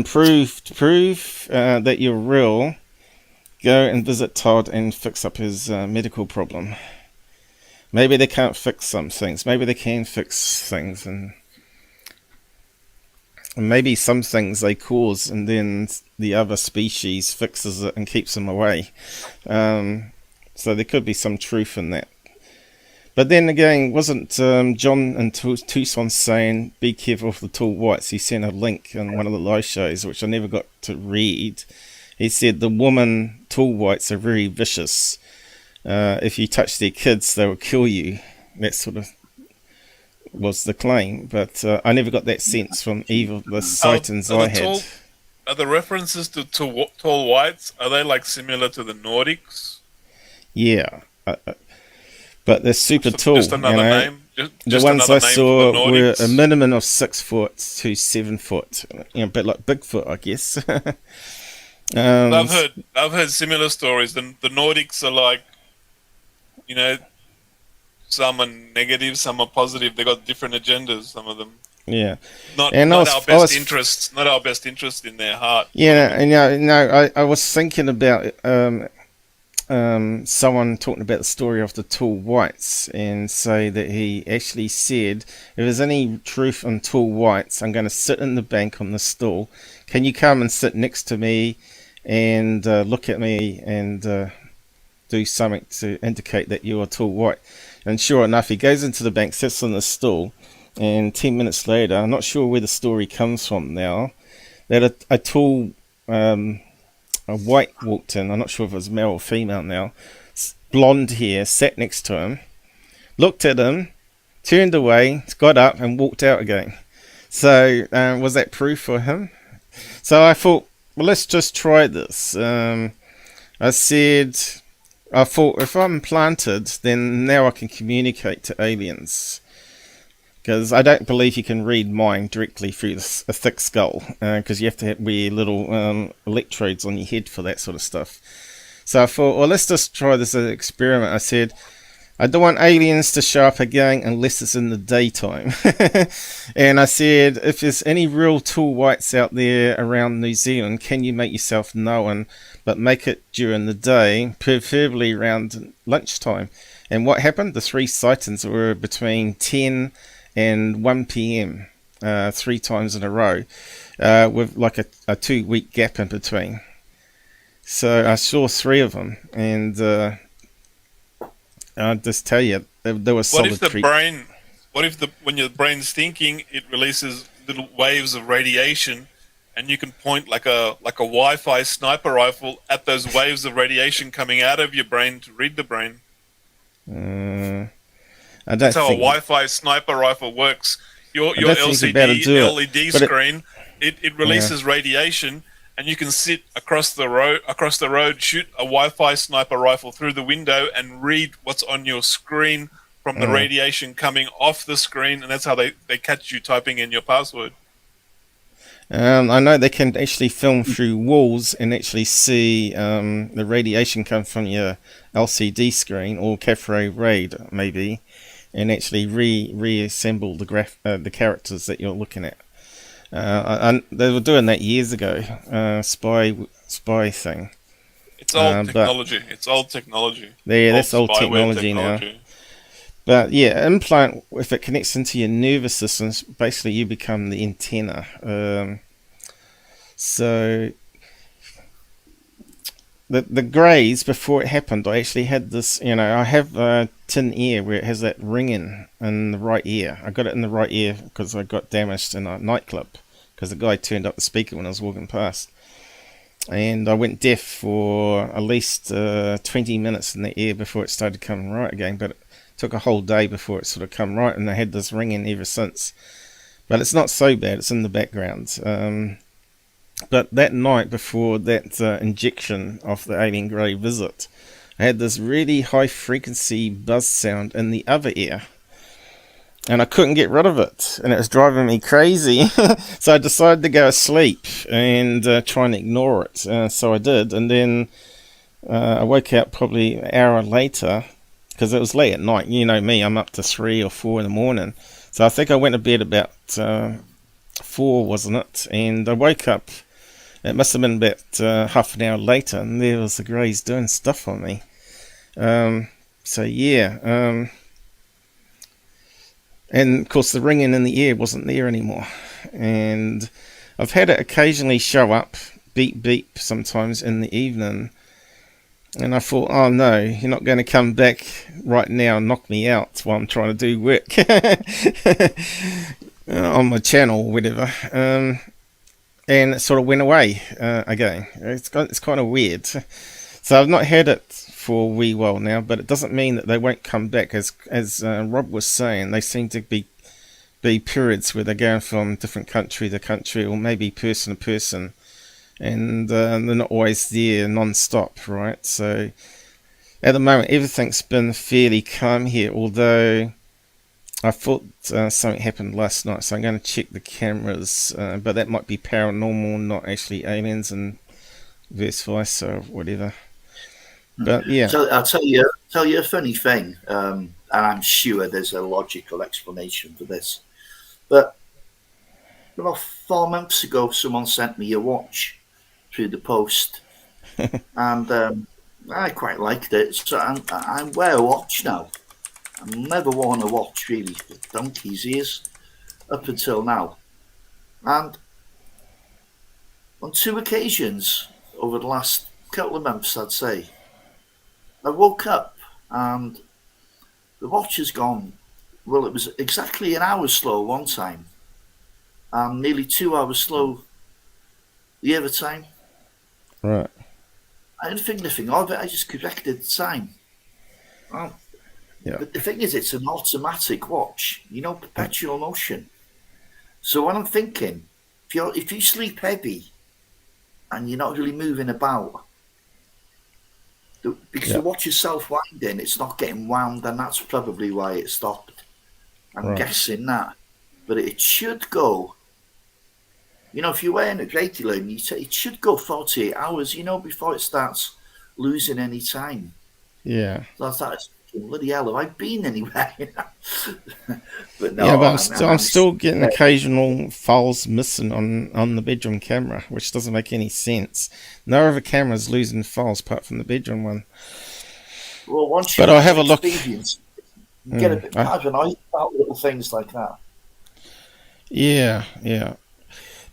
prove that you're real. Go and visit Todd and fix up his medical problem. Maybe they can't fix some things. Maybe they can fix things, and maybe some things they cause, and then the other species fixes it and keeps them away. So there could be some truth in that. But then again, wasn't John in Tucson saying, be careful of the tall whites? He sent a link in one of the live shows, which I never got to read. He said the woman tall whites are very vicious. If you touch their kids, they will kill you. That sort of was the claim. But I never got that sense from either of the sightings I had. Are the references to tall whites, are they like similar to the Nordics? Yeah. But they're super tall. Just another name. The ones I saw were a minimum of 6 foot to 7 foot. A bit like Bigfoot, I guess. I've heard similar stories. The Nordics are like, some are negative, some are positive. They got different agendas. Some of them. Yeah. Not our best interest in their heart. Yeah, I was thinking about someone talking about the story of the tall whites and say that he actually said, if there's any truth on tall whites, I'm going to sit in the bank on the stool. Can you come and sit next to me and look at me and do something to indicate that you're a tall white? And sure enough, he goes into the bank, sits on the stool, and 10 minutes later, I'm not sure where the story comes from now, that a tall a white walked in. I'm not sure if it was male or female now. Blonde hair, sat next to him, looked at him, turned away, got up and walked out again. So was that proof for him? So I thought, well, let's just try this. I thought if I'm planted, then now I can communicate to aliens. Because I don't believe you can read mind directly through a thick skull, because you have to wear little electrodes on your head for that sort of stuff. So I thought, well, let's just try this as an experiment. I said, I don't want aliens to show up again unless it's in the daytime. And I said, if there's any real tall whites out there around New Zealand, can you make yourself known, but make it during the day, preferably around lunchtime? And what happened? The 3 sightings were between 10 and 1 p.m. 3 times in a row, with like a 2-week gap in between. So I saw 3 of them, and I'll just tell you, there was solid. What if when your brain's thinking, it releases little waves of radiation, and you can point like a Wi-Fi sniper rifle at those waves of radiation coming out of your brain to read the brain? That's how a Wi-Fi sniper rifle works. Your LCD LED screen, it releases radiation, and you can sit across the road, shoot a Wi-Fi sniper rifle through the window, and read what's on your screen from the radiation coming off the screen, and that's how they catch you typing in your password. I know they can actually film through walls and actually see the radiation come from your LCD screen or cafe raid maybe, and actually reassemble the characters that you're looking at. They were doing that years ago. Spy thing. It's old technology. It's old technology. Yeah, that's old technology now. But yeah, implant, if it connects into your nervous system, basically you become the antenna. So the greys, before it happened, I actually had this, I have a tin ear where it has that ringing in the right ear. I got it in the right ear because I got damaged in a nightclub because the guy turned up the speaker when I was walking past. And I went deaf for at least 20 minutes in the ear before it started coming right again, but it took a whole day before it sort of come right, and I had this ringing ever since. But it's not so bad, it's in the background. But that night before that injection of the alien grey visit, I had this really high frequency buzz sound in the other ear. And I couldn't get rid of it, and it was driving me crazy. So I decided to go to sleep and try and ignore it. So I did, and then I woke up probably an hour later, because it was late at night. You know me, I'm up to 3 or 4 in the morning. So I think I went to bed about 4, wasn't it? And I woke up, it must have been about half an hour later, and there was the greys doing stuff on me. So yeah, and of course the ringing in the ear wasn't there anymore. And I've had it occasionally show up, beep beep, sometimes in the evening. And I thought, oh no, you're not going to come back right now and knock me out while I'm trying to do work on my channel or whatever. And it sort of went away again. It's kind of weird. So I've not had it for a wee while now, but it doesn't mean that they won't come back. As Rob was saying, they seem to be periods where they're going from different country to country, or maybe person to person. And they're not always there non-stop, right? So at the moment everything's been fairly calm here, although I thought something happened last night, so I'm going to check the cameras, but that might be paranormal, not actually aliens, and vice versa or whatever. But yeah, so I'll tell you a funny thing, and I'm sure there's a logical explanation for this, but about 4 months ago someone sent me a watch through the post, and I quite liked it, so I wear a watch now. I've never worn a watch really for donkey's ears up until now, and on 2 occasions over the last couple of months, I'd say, I woke up and the watch has gone, well, it was exactly an hour slow one time and nearly 2 hours slow the other time. right. I didn't think nothing of it, I just corrected the time. Well, Yeah. but the thing is, it's an automatic watch, you know, perpetual motion. So what I'm thinking, if you sleep heavy and you're not really moving about, because the watch is self-winding, it's not getting wound, and that's probably why it stopped. I'm guessing that. But it should go, you know, if you're wearing it regularly, it should go 48 hours, you know, before it starts losing any time. Yeah. So I thought, bloody hell, have I been anywhere? But no, Yeah, but I'm still getting occasional files missing on the bedroom camera, which doesn't make any sense. No other camera's losing files apart from the bedroom one. Well, once but you I'll have a look. You get a bit paranoid about little things like that. Yeah, yeah.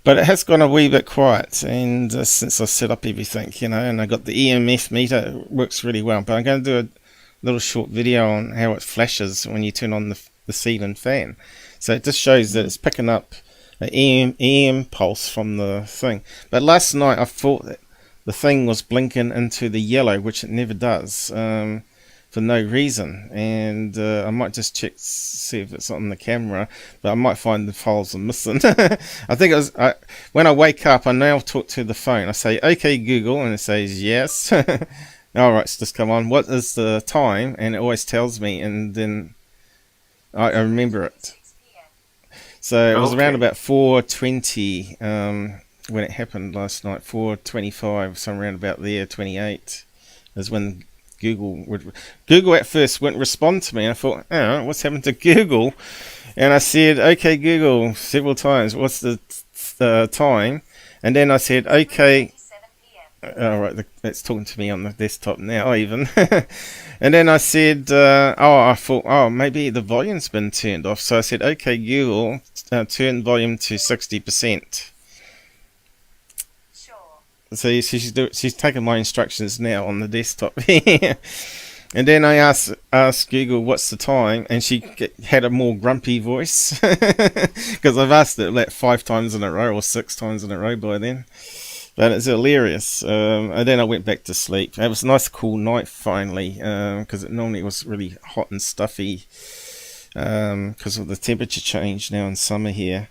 But it has gone a wee bit quiet, and since I set up everything, you know, and I got the EMF meter, it works really well. But I'm going to do a little short video on how it flashes when you turn on the ceiling fan. So it just shows that it's picking up an EM pulse from the thing. But last night I thought that the thing was blinking into the yellow, which it never does, for no reason. And I might just check, see if it's on the camera, but I might find the files are missing. I think it was, when I wake up, I now talk to the phone. I say, okay Google, and it says yes. Alright, it's just come on. What is the time? And it always tells me, and then I remember it. So it was around about 4:20 when it happened last night. 4:25, somewhere around about there. 28 is when Google at first wouldn't respond to me. And I thought, oh, what's happened to Google? And I said, okay Google, several times. What's the time? And then I said, okay. Right, it's talking to me on the desktop now even. And then I said, I thought, maybe the volume's been turned off. So I said, okay Google, turn volume to 60%. Sure. So she's taking my instructions now on the desktop. And then I asked Google what's the time, and she had a more grumpy voice because I've asked it like 5 times in a row or 6 times in a row by then. But it's hilarious. And then I went back to sleep. It was a nice cool night finally, because it normally was really hot and stuffy because of the temperature change now in summer here.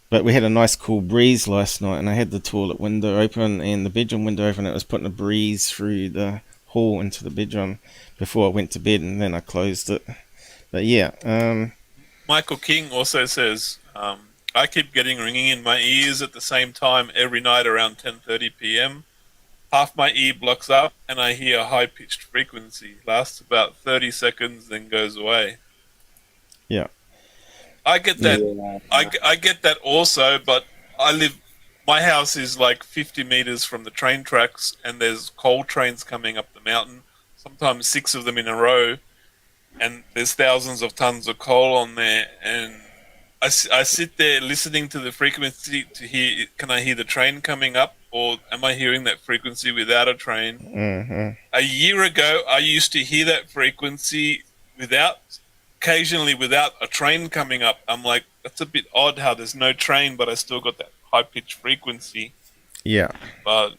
But we had a nice cool breeze last night, and I had the toilet window open and the bedroom window open. It was putting a breeze through the hall into the bedroom before I went to bed, and then I closed it. But yeah. Michael King also says, I keep getting ringing in my ears at the same time every night around 10:30 p.m. Half my ear blocks up, and I hear a high-pitched frequency. Lasts about 30 seconds, then goes away. Yeah. I get that. Yeah. I get that also, but my house is like 50 meters from the train tracks, and there's coal trains coming up the mountain, sometimes 6 of them in a row, and there's thousands of tons of coal on there, and I sit there listening to the frequency to hear, can I hear the train coming up, or am I hearing that frequency without a train? Mm-hmm. A year ago, I used to hear that frequency occasionally without a train coming up. I'm like, that's a bit odd how there's no train, but I still got that high-pitched frequency. Yeah. But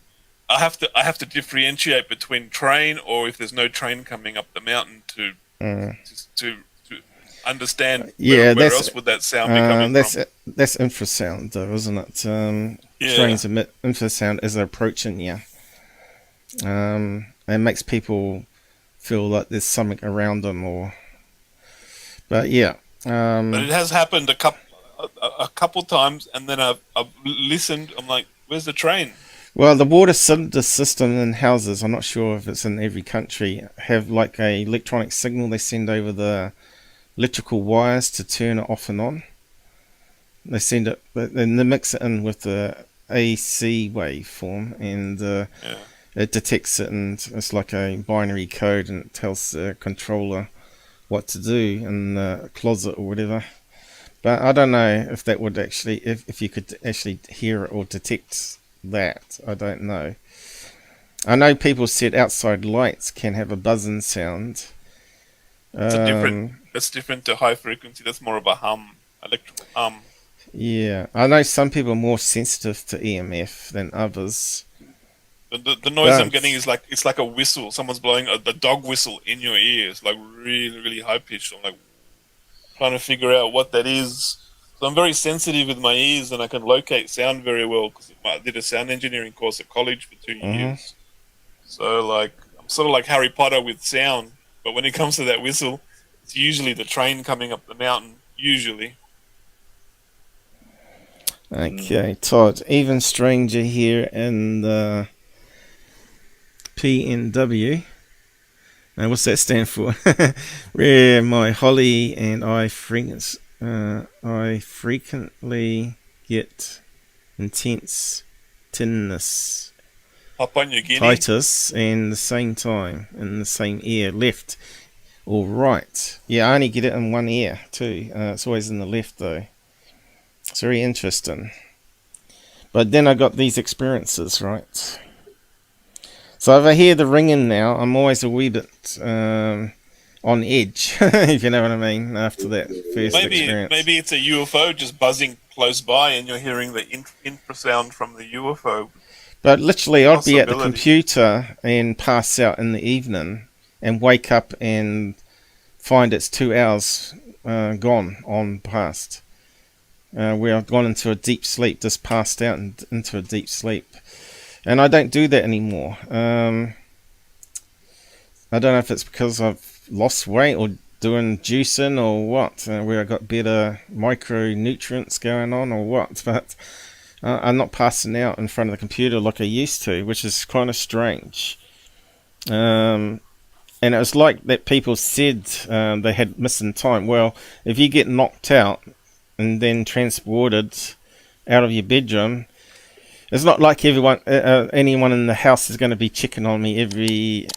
I have to differentiate between train, or if there's no train coming up the mountain to understand where else would that sound be coming from. That's infrasound, though, isn't it? Yeah. Trains emit infrasound as they're approaching you. It makes people feel like there's something around them, but yeah. But it has happened a couple times, and then I've listened. I'm like, where's the train? Well, the water cylinder system in houses, I'm not sure if it's in every country, have like a electronic signal they send over the electrical wires to turn it off and on. They send it, they mix it in with the AC waveform, and it detects it, and it's like a binary code, and it tells the controller what to do in the closet or whatever. But I don't know if that would actually, if you could actually hear it or detect that. I don't know. I know people said outside lights can have a buzzing sound. That's different to high frequency. That's more of a hum, electrical hum. Yeah, I know some people are more sensitive to EMF than others. The noise I'm getting is like, it's like a whistle. Someone's blowing a dog whistle in your ear. It's like really, really high pitched. I'm like trying to figure out what that is. So I'm very sensitive with my ears, and I can locate sound very well because I did a sound engineering course at college for 2 years. So like I'm sort of like Harry Potter with sound, but when it comes to that whistle, it's usually the train coming up the mountain. Usually. Okay, Todd. Even stranger here in the PNW. Now, what's that stand for? Where my Holly and I frequently get intense tinnitus, titus, and the same time in the same ear, left or right. Yeah, I only get it in one ear too. It's always in the left though. It's very interesting. But then I got these experiences, right? So if I hear the ringing now, I'm always a wee bit on edge, if you know what I mean, after that first experience. Maybe it's a UFO just buzzing close by and you're hearing the infrasound from the UFO. But literally, I'd be at the computer and pass out in the evening and wake up and find it's 2 hours gone on past. Where I've gone into a deep sleep, just passed out and into a deep sleep. And I don't do that anymore. I don't know if it's because I've lost weight or doing juicing or what, where I got better micronutrients going on or what, but I'm not passing out in front of the computer like I used to, which is kind of strange. And it was like that people said they had missing time. Well, if you get knocked out and then transported out of your bedroom, it's not like anyone in the house is going to be checking on me every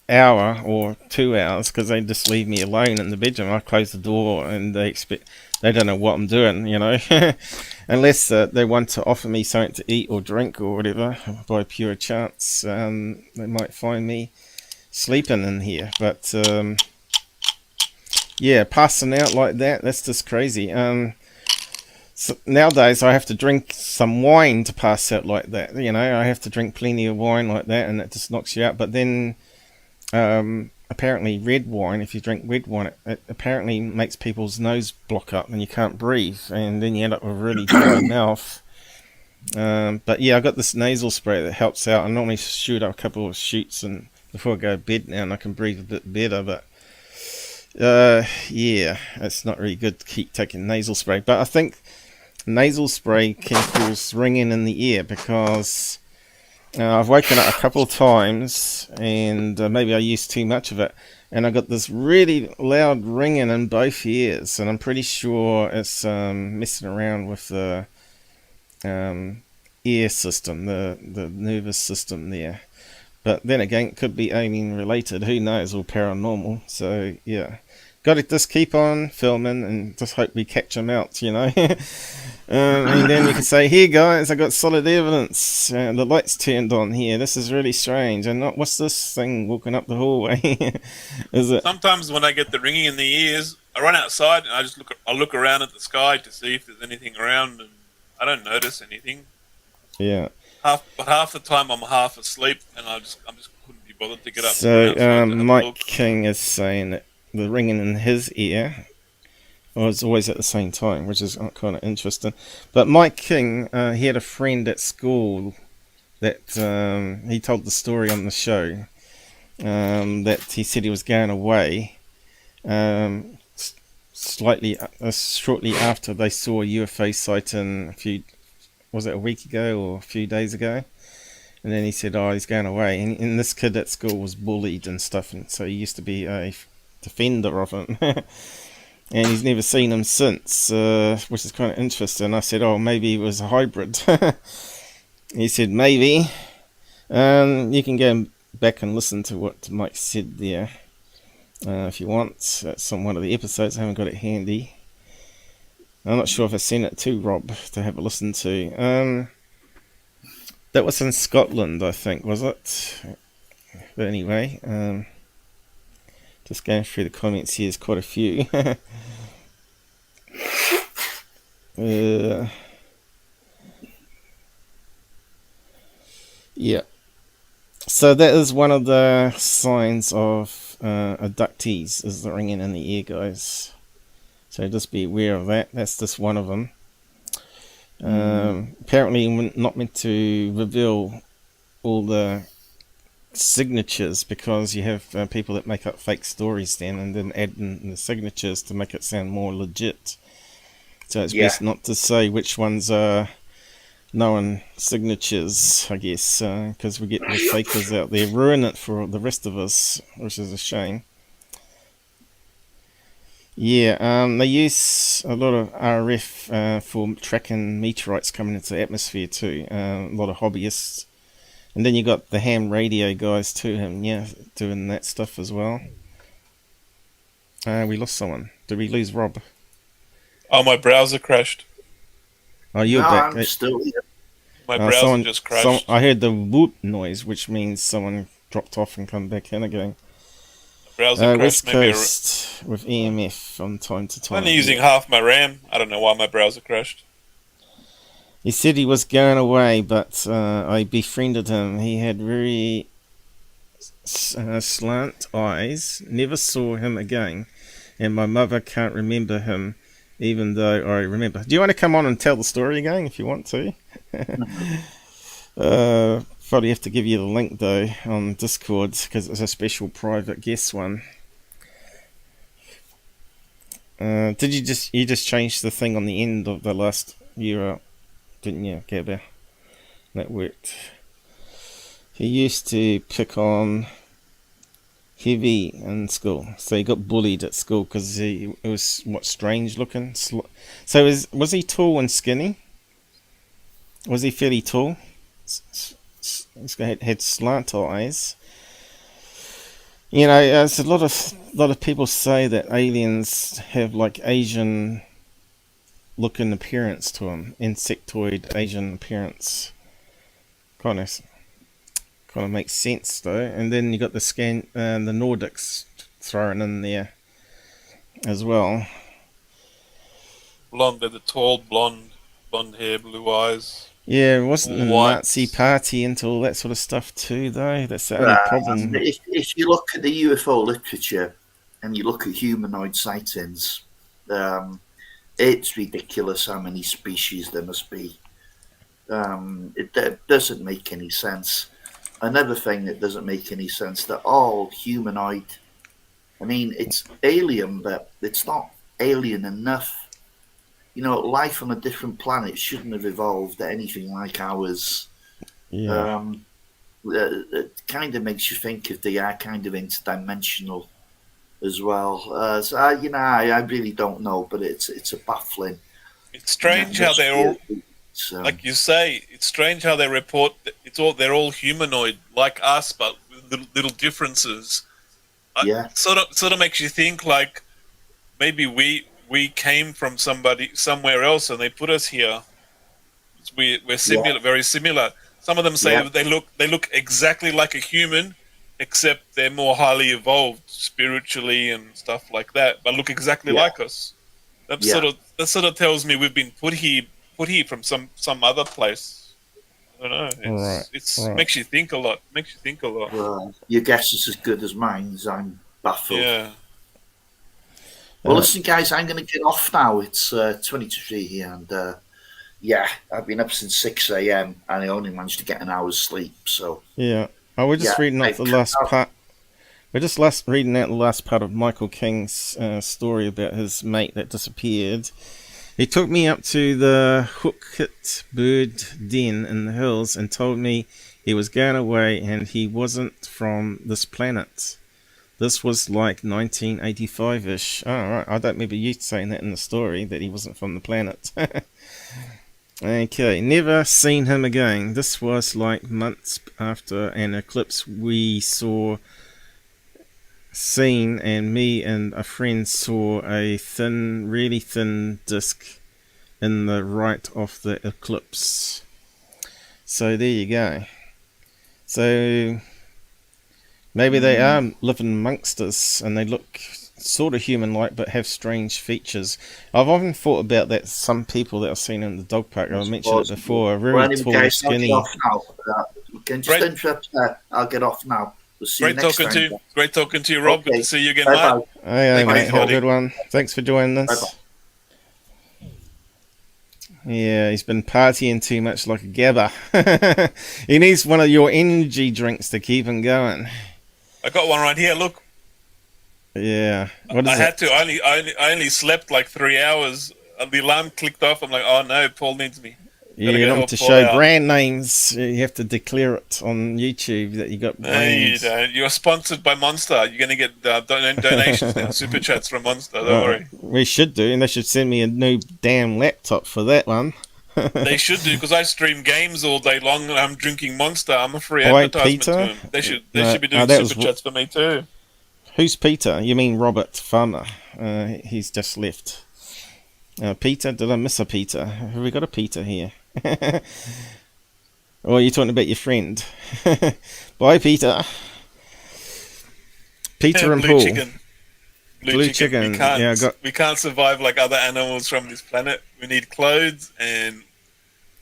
hour or 2 hours, because they just leave me alone in the bedroom. I close the door and they don't know what I'm doing, you know, unless they want to offer me something to eat or drink or whatever by pure chance. They might find me sleeping in here, but yeah, passing out like that's just crazy. So nowadays I have to drink some wine to pass out like that. You know, I have to drink plenty of wine like that, and it just knocks you out. But then apparently red wine, if you drink red wine, it apparently makes people's nose block up and you can't breathe, and then you end up with a really dry mouth. But yeah, I got this nasal spray that helps out. I normally shoot up a couple of shoots and before I go to bed now, and I can breathe a bit better. But yeah, it's not really good to keep taking nasal spray. But I think nasal spray can cause ringing in the ear because I've woken up a couple of times and maybe I used too much of it, and I got this really loud ringing in both ears, and I'm pretty sure it's messing around with the ear system, the nervous system there. But then again, it could be alien related, who knows, or paranormal. So yeah, gotta just keep on filming and just hope we catch them out, you know. And then you can say, here guys, I got solid evidence, the lights turned on here, this is really strange, and not, what's this thing walking up the hallway? Is it? Sometimes when I get the ringing in the ears, I run outside and I look around at the sky to see if there's anything around, and I don't notice anything. Yeah. But half the time I'm half asleep, and I just couldn't be bothered to get up. So Mike King is saying that the ringing in his ear was always at the same time, which is kind of interesting. But Mike King, he had a friend at school that he told the story on the show, that he said he was going away shortly after they saw a UFO sighting was it a week ago or a few days ago? And then he said, oh, he's going away. And this kid at school was bullied and stuff, and so he used to be a defender of him. And he's never seen him since, which is kind of interesting. I said, oh, maybe he was a hybrid. He said, maybe. You can go back and listen to what Mike said there if you want. That's on one of the episodes. I haven't got it handy. I'm not sure if I sent it to Rob to have a listen to. That was in Scotland, I think, was it? But anyway, just going through the comments here, there's quite a few. Yeah. So that is one of the signs of abductees, is the ringing in the ear, guys. So just be aware of that. That's just one of them. Apparently we're not meant to reveal all the signatures because you have people that make up fake stories then and then add in the signatures to make it sound more legit. So it's best not to say which ones are known signatures, I guess, because we get the fakers out there ruin it for the rest of us, which is a shame. Yeah, they use a lot of RF for tracking meteorites coming into the atmosphere too. A lot of hobbyists. And then you got the ham radio guys too, doing that stuff as well. We lost someone. Did we lose Rob? Oh, my browser crashed. Oh, you're back. I'm still here. My browser just crashed. I heard the whoop noise, which means someone dropped off and come back in again. West Coast with EMF from time to time. I'm only using half my RAM. I don't know why my browser crashed. He said he was going away, but I befriended him. He had very slant eyes. Never saw him again, and my mother can't remember him, even though I remember. Do you want to come on and tell the story again if you want to? Probably have to give you the link though on Discord because it's a special private guest one. Did you just change the thing on the end of the last year, didn't you, Gabber? That worked. He used to pick on heavy in school, so he got bullied at school because it was strange looking. So was he tall and skinny? Was he fairly tall? Had slant eyes. You know, there's a lot of people say that aliens have like Asian looking appearance to them, insectoid Asian appearance. Kind of makes sense though. And then you got the Nordics thrown in there as well. Blonde, they're the tall blonde hair, blue eyes. Yeah, it wasn't the What? Nazi party into all that sort of stuff too, though. That's the only problem. If you look at the UFO literature and you look at humanoid sightings, it's ridiculous how many species there must be. It doesn't make any sense. Another thing that doesn't make any sense, they're all humanoid. I mean, it's alien, but it's not alien enough. You know, life on a different planet shouldn't have evolved at anything like ours. Yeah. It kind of makes you think if they are kind of interdimensional as well. So, I really don't know, but it's a baffling. It's strange how they're all, like you say, it's strange how they report that they're all humanoid like us, but with little differences. Yeah. Sort of makes you think like maybe we came from somewhere else and they put us here. We're similar, very similar. Some of them say that they look exactly like a human, except they're more highly evolved spiritually and stuff like that, but look exactly like us. That sort of tells me we've been put here from some other place. I don't know. It's makes you think a lot. Well, your guess is as good as mine. I'm baffled. Yeah. Well, listen, guys, I'm going to get off now. It's 20 to 3 here, and I've been up since 6 a.m. and I only managed to get an hour's sleep. So we're just reading out the last part. We're just reading out the last part of Michael King's story about his mate that disappeared. He took me up to the Hookit bird den in the hills and told me he was going away and he wasn't from this planet. This was like 1985-ish. Oh, right. I don't remember you saying that in the story, that he wasn't from the planet. Okay, never seen him again. This was like months after an eclipse we seen, and me and a friend saw a really thin disc in the right of the eclipse. So there you go. So maybe they are living amongst us and they look sort of human-like but have strange features. I've often thought about that. Some people that I've seen in the dog park, I mentioned it before, are really tall, skinny. I'll get off now. You can just interrupt. I'll get off now. We'll see you next time. Great talking to you, Rob. Okay. Good to see you again, Bye-bye. mate. Hey, mate, have a good one. Thanks for joining us. Bye-bye. Yeah, he's been partying too much like a Gabber. He needs one of your energy drinks to keep him going. I got one right here. Look. Yeah. What is I it? had to. I only slept like 3 hours. The alarm clicked off. I'm like, oh no, Paul needs me. Yeah, you want to show brand names. You have to declare it on YouTube that you got brands. No, you don't. You're sponsored by Monster. You're going to get donations now, super chats from Monster. Don't worry. We should do, and they should send me a new damn laptop for that one. They should do, because I stream games all day long and I'm drinking Monster. I'm a free advertisement to them. They should be doing super chats for me too. Who's Peter? You mean Robert Farmer? He's just left. Peter? Did I miss a Peter? Have we got a Peter here? Or are you talking about your friend? Bye, Peter. Peter and Paul. Blue chicken. We can't survive like other animals from this planet. We need clothes, and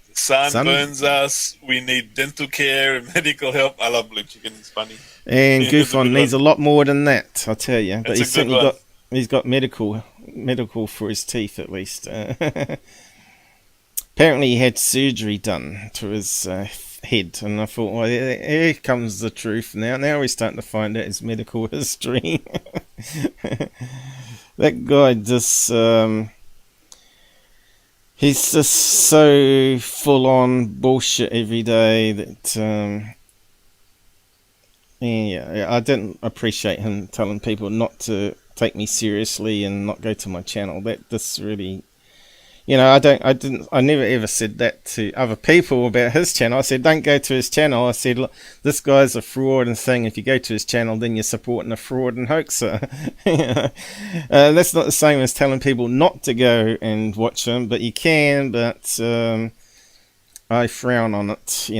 the sun burns us. We need dental care and medical help. I love blue chicken. It's funny. And Goofon needs a lot more than that, I'll tell you. But he's certainly got medical for his teeth, at least. Apparently he had surgery done to his head, and I thought, well, here comes the truth now. Now we're starting to find out his medical history. That guy just, he's just so full on bullshit every day that, I didn't appreciate him telling people not to take me seriously and not go to my channel. This really, I never ever said that to other people about his channel. I said, don't go to his channel. I said, look, this guy's a fraud and thing. If you go to his channel, then you're supporting a fraud and hoaxer. That's not the same as telling people not to go and watch him, but you can, but I frown on it,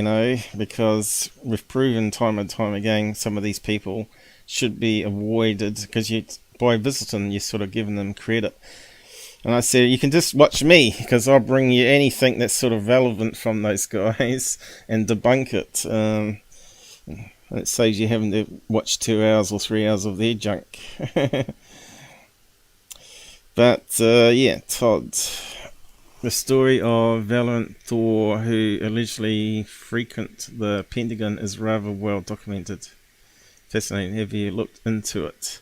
because we've proven time and time again some of these people should be avoided, because by visiting, you're sort of giving them credit. And I said, you can just watch me, because I'll bring you anything that's sort of relevant from those guys and debunk it. And it saves you having to watch 2 hours or 3 hours of their junk. But, yeah, Todd. The story of Valiant Thor, who allegedly frequent the Pentagon, is rather well documented. Fascinating. Have you looked into it?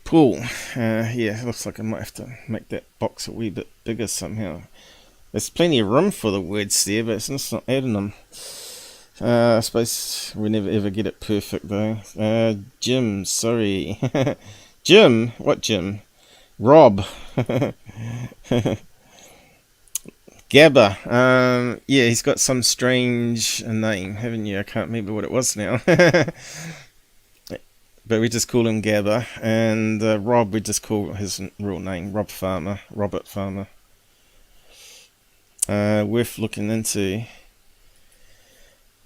Cool. Yeah, looks like I might have to make that box a wee bit bigger somehow. There's plenty of room for the words there, but it's just not adding them. I suppose we never ever get it perfect though. Jim, sorry. Jim? What Jim? Rob. Gabber. Yeah, he's got some strange name, haven't you? I can't remember what it was now. But we just call him Gabber. And Rob, we just call his real name, Robert Farmer. Worth looking into.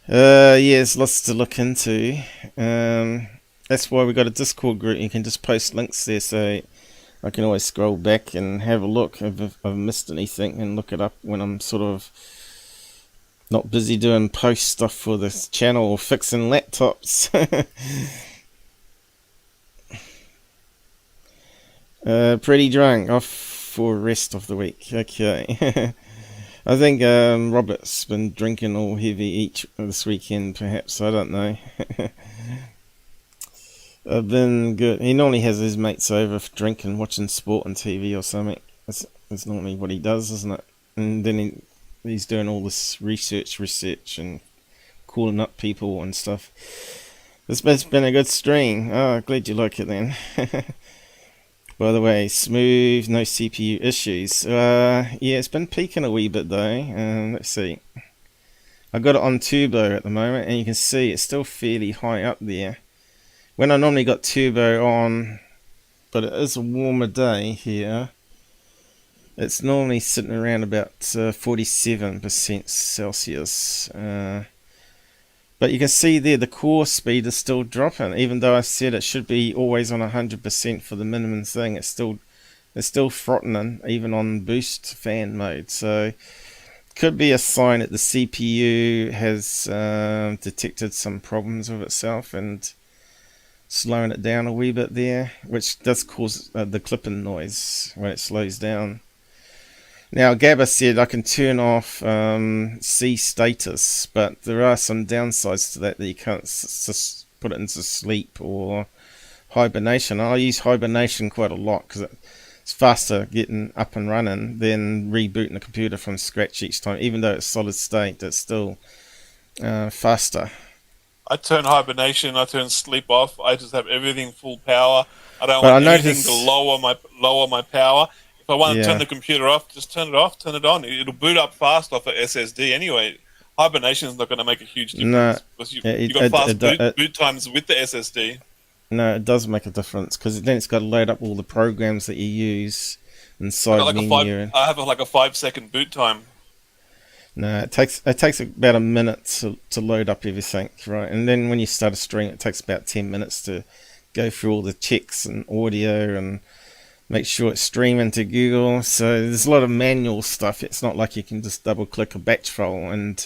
Yeah, there's lots to look into. That's why we got a Discord group. You can just post links there, so I can always scroll back and have a look if I've missed anything and look it up when I'm sort of not busy doing post stuff for this channel or fixing laptops. Pretty drunk, off for rest of the week. Okay. I think Robert's been drinking all heavy this weekend, perhaps. I don't know. I've been good. He normally has his mates over for drinking, watching sport on TV or something. That's normally what he does, isn't it? And then he's doing all this research and calling up people and stuff. It's been a good stream. Oh, glad you like it then. By the way, smooth, no CPU issues. Yeah, it's been peaking a wee bit though. Let's see. I got it on turbo at the moment, and you can see it's still fairly high up there. When I normally got turbo on, but it is a warmer day here, it's normally sitting around about 47% Celsius. But you can see there the core speed is still dropping, even though I said it should be always on 100% for the minimum thing. It's still throttling even on boost fan mode. So could be a sign that the CPU has detected some problems with itself and slowing it down a wee bit there, which does cause the clipping noise when it slows down. Now, Gabber said I can turn off C status, but there are some downsides to that you can't put it into sleep or hibernation. I use hibernation quite a lot because it's faster getting up and running than rebooting the computer from scratch each time. Even though it's solid state, it's still faster. I turn hibernation, I turn sleep off. I just have everything full power. I don't want anything to lower my power. If I want to turn the computer off, just turn it off, turn it on. It'll boot up fast off a SSD anyway. Hibernation is not going to make a huge difference because you've got fast boot times with the SSD. No, it does make a difference because then it's got to load up all the programs that you use inside menu. I have like a 5-second boot time. No, it takes about a minute to load up everything, right? And then when you start a stream, it takes about 10 minutes to go through all the checks and audio and make sure it's streaming to Google. So there's a lot of manual stuff. It's not like you can just double click a batch file and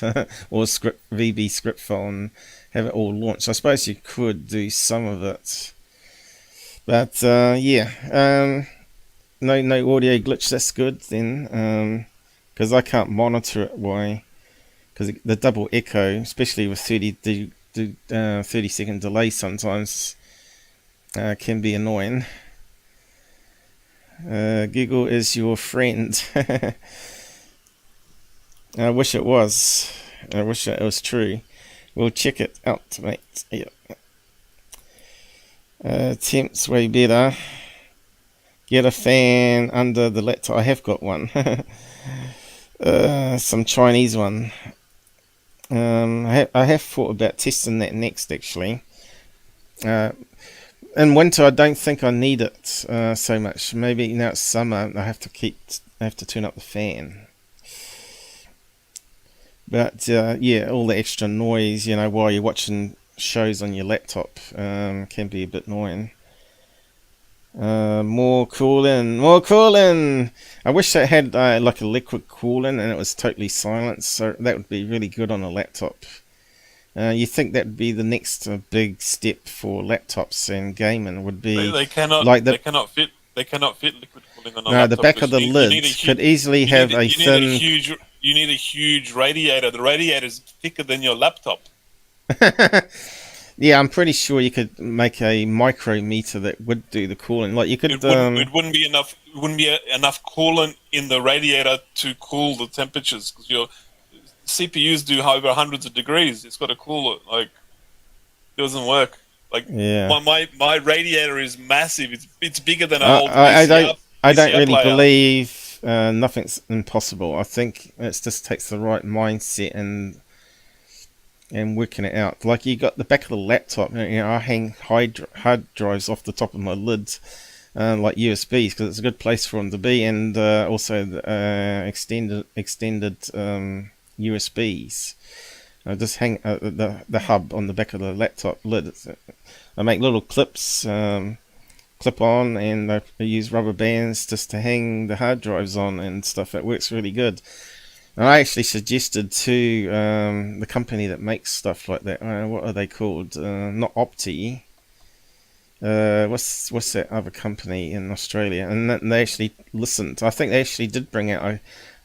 or a VB script file and have it all launched. I suppose you could do some of it, but yeah, no audio glitch. That's good then, because I can't monitor it. Why? Because the double echo, especially with 30-second delay, sometimes can be annoying. Google is your friend. I wish it was. I wish it was true. We'll check it out, mate. Yeah. Temp's way better. Get a fan under the laptop. I have got one. Some Chinese one. I have thought about testing that next, actually. In winter, I don't think I need it so much. Maybe now it's summer, I have to turn up the fan. But yeah, all the extra noise, while you're watching shows on your laptop can be a bit annoying. More cooling, more cooling. I wish it had like a liquid cooling and it was totally silent, so that would be really good on a laptop. You think that would be the next big step for laptops and gaming would be They cannot. like They cannot fit. They cannot fit liquid cooling on a no, laptop. the back of the lid could easily have a thin. You need a huge radiator. The radiator is thicker than your laptop. Yeah, I'm pretty sure you could make a micrometer that would do the cooling. Like you could. It wouldn't be enough. It wouldn't be enough coolant in the radiator to cool the temperatures because your CPUs do over hundreds of degrees. It's got to cool it. Like it doesn't work. Like my radiator is massive. It's bigger than an old VCR. I don't really believe nothing's impossible. I think it just takes the right mindset and working it out. Like you got the back of the laptop. You know, I hang hard drives off the top of my lids, like USBs, because it's a good place for them to be, and also extended USBs. I just hang the hub on the back of the laptop lid. I make little clips, clip on, and I use rubber bands just to hang the hard drives on and stuff. It works really good. And I actually suggested to the company that makes stuff like that. What are they called? Not Opti. What's that other company in Australia? And they actually listened. I think they actually did bring out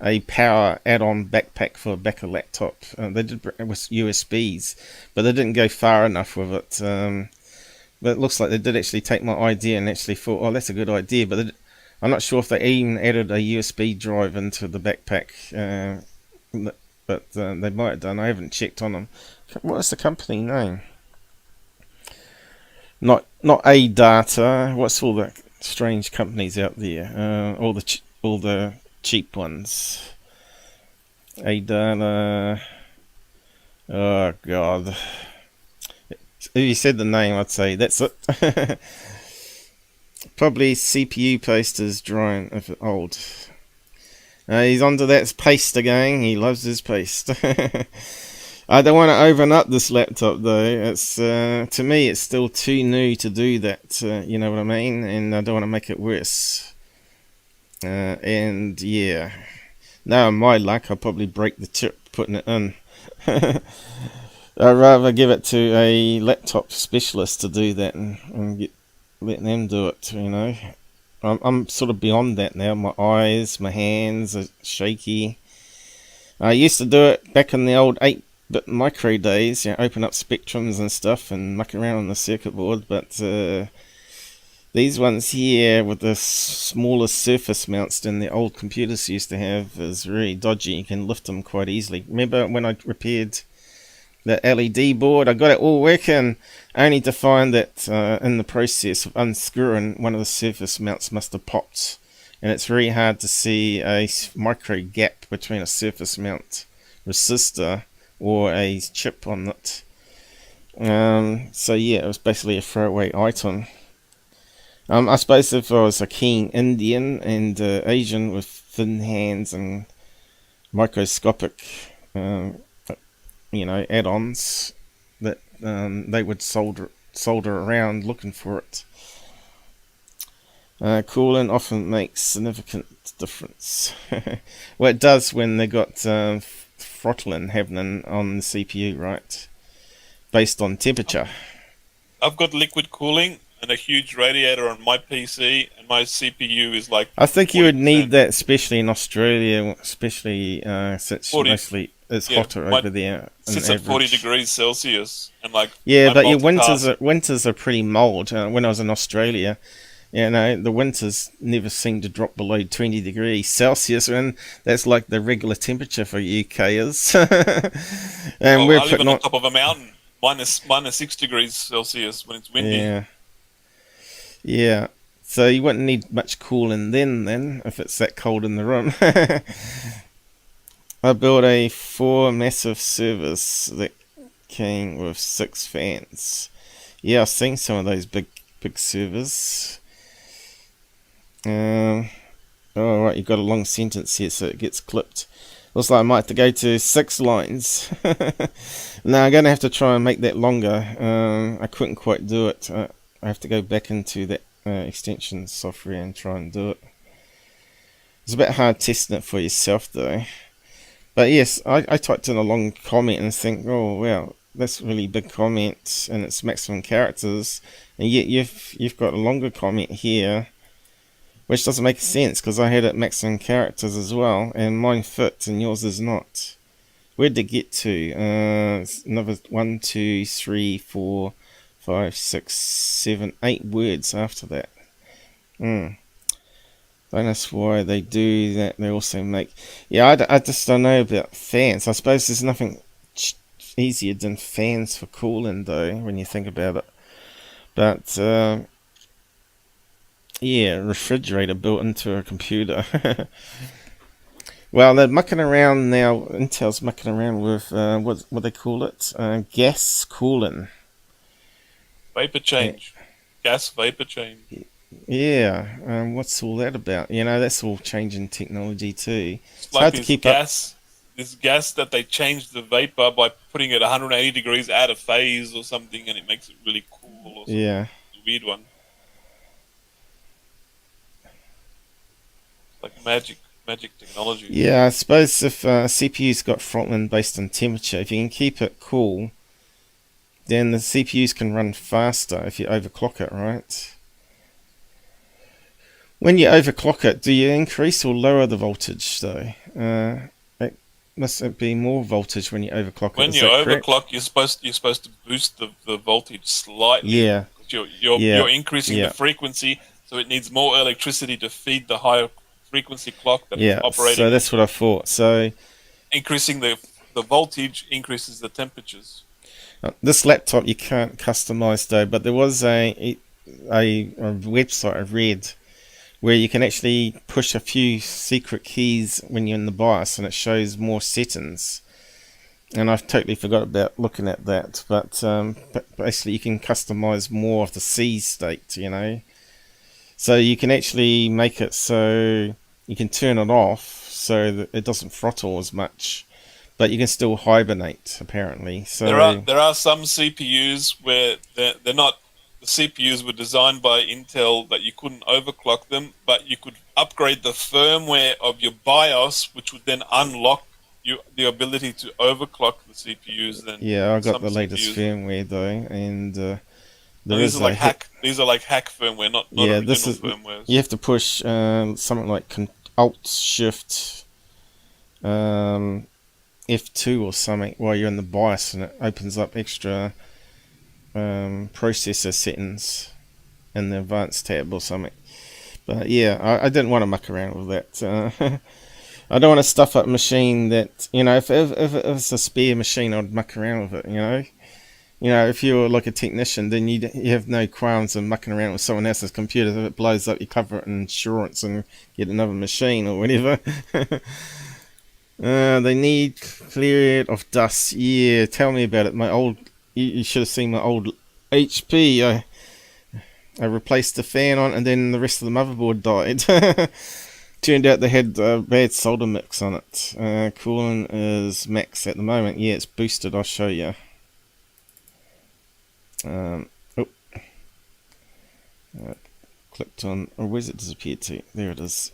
a power add-on backpack for a back of laptop. They did bring it with USBs, but they didn't go far enough with it. But it looks like they did actually take my idea and actually thought, oh, that's a good idea. But I'm not sure if they even added a USB drive into the backpack, but they might have done. I haven't checked on them. What's the company name? Not A Data. What's all the strange companies out there? All the cheap ones. A Data. Oh God. If you said the name, I'd say that's it. Probably CPU paste is drying if it's old. He's onto that paste again. He loves his paste. I don't want to open up this laptop though. It's to me it's still too new to do that. You know what I mean? And I don't want to make it worse. And yeah, now my luck, I'll probably break the chip putting it in. I'd rather give it to a laptop specialist to do that and let them do it, you know. I'm sort of beyond that now. My eyes, my hands are shaky. I used to do it back in the old 8-bit micro days, you know, open up spectrums and stuff and muck around on the circuit board, but these ones here with the smaller surface mounts than the old computers used to have is really dodgy. You can lift them quite easily. Remember when I repaired the LED board, I got it all working, only to find that in the process of unscrewing, one of the surface mounts must have popped, and it's very hard to see a micro gap between a surface mount resistor or a chip on it. So yeah, it was basically a throwaway item. I suppose if I was a keen Indian and Asian with thin hands and microscopic you know, add-ons that they would solder around looking for it. Cooling often makes significant difference. Well, it does when they got throttling happening on the CPU, right? Based on temperature. I've got liquid cooling and a huge radiator on my PC, and my CPU is like. I think you would need that, especially in Australia, especially since mostly it's hotter over there. It's at 40 degrees Celsius, and like. Yeah, but your winters are pretty mild. When I was in Australia, you know, the winters never seem to drop below 20 degrees Celsius, and that's like the regular temperature for UKers. And I live on the top of a mountain, minus 6 degrees Celsius when it's windy. Yeah. So you wouldn't need much cooling then, if it's that cold in the room. I built a 4 massive servers that came with 6 fans. Yeah, I've seen some of those big servers. Oh right, you've got a long sentence here, so it gets clipped. Looks like I might have to go to 6 lines. Now I'm going to have to try and make that longer. I couldn't quite do it. I have to go back into that extension software and try and do it. It's a bit hard testing it for yourself though. But yes, I typed in a long comment and think, oh wow, that's a really big comment and it's maximum characters, and yet you've got a longer comment here, which doesn't make sense because I had it maximum characters as well, and mine fits and yours is not. Where'd it get to? It's another 1, 2, 3, 4, 5, 6, 7, 8 words after that. That's why they do that. They also make... Yeah, I just don't know about fans. I suppose there's nothing easier than fans for cooling, though, when you think about it. But, yeah, refrigerator built into a computer. Well, they're mucking around now. Intel's mucking around with, what they call it? Gas cooling. Vapor change. Gas vapor change. Yeah, what's all that about? You know, that's all changing technology too. It's like hard to keep gas, this gas that they changed the vapor by putting it 180 degrees out of phase or something, and it makes it really cool or something. Yeah. It's a weird one. It's like magic technology. Yeah, I suppose if CPU's got throttling based on temperature, if you can keep it cool, then the CPUs can run faster if you overclock it, right? When you overclock it, do you increase or lower the voltage though? It must be more voltage when you overclock it. When you overclock, you're supposed to boost the voltage slightly. Yeah. You're increasing the frequency, so it needs more electricity to feed the higher frequency clock that it's operating. So that's what I thought. So increasing the voltage increases the temperatures. This laptop you can't customize though, but there was a website I read where you can actually push a few secret keys when you're in the BIOS and it shows more settings. And I've totally forgot about looking at that, but basically you can customize more of the C state, you know. So you can actually make it so you can turn it off so that it doesn't throttle as much, but you can still hibernate apparently. So there are some CPUs where they're not. The CPUs were designed by Intel that you couldn't overclock them, but you could upgrade the firmware of your BIOS, which would then unlock the ability to overclock the CPUs. Then yeah, I got the latest firmware though, and these are like hack firmware, not original firmware. You have to push something like Alt Shift F2 or something while you're in the BIOS, and it opens up extra processor settings in the advanced tab or something. But yeah, I didn't want to muck around with that. I don't want to stuff up a machine that, you know, if it was a spare machine, I'd muck around with it, you know. You know, if you're like a technician, then you have no qualms of mucking around with someone else's computer. If it blows up, you cover it in insurance and get another machine or whatever. They need cleared of dust. Yeah, tell me about it. You should have seen my old HP. I replaced the fan on, and then the rest of the motherboard died. Turned out they had bad solder mix on it. Cooling is max at the moment. Yeah, it's boosted. I'll show you. Clicked on. Oh, where's it disappeared to? There it is.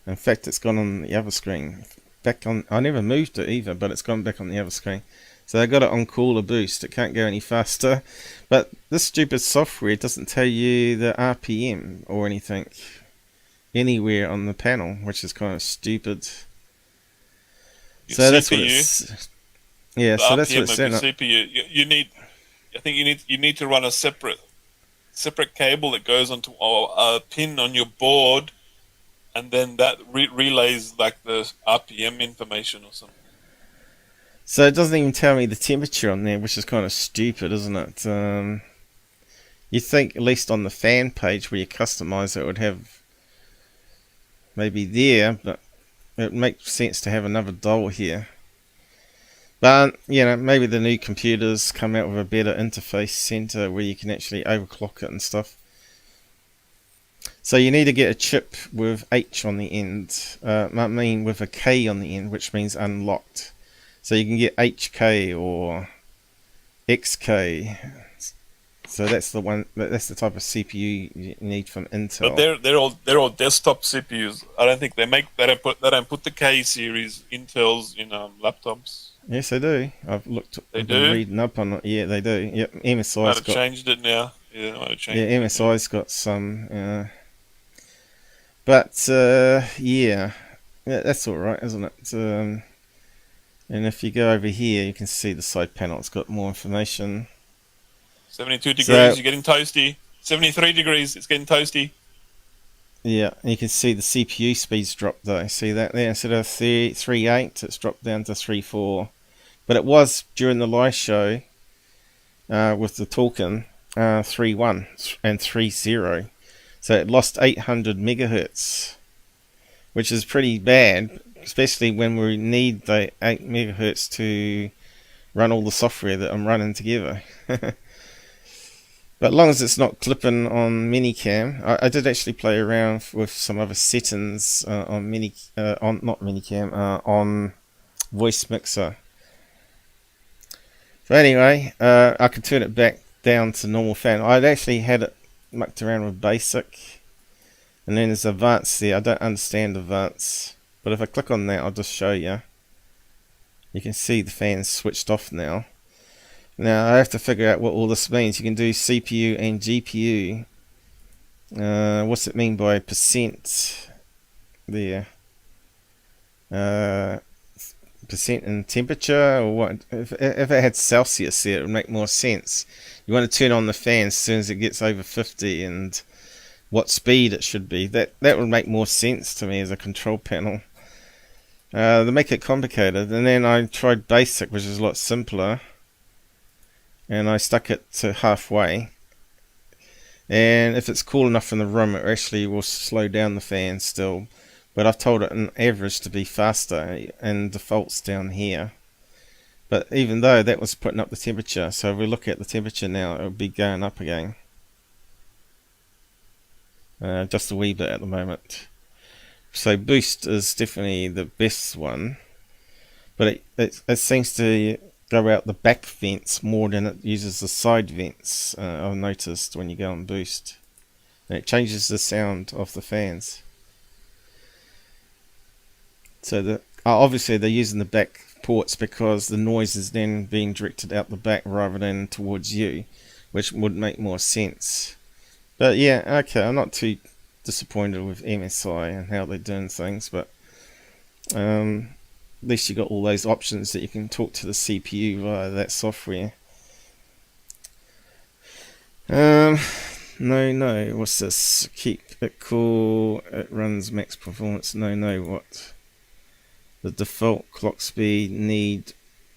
In fact, it's gone on the other screen. Back on. I never moved it either, but it's gone back on the other screen. So I got it on cooler boost. It can't go any faster. But this stupid software doesn't tell you the RPM or anything anywhere on the panel, which is kind of stupid. So that's what it's. Yeah, so that's what it's saying. CPU. I think you need to run a separate cable that goes onto a pin on your board, and then that relays like the RPM information or something. So it doesn't even tell me the temperature on there, which is kind of stupid, isn't it? You'd think at least on the fan page where you customize it would have maybe there, but it makes sense to have another dial here. But, you know, maybe the new computers come out with a better interface center where you can actually overclock it and stuff. So you need to get a chip with H on the end. I mean with a K on the end, which means unlocked. So you can get HK or XK. So that's the one. That's the type of CPU you need from Intel. But they're all desktop CPUs. I don't think they don't put the K series Intels in laptops. Yes, they do. I've looked. They I've do? been reading up on it. Yeah, they do. Yep, MSI's Might have got. changed it now. Yeah, might have changed. Yeah, MSI's got some. But yeah, that's all right, isn't it? And if you go over here, you can see the side panel. It's got more information. 72 degrees, So, you're getting toasty. 73 degrees, it's getting toasty. Yeah, and you can see the CPU speeds dropped though. See that there? Instead of 3.8, it's dropped down to 3.4. But it was during the live show with the talking 3.1 and 3.0. So it lost 800 megahertz, which is pretty bad, especially when we need the 8 megahertz to run all the software that I'm running together. But as long as it's not clipping on minicam, I did actually play around with some other settings on on voice mixer. So anyway, I could turn it back down to normal fan. I'd actually had it mucked around with basic, and then there's advanced there. I don't understand advanced, but if I click on that, I'll just show you. You can see the fan's switched off now. Now I have to figure out what all this means. You can do CPU and GPU. What's it mean by percent there? Percent in temperature, or what? If it had Celsius there, it would make more sense. You want to turn on the fan as soon as it gets over 50 and what speed it should be. That would make more sense to me as a control panel. They make it complicated, and then I tried basic, which is a lot simpler. And I stuck it to halfway, and if it's cool enough in the room, it actually will slow down the fan still, but I've told it an average to be faster, and defaults down here. But even though that was putting up the temperature, so if we look at the temperature now, it will be going up again, just a wee bit at the moment. So boost is definitely the best one, but it seems to go out the back vents more than it uses the side vents. I've noticed when you go on boost, and it changes the sound of the fans. So obviously they're using the back ports because the noise is then being directed out the back rather than towards you, which would make more sense. But yeah, okay, I'm not too disappointed with MSI and how they're doing things, but at least you got all those options that you can talk to the CPU via that software. No, what's this? Keep it cool, it runs max performance. No, what? The default clock speed need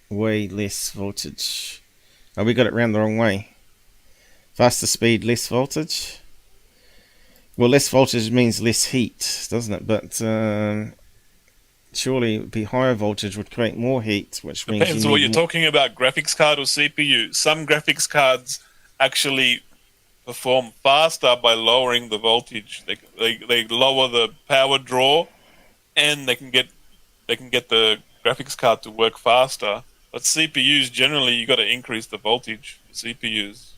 way less voltage. Oh, we got it round the wrong way. Faster speed, less voltage. Well, less voltage means less heat, doesn't it? But surely it would be higher voltage would create more heat, which means depends on what you're talking about, graphics card or CPU. Some graphics cards actually perform faster by lowering the voltage. They lower the power draw, and they can get the graphics card to work faster. But CPUs generally you got to increase the voltage for CPUs.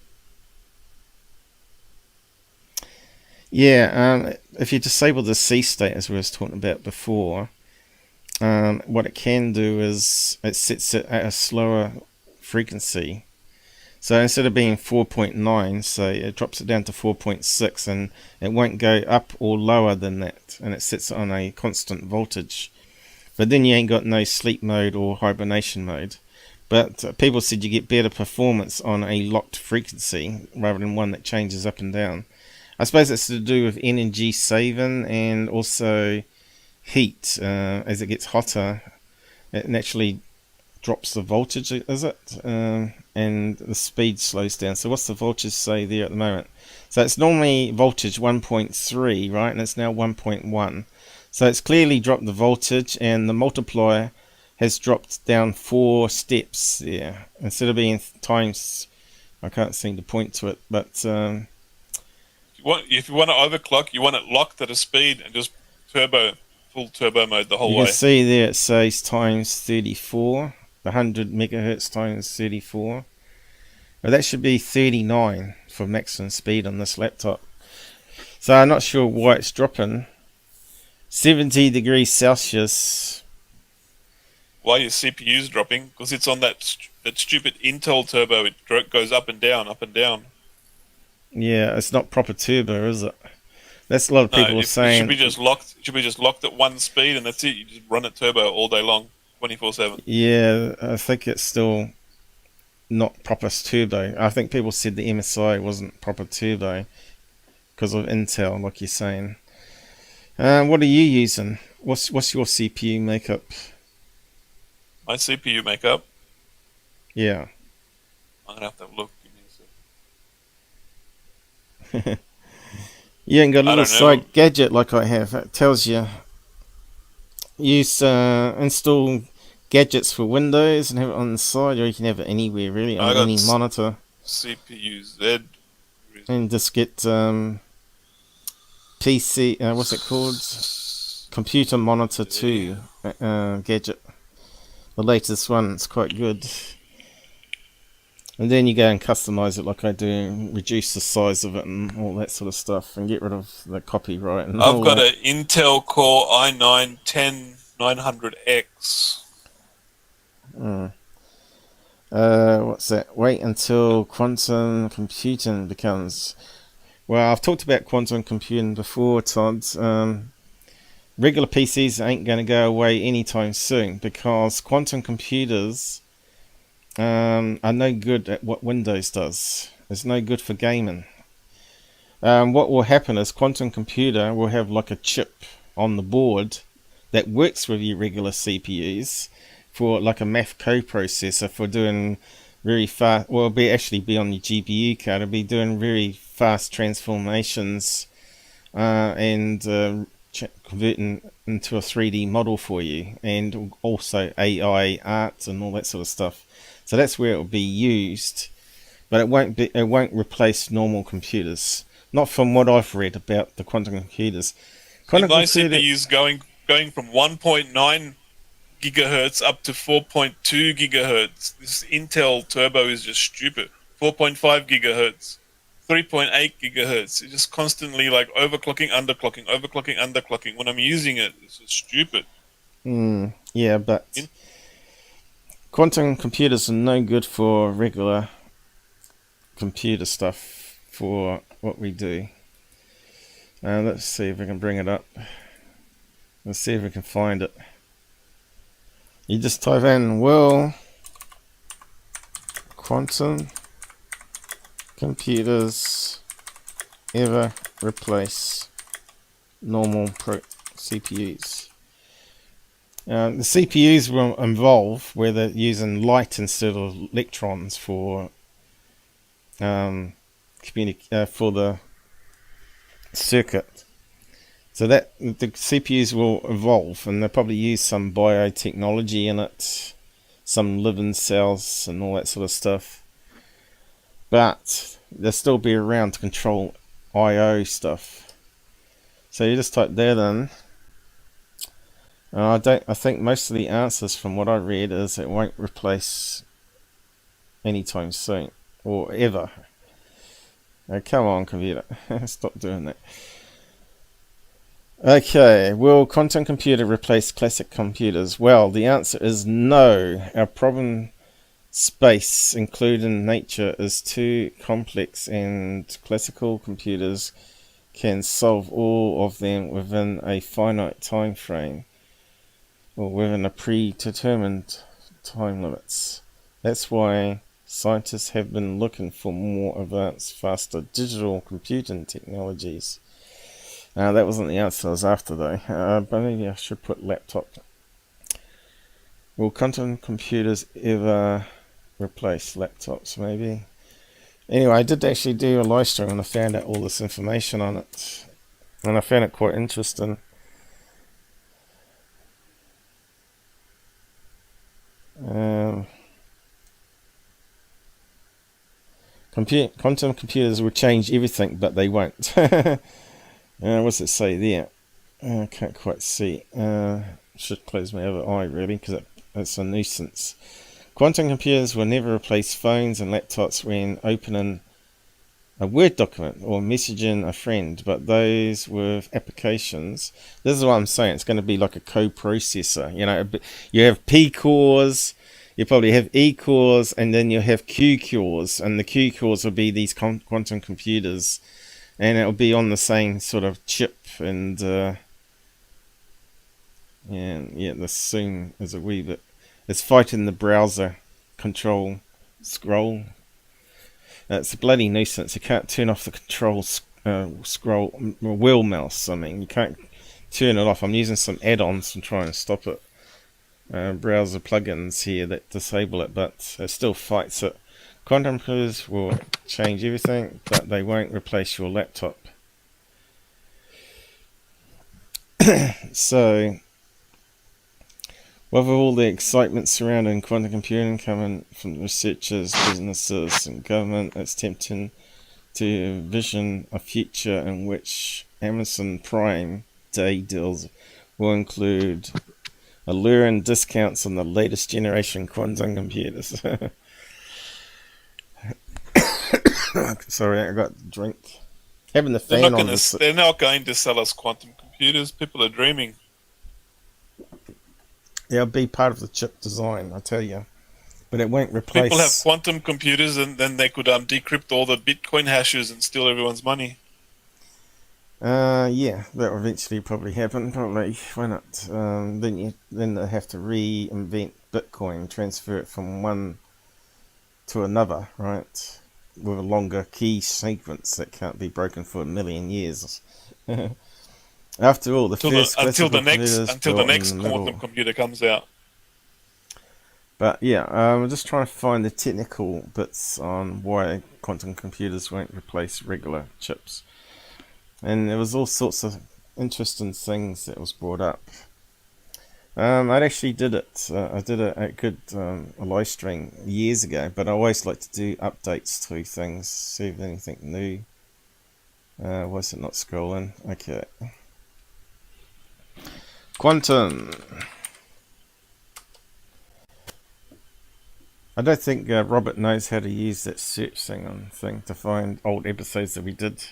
Yeah, if you disable the C state as we was talking about before, what it can do is it sets it at a slower frequency. So instead of being 4.9, say, it drops it down to 4.6, and it won't go up or lower than that, and it sets it on a constant voltage. But then you ain't got no sleep mode or hibernation mode. But people said you get better performance on a locked frequency rather than one that changes up and down. I suppose it's to do with energy saving and also heat. As it gets hotter, it naturally drops the voltage, is it? And the speed slows down. So what's the voltage say there at the moment? So it's normally voltage 1.3, right? And it's now 1.1. So it's clearly dropped the voltage, and the multiplier has dropped down 4 steps there. Instead of being times, I can't seem to point to it, but if you want to overclock, you want it locked at a speed and just full turbo mode the whole way. You can see there it says times 34, 100 megahertz times 34. Well, that should be 39 for maximum speed on this laptop. So I'm not sure why it's dropping. 70 degrees Celsius. Why your CPU's dropping? Because it's on that stupid Intel turbo. It goes up and down, up and down. Yeah, it's not proper turbo, is it? That's a lot of people are saying. It should be just locked. It should be just locked at one speed, and that's it. You just run it turbo all day long, 24/7. Yeah, I think it's still not proper turbo. I think people said the MSI wasn't proper turbo because of Intel, like you're saying. What are you using? What's your CPU makeup? My CPU makeup? Yeah. I'm going to have to look. Give me a sec. You ain't got a little side gadget like I have. It tells you. Use install gadgets for Windows and have it on the side, or you can have it anywhere really, on any monitor. CPU Z. And just get PC, what's it called? Computer Monitor 2 gadget. The latest one, it's quite good. And then you go and customize it like I do, reduce the size of it and all that sort of stuff, and get rid of the copyright. And I've got an Intel Core i9-10900X. What's that? Wait until quantum computing becomes... Well, I've talked about quantum computing before, Todd. Regular PCs ain't going to go away anytime soon because quantum computers are no good at what Windows does. It's no good for gaming. What will happen is quantum computer will have like a chip on the board that works with your regular CPUs for like a math coprocessor for doing very fast, well, actually be on your GPU card. It'll be doing very fast transformations and converting into a 3D model for you, and also AI art and all that sort of stuff. So that's where it will be used, but it won't replace normal computers. Not from what I've read about the quantum computers. My CPU's going from 1.9 gigahertz up to 4.2 gigahertz. This Intel turbo is just stupid. 4.5 gigahertz, 3.8 gigahertz. It's just constantly like overclocking, underclocking. When I'm using it, it's just stupid. Yeah, but quantum computers are no good for regular computer stuff for what we do. Let's see if we can bring it up. Let's see if we can find it. You just type in, will quantum computers ever replace normal CPUs? The CPUs will evolve where they're using light instead of electrons for for the circuit. So that the CPUs will evolve, and they'll probably use some biotechnology in it, some living cells and all that sort of stuff. But they'll still be around to control I/O stuff. So you just type that in. I think most of the answers from what I read is it won't replace anytime soon or ever. Come on, computer, stop doing that. Okay, will quantum computer replace classic computers? Well, the answer is no. Our problem space, including nature, is too complex, and classical computers can solve all of them within a finite time frame or within a predetermined time limits. That's why scientists have been looking for more advanced, faster digital computing technologies. That wasn't the answer I was after though, but maybe I should put laptop. Will quantum computers ever replace laptops? Maybe. Anyway, I did actually do a live stream and I found out all this information on it, and I found it quite interesting. Quantum computers will change everything, but they won't. What's it say there? I can't quite see. Should close my other eye really, because it's a nuisance. Quantum computers will never replace phones and laptops when opening a Word document or messaging a friend, but those with applications, this is what I'm saying, it's going to be like a co-processor. You know, you have P cores, you probably have E cores, and then you have Q cores, and the Q cores will be these quantum computers, and it'll be on the same sort of chip. And yeah, the zoom is a wee bit, it's fighting the browser control scroll. It's a bloody nuisance. You can't turn off the control scroll wheel mouse. I mean, you can't turn it off. I'm using some add-ons to try and stop it. Browser plugins here that disable it, but it still fights it. Quantum computers will change everything, but they won't replace your laptop. So, with all the excitement surrounding quantum computing coming from researchers, businesses, and government, it's tempting to envision a future in which Amazon Prime Day deals will include alluring discounts on the latest generation quantum computers. Sorry, I got a drink. Having the fan on. They're not going to sell us quantum computers. People are dreaming. They'll be part of the chip design, I tell you. But it won't replace... People have quantum computers, and then they could decrypt all the Bitcoin hashes and steal everyone's money. Yeah, that will eventually probably happen. Probably. Why not? Then they have to reinvent Bitcoin, transfer it from one to another, right? With a longer key sequence that can't be broken for a million years. After all, until the next quantum computer comes out. But yeah, I'm just trying to find the technical bits on why quantum computers won't replace regular chips. And there was all sorts of interesting things that was brought up. I actually did it. I did a good a live stream years ago, but I always like to do updates to things, see if anything new. Why is it not scrolling? Okay. Quantum. I don't think Robert knows how to use that search thing to find old episodes that we did.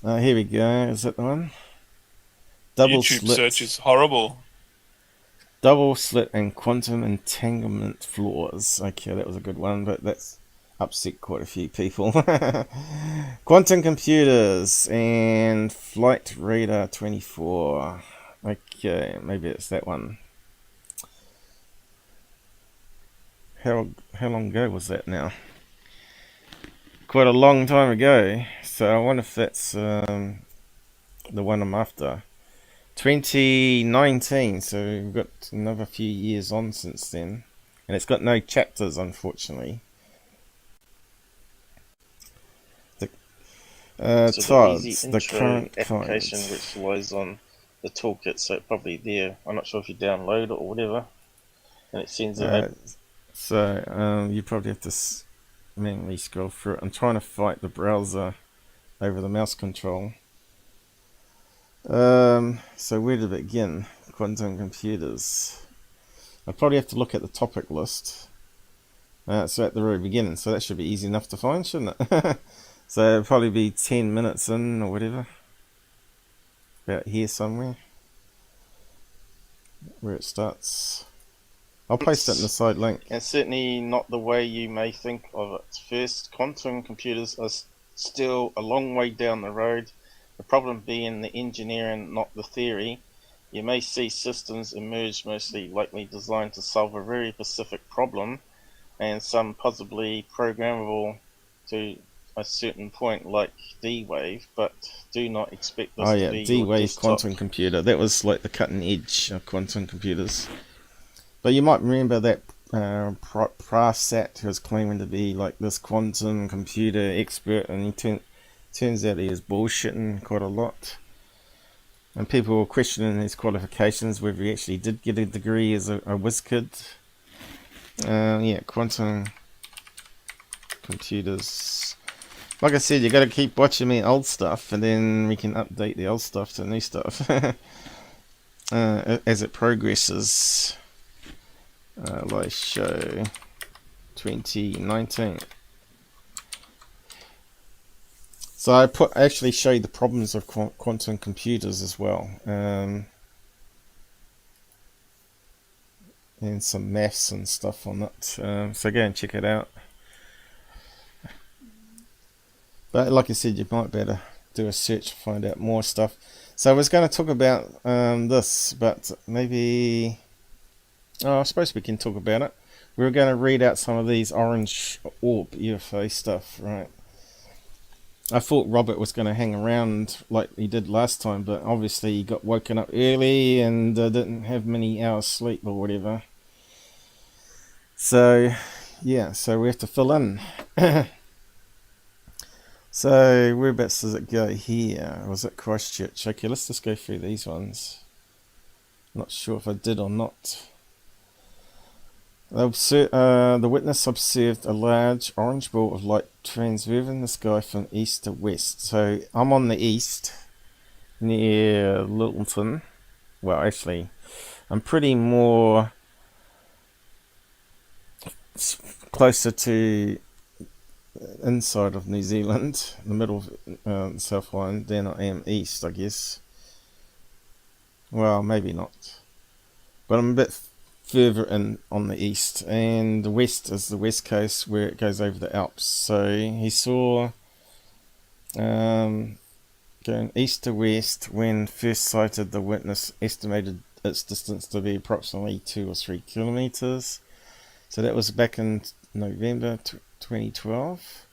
Here we go. Is that the one? YouTube search is horrible. Double slit and quantum entanglement flaws. Okay, that was a good one, but that's upset quite a few people. Quantum computers and Flight Radar 24. Okay, maybe it's that one. How long ago was that now? Quite a long time ago. So I wonder if that's the one I'm after. 2019, so we've got another few years on since then. And it's got no chapters, unfortunately. The TODs, the current application which lies on the toolkit, so it's probably there. I'm not sure if you download it or whatever. And it sends it out. So you probably have to manually scroll through it. I'm trying to fight the browser over the mouse control. So where to begin? Quantum computers. I probably have to look at the topic list. So at the very beginning, so that should be easy enough to find, shouldn't it? So it'll probably be 10 minutes in or whatever. About here somewhere. Where it starts. I'll paste it in the side link. And certainly not the way you may think of it. First, quantum computers are still a long way down the road. The problem being the engineering, not the theory. You may see systems emerge mostly likely designed to solve a very specific problem, and some possibly programmable to a certain point, like D-Wave, but do not expect this to be D-Wave quantum computer. That was like the cutting edge of quantum computers. But you might remember that Prasat, who was claiming to be like this quantum computer expert, and he turns out he is bullshitting quite a lot. And people were questioning his qualifications, whether he actually did get a degree as a whiz kid. Yeah, quantum computers. Like I said, you got to keep watching me old stuff, and then we can update the old stuff to new stuff as it progresses. Live show 2019. So I actually showed the problems of quantum computers as well, and some maths and stuff on it. So go and check it out. But like I said, you might better do a search to find out more stuff. So I was going to talk about this, but maybe... Oh, I suppose we can talk about it. We were going to read out some of these Orange Orb UFO stuff, right? I thought Robert was going to hang around like he did last time, but obviously he got woken up early and didn't have many hours sleep or whatever. So, yeah, so we have to fill in. So, whereabouts does it go here? Was it Christchurch? Okay, let's just go through these ones. Not sure if I did or not. The witness observed a large orange ball of light transverving the sky from east to west. So, I'm on the east, near Littleton. Well, actually, I'm pretty more closer to inside of New Zealand, the middle of South Island, than I am east, I guess. Well, maybe not. But I'm a bit further in on the east, and the west is the west coast where it goes over the Alps. So he saw going east to west when first sighted. The witness estimated its distance to be approximately 2 or 3 kilometers. So that was back in November 2012.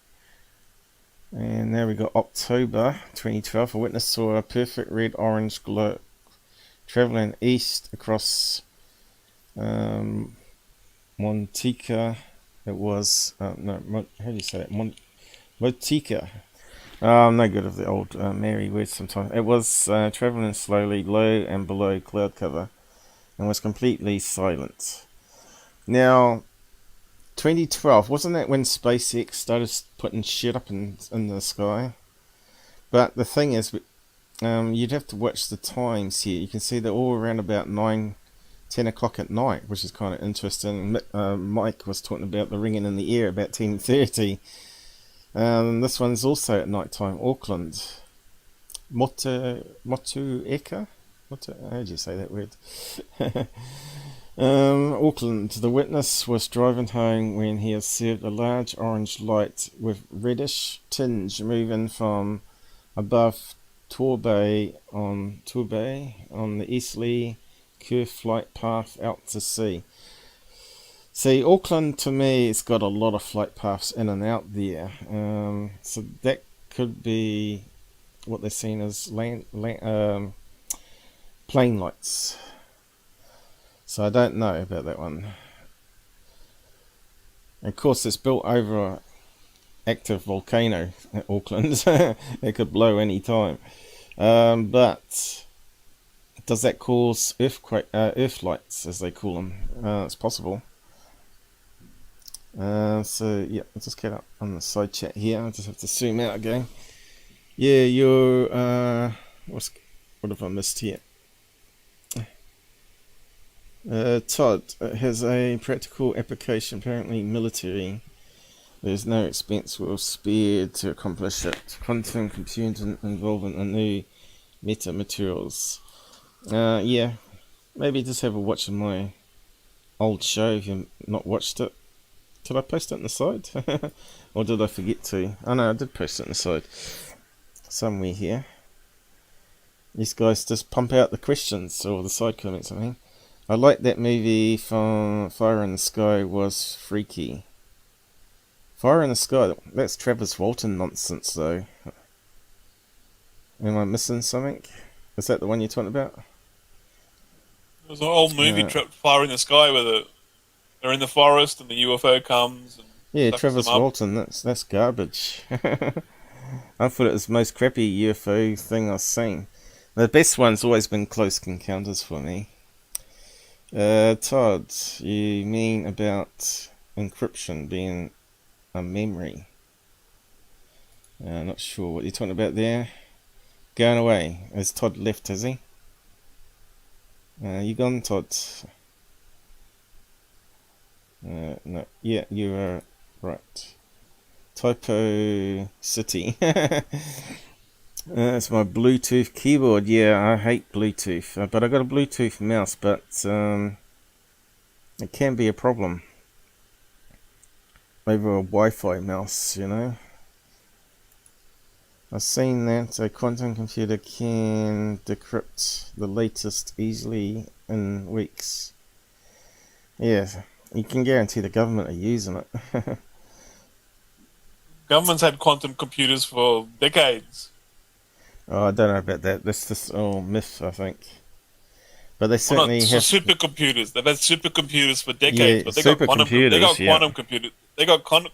And now we got October 2012. A witness saw a perfect red-orange glow traveling east across Montica. It was how do you say that? Montica. I'm no good at the old Mary words sometimes. It was traveling slowly, low and below cloud cover, and was completely silent. Now, 2012, wasn't that when SpaceX started putting shit up in the sky? But the thing is, you'd have to watch the times here. You can see they're all around about 9-10 o'clock at night, which is kind of interesting. Mike was talking about the ringing in the air about 10:30. This one's also at night time. Auckland. Motueka? How do you say that word? Auckland. The witness was driving home when he observed a large orange light with reddish tinge moving from above Torbay on the easterly curved flight path out to sea. See, Auckland to me, it's got a lot of flight paths in and out there. So that could be what they're seeing as plane lights. So I don't know about that one. Of course, it's built over an active volcano at Auckland. It could blow any time. But does that cause earth lights, as they call them? It's possible. So yeah, I'll just get up on the side chat here. I just have to zoom out again. Yeah, you're what have I missed here? Todd has a practical application, apparently military. There's no expense will spared to accomplish it. Quantum computing involving a new metamaterials. Yeah, maybe just have a watch of my old show if you've not watched it. Did I post it on the side? Or did I forget to? Oh no, I did post it on the side. Somewhere here. These guys just pump out the questions or the side comments, I mean. I like that movie from Fire in the Sky was freaky. Fire in the Sky, that's Travis Walton nonsense though. Am I missing something? Is that the one you're talking about? It was an old movie, Fire in the Sky, where they're in the forest and the UFO comes. And yeah, Travis Walton, that's garbage. I thought it was the most crappy UFO thing I've seen. The best one's always been Close Encounters for me. Todd, you mean about encryption being a memory? Not sure what you're talking about there. Going away. Has Todd left, has he? You gone, Todd? No. Yeah, you are right. Typo City. It's my Bluetooth keyboard. Yeah, I hate Bluetooth, but I got a Bluetooth mouse, but it can be a problem over a Wi-Fi mouse, you know. I've seen that a quantum computer can decrypt the latest easily in weeks. Yeah, you can guarantee the government are using it. Government's had quantum computers for decades. Oh, I don't know about that. That's just all myth, I think. But they certainly have supercomputers. They've had supercomputers for decades, yeah, but they got quantum. They got quantum yeah. computers. They got quantum.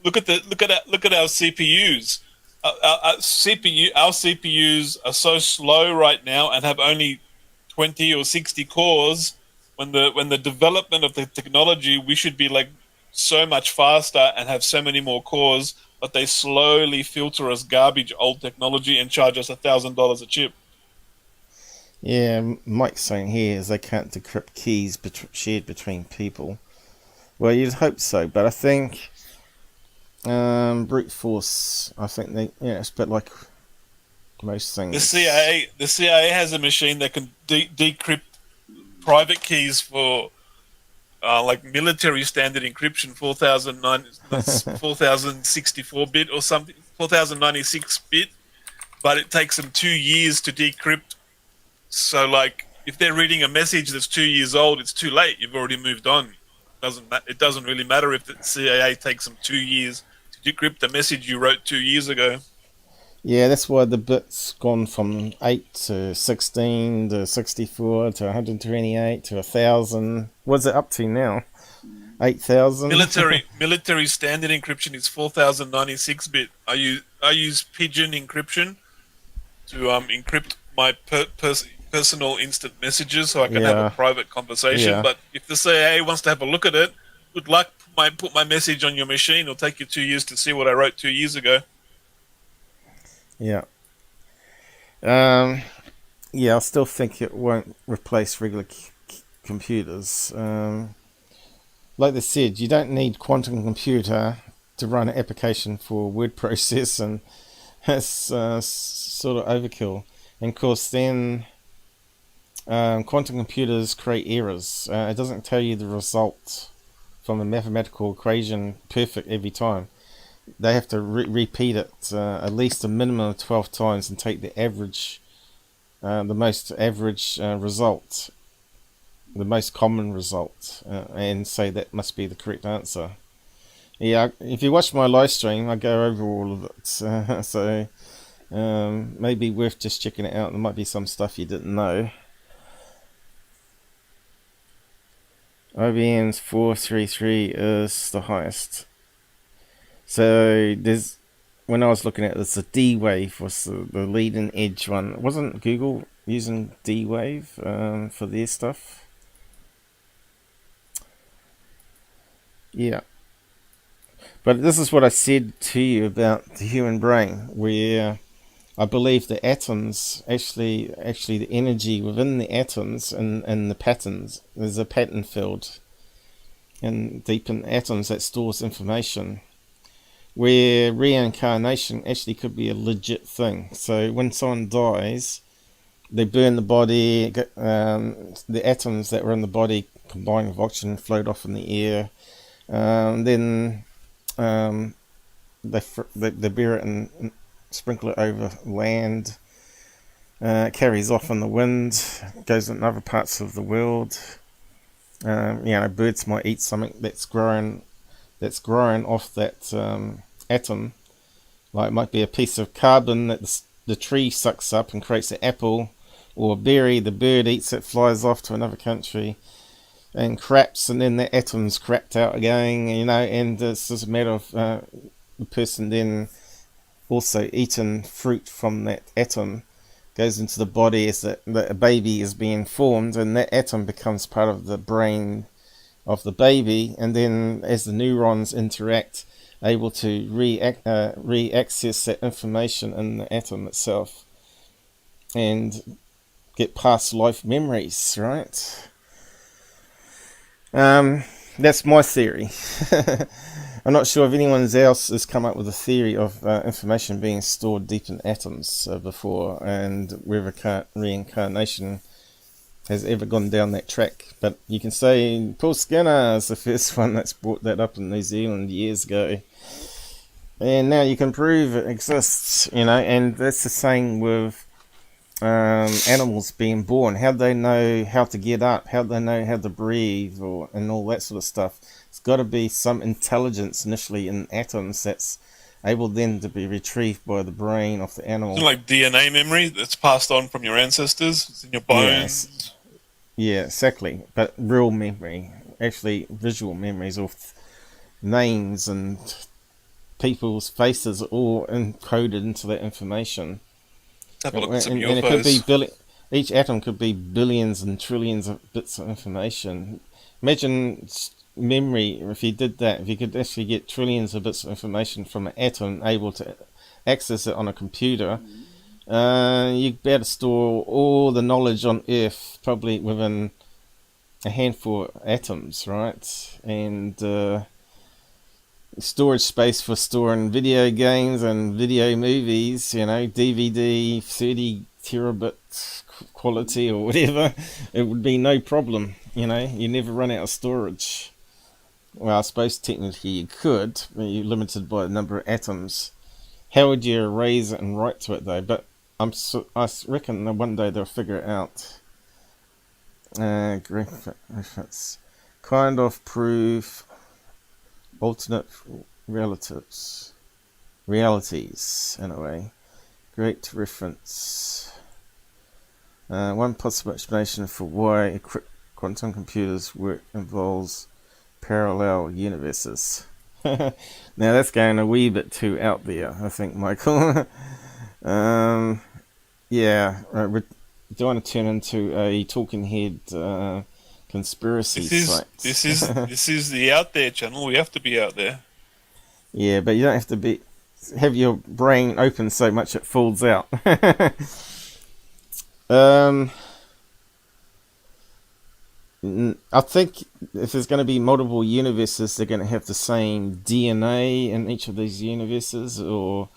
Look at our CPUs. Our CPUs are so slow right now and have only 20 or 60 cores. When the development of the technology, we should be like so much faster and have so many more cores, but they slowly filter us garbage old technology and charge us $1,000 a chip. Yeah, Mike's saying here is they can't decrypt keys shared between people. Well, you'd hope so, but I think brute force. I think it's a bit like most things. The CIA has a machine that can decrypt private keys for like military standard encryption, 4064 bit or something, 4096 bit, but it takes them 2 years to decrypt. So, like, if they're reading a message that's 2 years old, it's too late. You've already moved on. It doesn't really matter if the CIA takes them 2 years to decrypt the message you wrote 2 years ago. Yeah, that's why the bit's gone from 8 to 16 to 64 to 128 to 1,000. What's it up to now? 8,000? Military standard encryption is 4096 bit. I use pigeon encryption to encrypt my personal instant messages so I can have a private conversation. Yeah. But if the CIA wants to have a look at it, good luck. Put my message on your machine. It'll take you 2 years to see what I wrote 2 years ago. Yeah. I still think it won't replace regular computers. Like they said, you don't need quantum computer to run an application for word processing. That's sort of overkill. And of course, then quantum computers create errors. It doesn't tell you the result from a mathematical equation perfect every time. They have to repeat it at least a minimum of 12 times and take the average, the most average result, the most common result, and say that must be the correct answer. Yeah, if you watch my live stream, I go over all of it. So maybe worth just checking it out. There might be some stuff you didn't know. IBM's 433 is the highest. So there's, when I was looking at this, the D-Wave was the leading edge one. Wasn't Google using D-Wave for their stuff? Yeah. But this is what I said to you about the human brain, where I believe the atoms, actually the energy within the atoms and the patterns, there's a pattern field and deep in atoms that stores information, where reincarnation actually could be a legit thing. So when someone dies, they burn the body, the atoms that were in the body combine with oxygen, float off in the air, then they bury it and sprinkle it over land. It carries off in the wind, goes in other parts of the world. Birds might eat something that's growing off that atom. Like it might be a piece of carbon that the tree sucks up and creates an apple, or a berry, the bird eats it, flies off to another country and craps, and then the atom's crapped out again, and it's just a matter of the person then also eating fruit from that atom goes into the body as a baby is being formed, and that atom becomes part of the brain of the baby, and then as the neurons interact, able to re-access that information in the atom itself and get past life memories, right? That's my theory. I'm not sure if anyone else has come up with a theory of information being stored deep in atoms before, and whether reincarnation has ever gone down that track. But you can say Paul Skinner is the first one that's brought that up in New Zealand years ago. And now you can prove it exists, and that's the same with animals being born. How do they know how to get up? How do they know how to breathe, and all that sort of stuff? It's got to be some intelligence initially in atoms that's able then to be retrieved by the brain of the animal. Isn't it like DNA memory that's passed on from your ancestors? It's in your bones. Yeah, exactly. But real memory, actually visual memories of names and people's faces, are all encoded into that information. Have a look at some UFOs. And it could be each atom could be billions and trillions of bits of information. Imagine memory, if you did that, if you could actually get trillions of bits of information from an atom, able to access it on a computer, you'd be able to store all the knowledge on Earth probably within a handful of atoms, right? And storage space for storing video games and video movies, DVD 30 terabit quality or whatever, it would be no problem. You never run out of storage. Well, I suppose technically you could, but you're limited by the number of atoms. How would you erase it and write to it though? But I reckon that one day they'll figure it out. Great reference. Kind of proof. Alternate realities, in a way. Great reference. One possible explanation for why quantum computers work involves parallel universes. Now that's going a wee bit too out there, I think, Michael. Yeah, we don't want to turn into a talking head conspiracy site. This is the out there channel. We have to be out there. Yeah, but you don't have to have your brain open so much it falls out. I think if there's going to be multiple universes, they're going to have the same DNA in each of these universes, or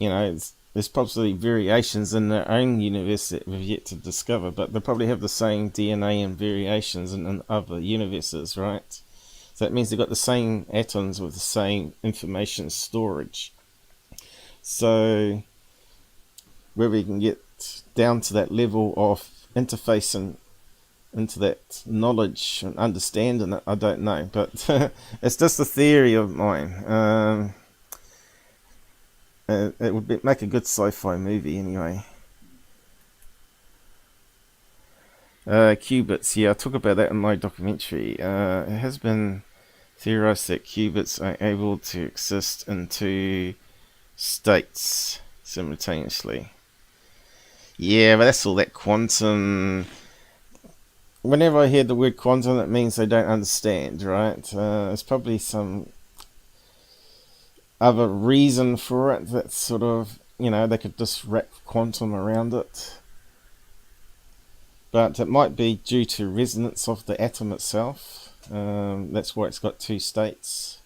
there's probably variations in their own universe that we've yet to discover, but they'll probably have the same DNA and variations in other universes, right? So that means they've got the same atoms with the same information storage. So where we can get down to that level of interfacing into that knowledge and understanding it, I don't know, but it's just a theory of mine. It would make a good sci-fi movie anyway. Qubits, yeah, I talk about that in my documentary. It has been theorized that qubits are able to exist in two states simultaneously. Yeah, but that's all that quantum. Whenever I hear the word quantum, it means they don't understand, right? There's probably some other reason for it that sort of, they could just wrap quantum around it. But it might be due to resonance of the atom itself. That's why it's got two states.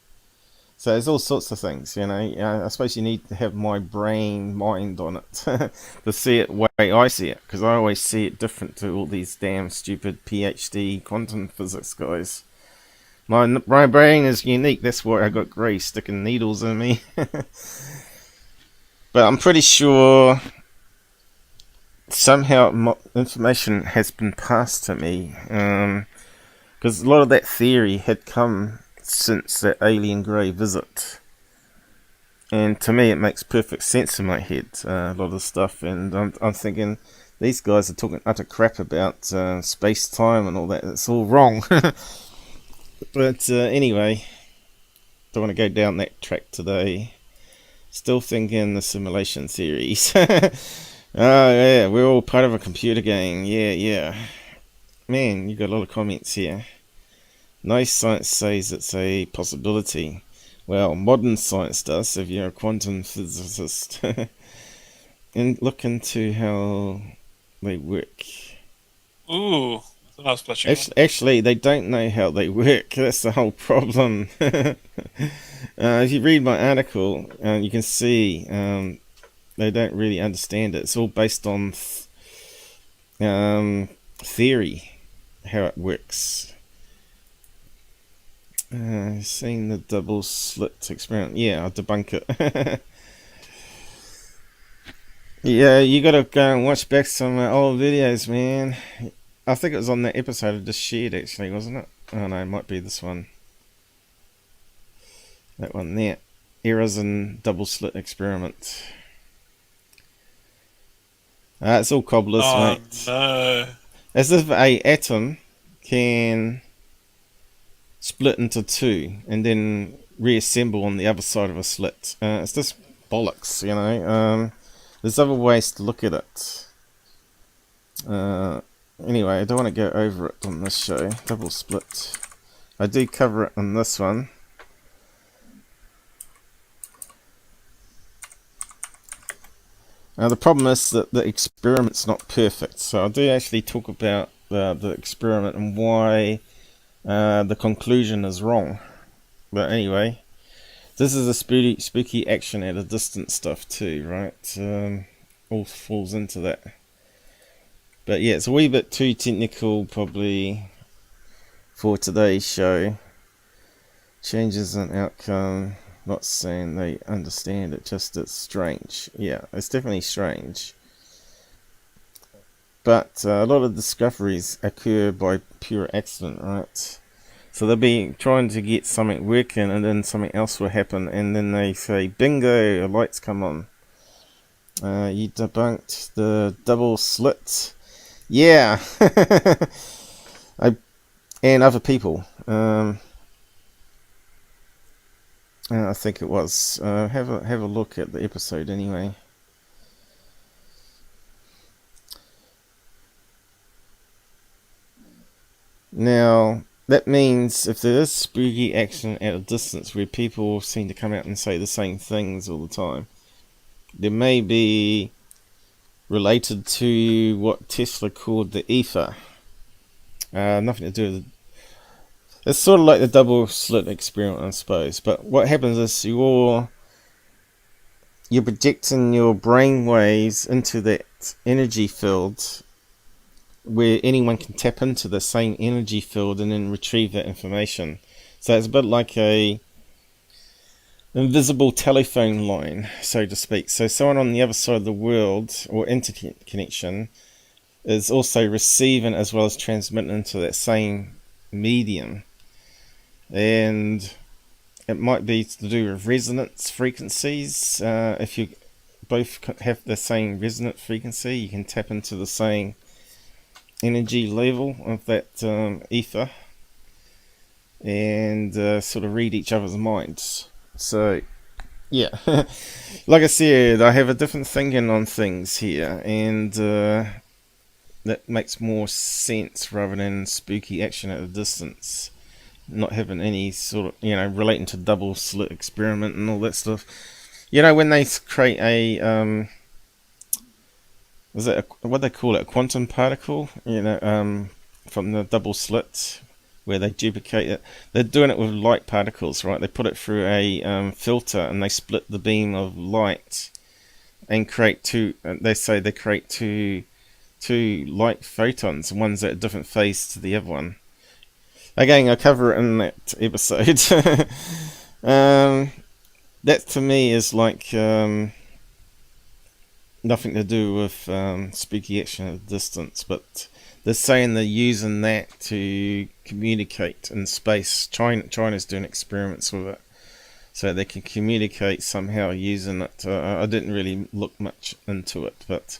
So there's all sorts of things, I suppose you need to have my mind on it to see it the way I see it, because I always see it different to all these damn stupid PhD quantum physics guys. My brain is unique, that's why I got Gray sticking needles in me. But I'm pretty sure somehow information has been passed to me, because a lot of that theory had come since that alien Grey visit, and to me it makes perfect sense in my head, a lot of stuff, and I'm thinking these guys are talking utter crap about space-time and all that. It's all wrong. But anyway, don't want to go down that track today. Still thinking the simulation theories. Oh yeah, we're all part of a computer game. Yeah. Man, you got a lot of comments here. Nice science says it's a possibility. Well, modern science does, if you're a quantum physicist. And look into how they work. Ooh, It's a nice flashing. Actually, they don't know how they work. That's the whole problem. If you read my article, you can see they don't really understand it. It's all based on theory, how it works. Seeing the double slit experiment. Yeah, I'll debunk it. Yeah, you gotta go and watch back some old videos, man. I think it was on that episode I just shared, actually, wasn't it? Oh no, it might be this one. That one there. Errors in double slit experiment. It's all cobblers, mate. No. As if a atom can split into two and then reassemble on the other side of a slit. It's just bollocks, you know. There's other ways to look at it. Anyway, I don't want to go over it on this show. Double split. I do cover it on this one. Now the problem is that the experiment's not perfect, so I do actually talk about the experiment and why the conclusion is wrong. But anyway, this is a spooky action at a distance stuff too, right? All falls into that. But yeah, it's a wee bit too technical probably for today's show. Changes in outcome. Not saying they understand it, just it's strange. Yeah, it's definitely strange. But a lot of discoveries occur by pure accident, right? So they'll be trying to get something working and then something else will happen and then they say, bingo, lights come on. You debunked the double slit. Yeah. And other people. I think it was. Have a look at the episode anyway. Now, that means if there is spooky action at a distance where people seem to come out and say the same things all the time, there may be related to what Tesla called the ether. Nothing to do with it. It's sort of like the double slit experiment, I suppose. But what happens is you're projecting your brain waves into that energy field where anyone can tap into the same energy field and then retrieve that information. So it's a bit like a invisible telephone line, so to speak. So someone on the other side of the world or internet connection is also receiving as well as transmitting into that same medium. And it might be to do with resonance frequencies. If you both have the same resonant frequency, you can tap into the same energy level of that ether and sort of read each other's minds. So yeah, like I said, I have a different thinking on things here, and that makes more sense rather than spooky action at a distance, not having any sort of, relating to double slit experiment and all that stuff. When they create a what they call it, a quantum particle, from the double slit, where they duplicate it. They're doing it with light particles, right? They put it through a filter and they split the beam of light and create two. They say they create two light photons, one's at a different phase to the other one. Again, I cover it in that episode. That to me is like nothing to do with spooky action at a distance, but they're saying they're using that to communicate in space. China's doing experiments with it, so they can communicate somehow using it. I didn't really look much into it, but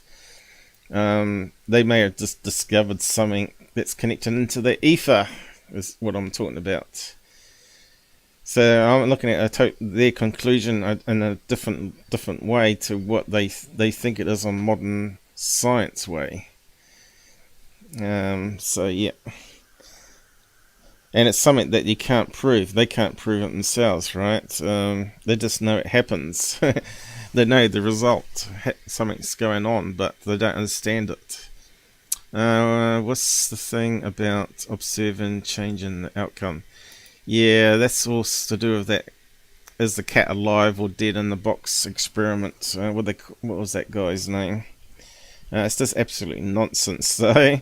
they may have just discovered something that's connected into the ether, is what I'm talking about. So I'm looking at their conclusion in a different way to what they think it is on modern science way. So yeah, and it's something that you can't prove. They can't prove it themselves, right? They just know it happens. They know the result. Something's going on, but they don't understand it. What's the thing about observing changing the outcome? Yeah, that's all to do with that. Is the cat alive or dead in the box experiment? What was that guy's name? It's just absolutely nonsense, though.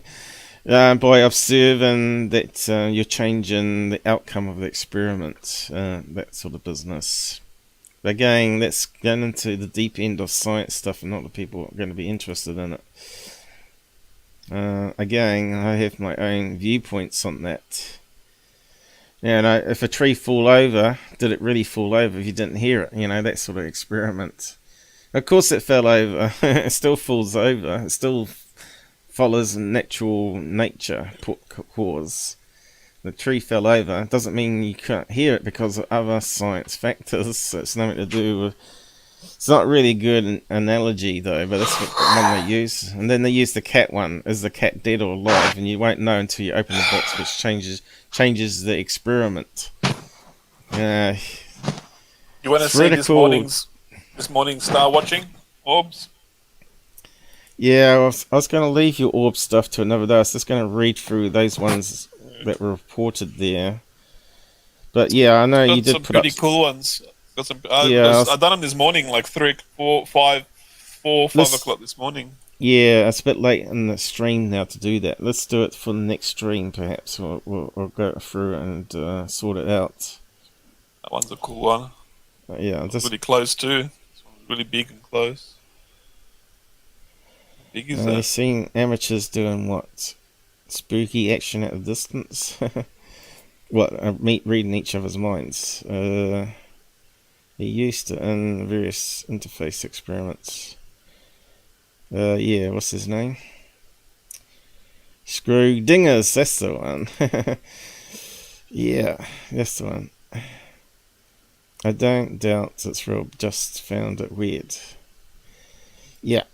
By observing that you're changing the outcome of the experiment, that sort of business. Again, that's going into the deep end of science stuff, and not the people who are going to be interested in it. Again, I have my own viewpoints on that. If a tree fall over, did it really fall over if you didn't hear it? That sort of experiment. Of course it fell over. It still falls over. It still follows natural nature cause. The tree fell over. It doesn't mean you can't hear it because of other science factors. So it's nothing to do with... It's not really good analogy though, but that's what one they use. And then they use the cat one. Is the cat dead or alive? And you won't know until you open the box, which changes the experiment. You want to see this morning's star watching, Orbs? Yeah, I was going to leave your orb stuff to another day. I was just going to read through those ones that were reported there. But yeah, I know you did some put pretty up cool ones. Got some. I done them this morning, like 5 o'clock this morning. Yeah, it's a bit late in the stream now to do that. Let's do it for the next stream, perhaps. We'll go through and sort it out. That one's a cool one. Yeah, just really close too. This one's really big and close. How big is that? You've seen amateurs doing what? Spooky action at a distance? What? Reading each other's minds. He used to in various interface experiments. Yeah, what's his name? Screw Dingers, that's the one. Yeah, that's the one. I don't doubt it's real, just found it weird. Yeah.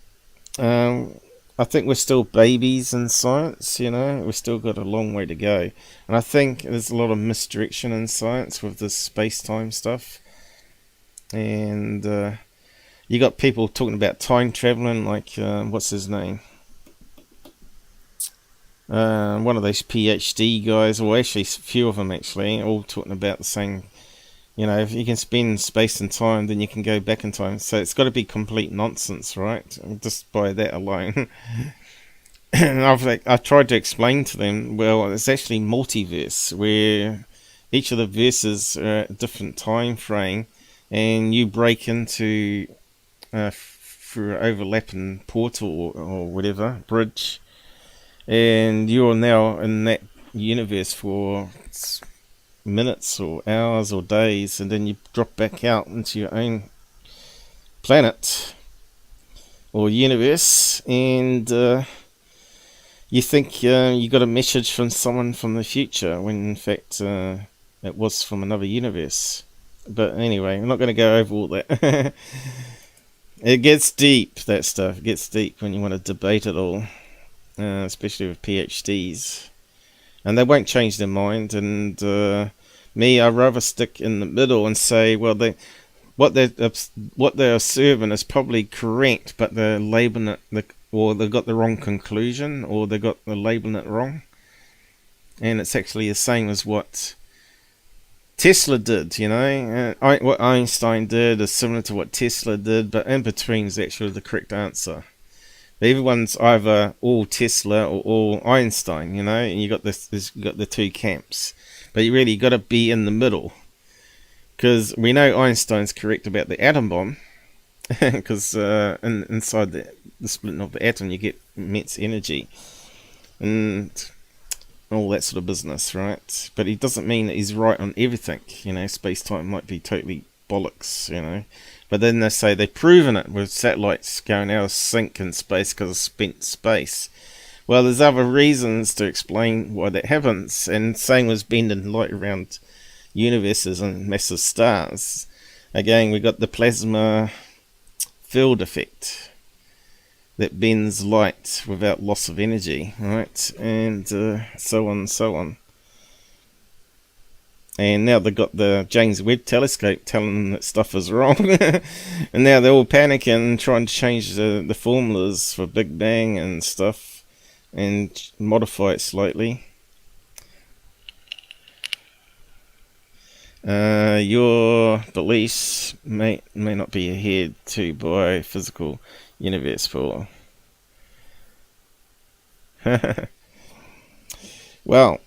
I think we're still babies in science, we've still got a long way to go. And I think there's a lot of misdirection in science with this space-time stuff. And you got people talking about time traveling, like, what's his name? One of those PhD guys, or actually a few of them actually, all talking about the same, if you can spend space and time, then you can go back in time. So it's got to be complete nonsense, right? Just by that alone. And I've tried to explain to them, well, it's actually multiverse, where each of the verses are at a different time frame, and you break into through an overlapping portal or whatever, bridge, and you're now in that universe for minutes or hours or days, and then you drop back out into your own planet or universe, and you think you got a message from someone from the future, when in fact it was from another universe. But anyway, I'm not going to go over all that. It gets deep, that stuff. It gets deep when you want to debate it all, especially with PhDs. And they won't change their mind. And me, I'd rather stick in the middle and say, well, what they're observing is probably correct, but they're labeling it, or they've got the wrong conclusion, or they're labeling it wrong. And it's actually the same as what Tesla did, what Einstein did is similar to what Tesla did, but in between is actually the correct answer. But everyone's either all Tesla or all Einstein, and you got the two camps. But you really got to be in the middle, because we know Einstein's correct about the atom bomb, because inside the splitting of the atom you get immense energy and all that sort of business, right? But it doesn't mean that he's right on everything. Space-time might be totally bollocks, But then they say they've proven it with satellites going out of sync in space because of spent space. Well, there's other reasons to explain why that happens, and same with bending light around universes and massive stars. Again, we got the plasma field effect that bends light without loss of energy, right? And so on and so on. And now they've got the James Webb telescope telling them that stuff is wrong. And now they're all panicking, trying to change the formulas for Big Bang and stuff. and modify it slightly. Your beliefs may not be adhered to by physical universe for. Well,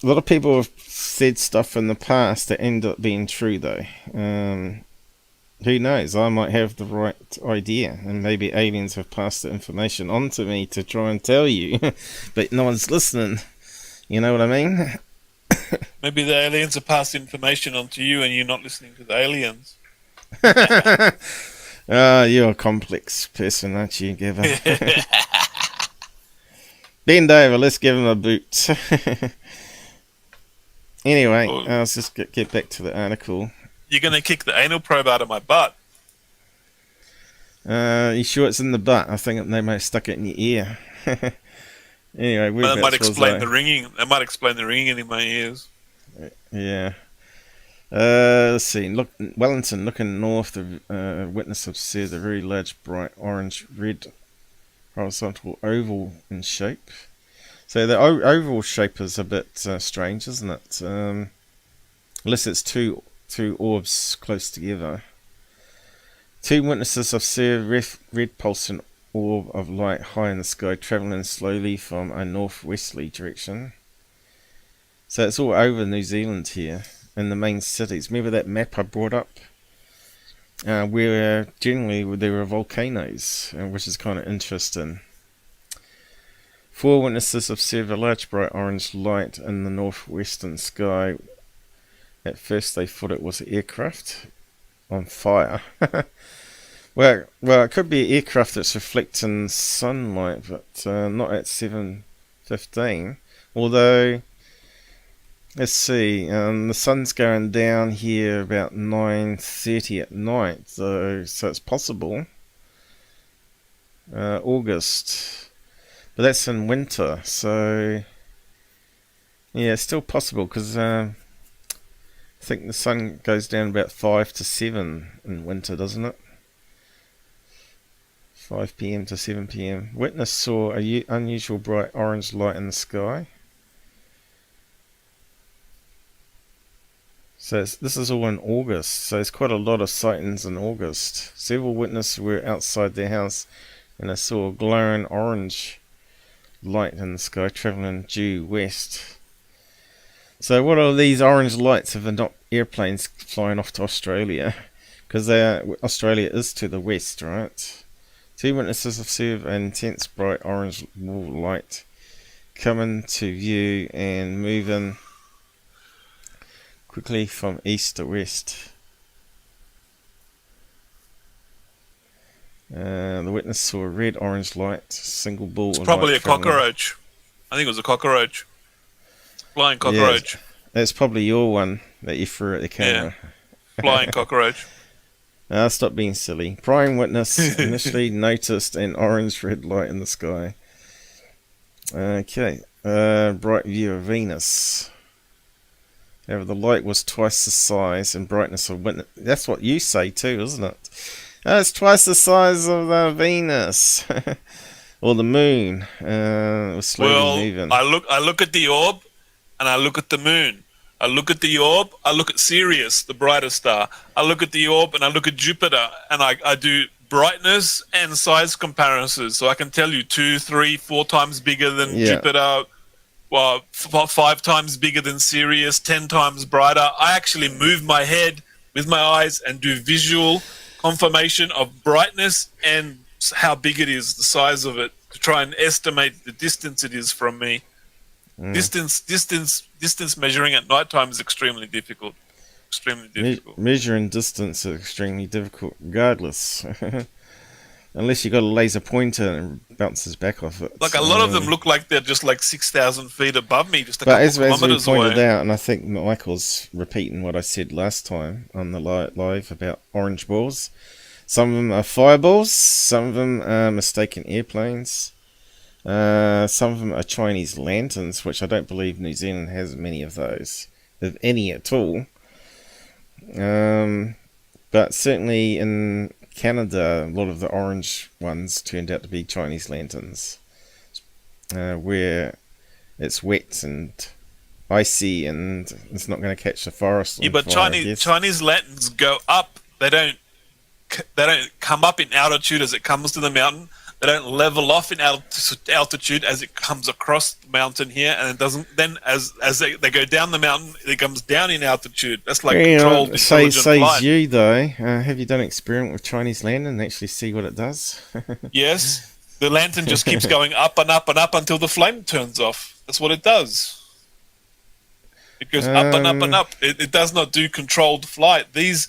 a lot of people have said stuff in the past that end up being true, though. Who knows? I might have the right idea, and maybe aliens have passed the information on to me to try and tell you, but no one's listening. You know what I mean? Maybe the aliens have passed information on to you, and you're not listening to the aliens. You're a complex person, aren't you, Gabber? Bend over, let's give him a boot. Anyway, let's just get back to the article. You're going to kick the anal probe out of my butt. You sure it's in the butt? I think they might have stuck it in your ear. Anyway, that might explain the ringing. That might explain the ringing in my ears. Yeah. Let's see. Look, Wellington, looking north, the witness observed a very large, bright orange-red horizontal oval in shape. So the oval shape is a bit strange, isn't it? Unless it's two orbs close together. Two witnesses observed red pulsing orb of light high in the sky, travelling slowly from a northwesterly direction. So it's all over New Zealand here, in the main cities. Remember that map I brought up? Where generally there were volcanoes, which is kind of interesting. 4 witnesses observed a large bright orange light in the northwestern sky. At first they thought it was an aircraft on fire. well, it could be an aircraft that's reflecting sunlight, but not at 7:15. Although, let's see, the sun's going down here about 9:30 at night, so it's possible. August. But that's in winter, so yeah, it's still possible, because I think the sun goes down about 5 to 7 in winter, doesn't it? 5 p.m. to 7 p.m. Witness saw a unusual bright orange light in the sky. So this is all in August, so there's quite a lot of sightings in August. Several witnesses were outside their house and they saw a glowing orange light in the sky travelling due west. So what are these orange lights if they're not airplanes flying off to Australia? Because Australia is to the west, right? 2 witnesses observed an intense bright orange light coming to view and moving quickly from east to west. The witness saw a red-orange light, single ball. It's probably a cockroach. I think it was a cockroach. Flying cockroach. Yeah, that's probably your one that you threw at the camera. Yeah. Flying cockroach. Stop being silly. Prime witness initially noticed an orange-red light in the sky. Okay. Bright view of Venus. However, the light was twice the size and brightness of witness. That's what you say too, isn't it? It's twice the size of the Venus. Or the moon. It was slowly moving. I look at the orb and I look at the moon. I look at the orb, I look at Sirius, the brightest star. I look at the orb and I look at Jupiter, and I do brightness and size comparisons. So I can tell you 2, 3, 4 times bigger than Jupiter, 5 times bigger than Sirius, 10 times brighter. I actually move my head with my eyes and do visual confirmation of brightness and how big it is, the size of it, to try and estimate the distance it is from me. Distance measuring at night time is extremely difficult. Extremely difficult. Measuring distance is extremely difficult, regardless. Unless you got a laser pointer and it bounces back off it. Like a lot of them look like they're just like 6,000 feet above me, just a couple kilometers away. As we pointed out, and I think Michael's repeating what I said last time on the live about orange balls. Some of them are fireballs, some of them are mistaken airplanes. Some of them are Chinese lanterns, which I don't believe New Zealand has many of those, if any at all. But certainly in Canada, a lot of the orange ones turned out to be Chinese lanterns. where it's wet and icy and it's not going to catch the forest on but fire, Chinese lanterns go up. They don't come up in altitude as it comes to the mountain. They don't level off in altitude as it comes across the mountain here, and it doesn't. Then as they go down the mountain, it comes down in altitude. That's like controlled intelligent flight. You though, have you done an experiment with Chinese lantern and actually see what it does? Yes, the lantern just keeps going up and up and up until the flame turns off. That's what it does. It goes up and up and up. It does not do controlled flight. These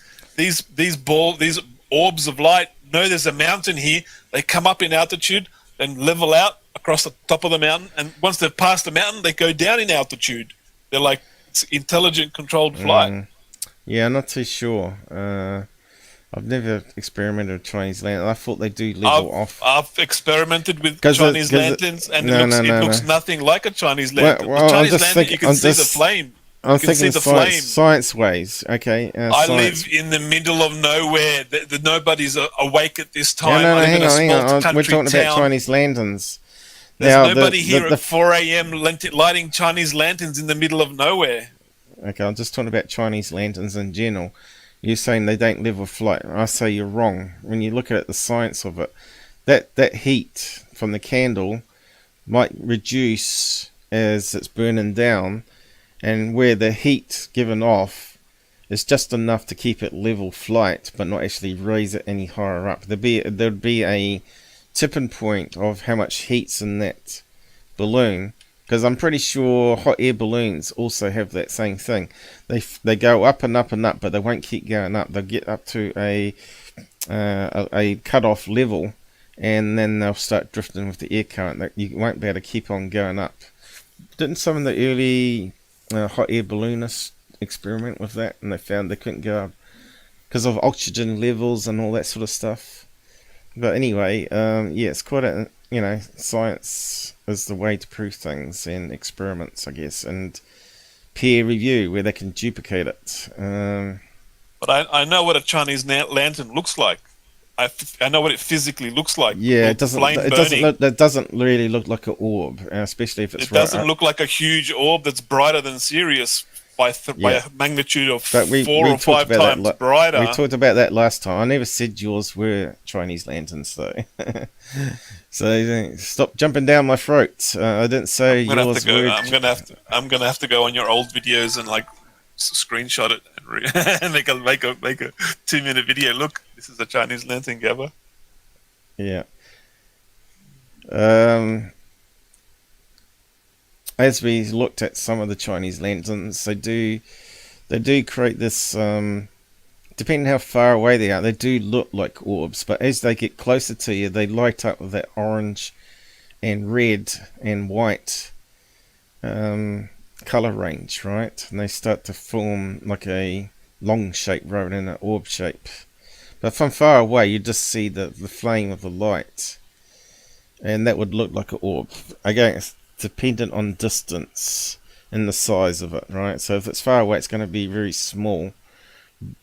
orbs of light know there's a mountain here. They come up in altitude, then level out across the top of the mountain, and once they've passed the mountain, they go down in altitude. They're like intelligent, controlled flight. Yeah, I'm not too sure. I've never experimented with Chinese lanterns. I thought they do level off. I've experimented with Chinese lanterns, and it looks nothing like a Chinese lantern. Well, Chinese lantern, you can see the flame. I'm thinking science ways. Okay. I live in the middle of nowhere. Nobody's awake at this time. No, I live in a small country we're talking town. about Chinese lanterns. There's nobody here at 4 a.m. lighting Chinese lanterns in the middle of nowhere. Okay, I'm just talking about Chinese lanterns in general. You're saying they don't level flight. I say you're wrong. When you look at the science of it, that heat from the candle might reduce as it's burning down, and where the heat given off is just enough to keep it level flight, but not actually raise it any higher up. There'd be a tipping point of how much heat's in that balloon, because I'm pretty sure hot air balloons also have that same thing. They go up and up and up, but they won't keep going up. They'll get up to a cut-off level, and then they'll start drifting with the air current. You won't be able to keep on going up. Didn't some of the early hot air balloonists experiment with that, and they found they couldn't go up because of oxygen levels and all that sort of stuff? But anyway, yeah, it's quite a, science is the way to prove things, and experiments, I guess, and peer review where they can duplicate it. But I know what a Chinese lantern looks like. I know what it physically looks like. Yeah, it doesn't really look like an orb, especially if it's. It doesn't look like a huge orb that's brighter than Sirius by a magnitude of 4 or 5 times brighter. We talked about that last time. I never said yours were Chinese lanterns, though. So stop jumping down my throat. I didn't say yours were. I'm gonna have to go on your old videos and screenshot it and make a 2-minute video. Look, this is a Chinese lantern, Gabber. Yeah. As we looked at some of the Chinese lanterns, they do create this, depending how far away they are, they do look like orbs, but as they get closer to you, they light up with that orange and red and white color range, right? And they start to form like a long shape rather than an orb shape. But from far away, you just see the flame of the light, and that would look like an orb. Again, it's dependent on distance and the size of it, right? So if it's far away, it's going to be very small.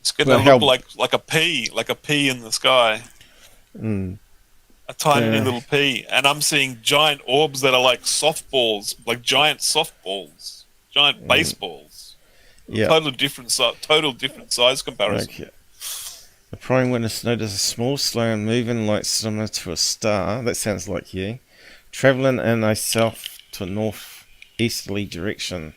It's going to look like a pea in the sky. A tiny little pea. And I'm seeing giant orbs that are like softballs, like giant softballs, giant baseballs. Yeah. Total different size comparison. Okay. The prime witness noticed a small, slow and moving light similar to a star. That sounds like you. Travelling in a south to northeasterly direction.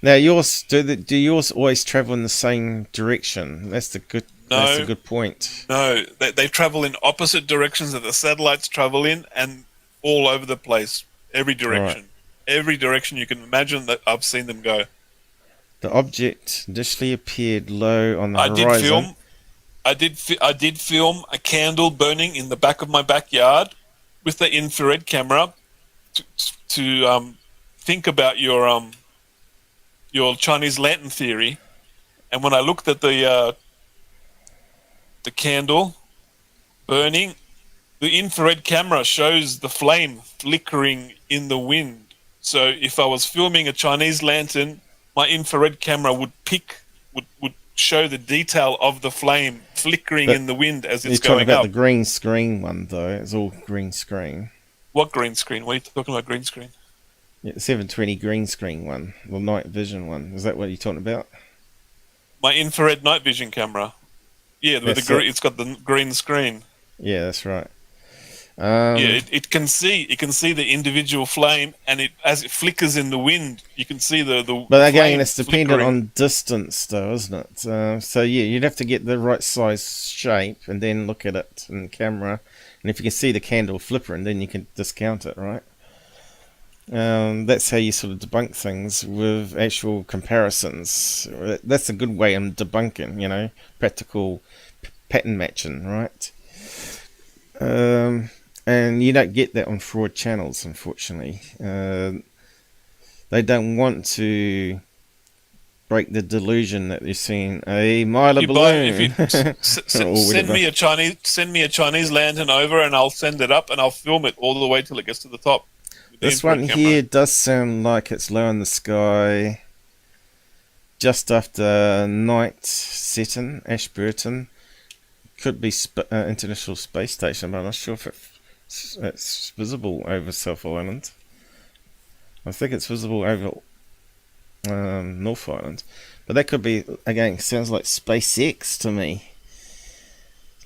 Now, do yours always travel in the same direction? That's a good point. No, they travel in opposite directions that the satellites travel in, and all over the place. Every direction. Right. Every direction you can imagine that I've seen them go. The object initially appeared low on the horizon. I did film a candle burning in the back of my backyard with the infrared camera to think about your Chinese lantern theory. And when I looked at the candle burning, the infrared camera shows the flame flickering in the wind. So if I was filming a Chinese lantern, my infrared camera would show the detail of the flame flickering in the wind as it's going up. You're talking about the green screen one, though. It's all green screen. What green screen? What are you talking about? Green screen? Yeah, 720 green screen one, the night vision one. Is that what you're talking about? My infrared night vision camera. Yeah, with it's got the green screen. Yeah, that's right. It can see the individual flame, and as it flickers in the wind, you can see the. But again, it's dependent on distance, though, isn't it? So yeah, you'd have to get the right size shape and then look at it in camera, and if you can see the candle flickering, then you can discount it, right? That's how you sort of debunk things with actual comparisons. That's a good way of debunking, you know, practical pattern matching, right? And you don't get that on fraud channels, unfortunately. They don't want to break the delusion that they're seeing a Meier balloon. Send me a Chinese lantern over, and I'll send it up, and I'll film it all the way till it gets to the top. This one here does sound like it's low in the sky, just after night setting, Ashburton. Could be International Space Station, but I'm not sure if it's visible over South Island. I think it's visible over North Island, but that could be, again, sounds like SpaceX to me.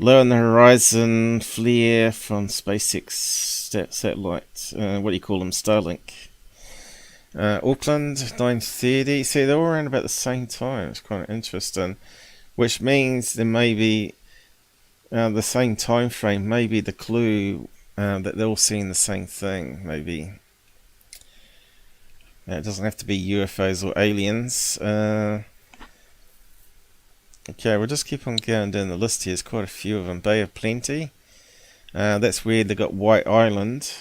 Low on the horizon, flare from SpaceX satellite. What do you call them? Starlink. Auckland, 9:30. See, they're all around about the same time. It's quite interesting, which means there may be the same time frame. Maybe the clue that they're all seeing the same thing. Maybe it doesn't have to be UFOs or aliens. Okay, we'll just keep on going down the list here. There's quite a few of them. Bay of Plenty. That's where they got White Island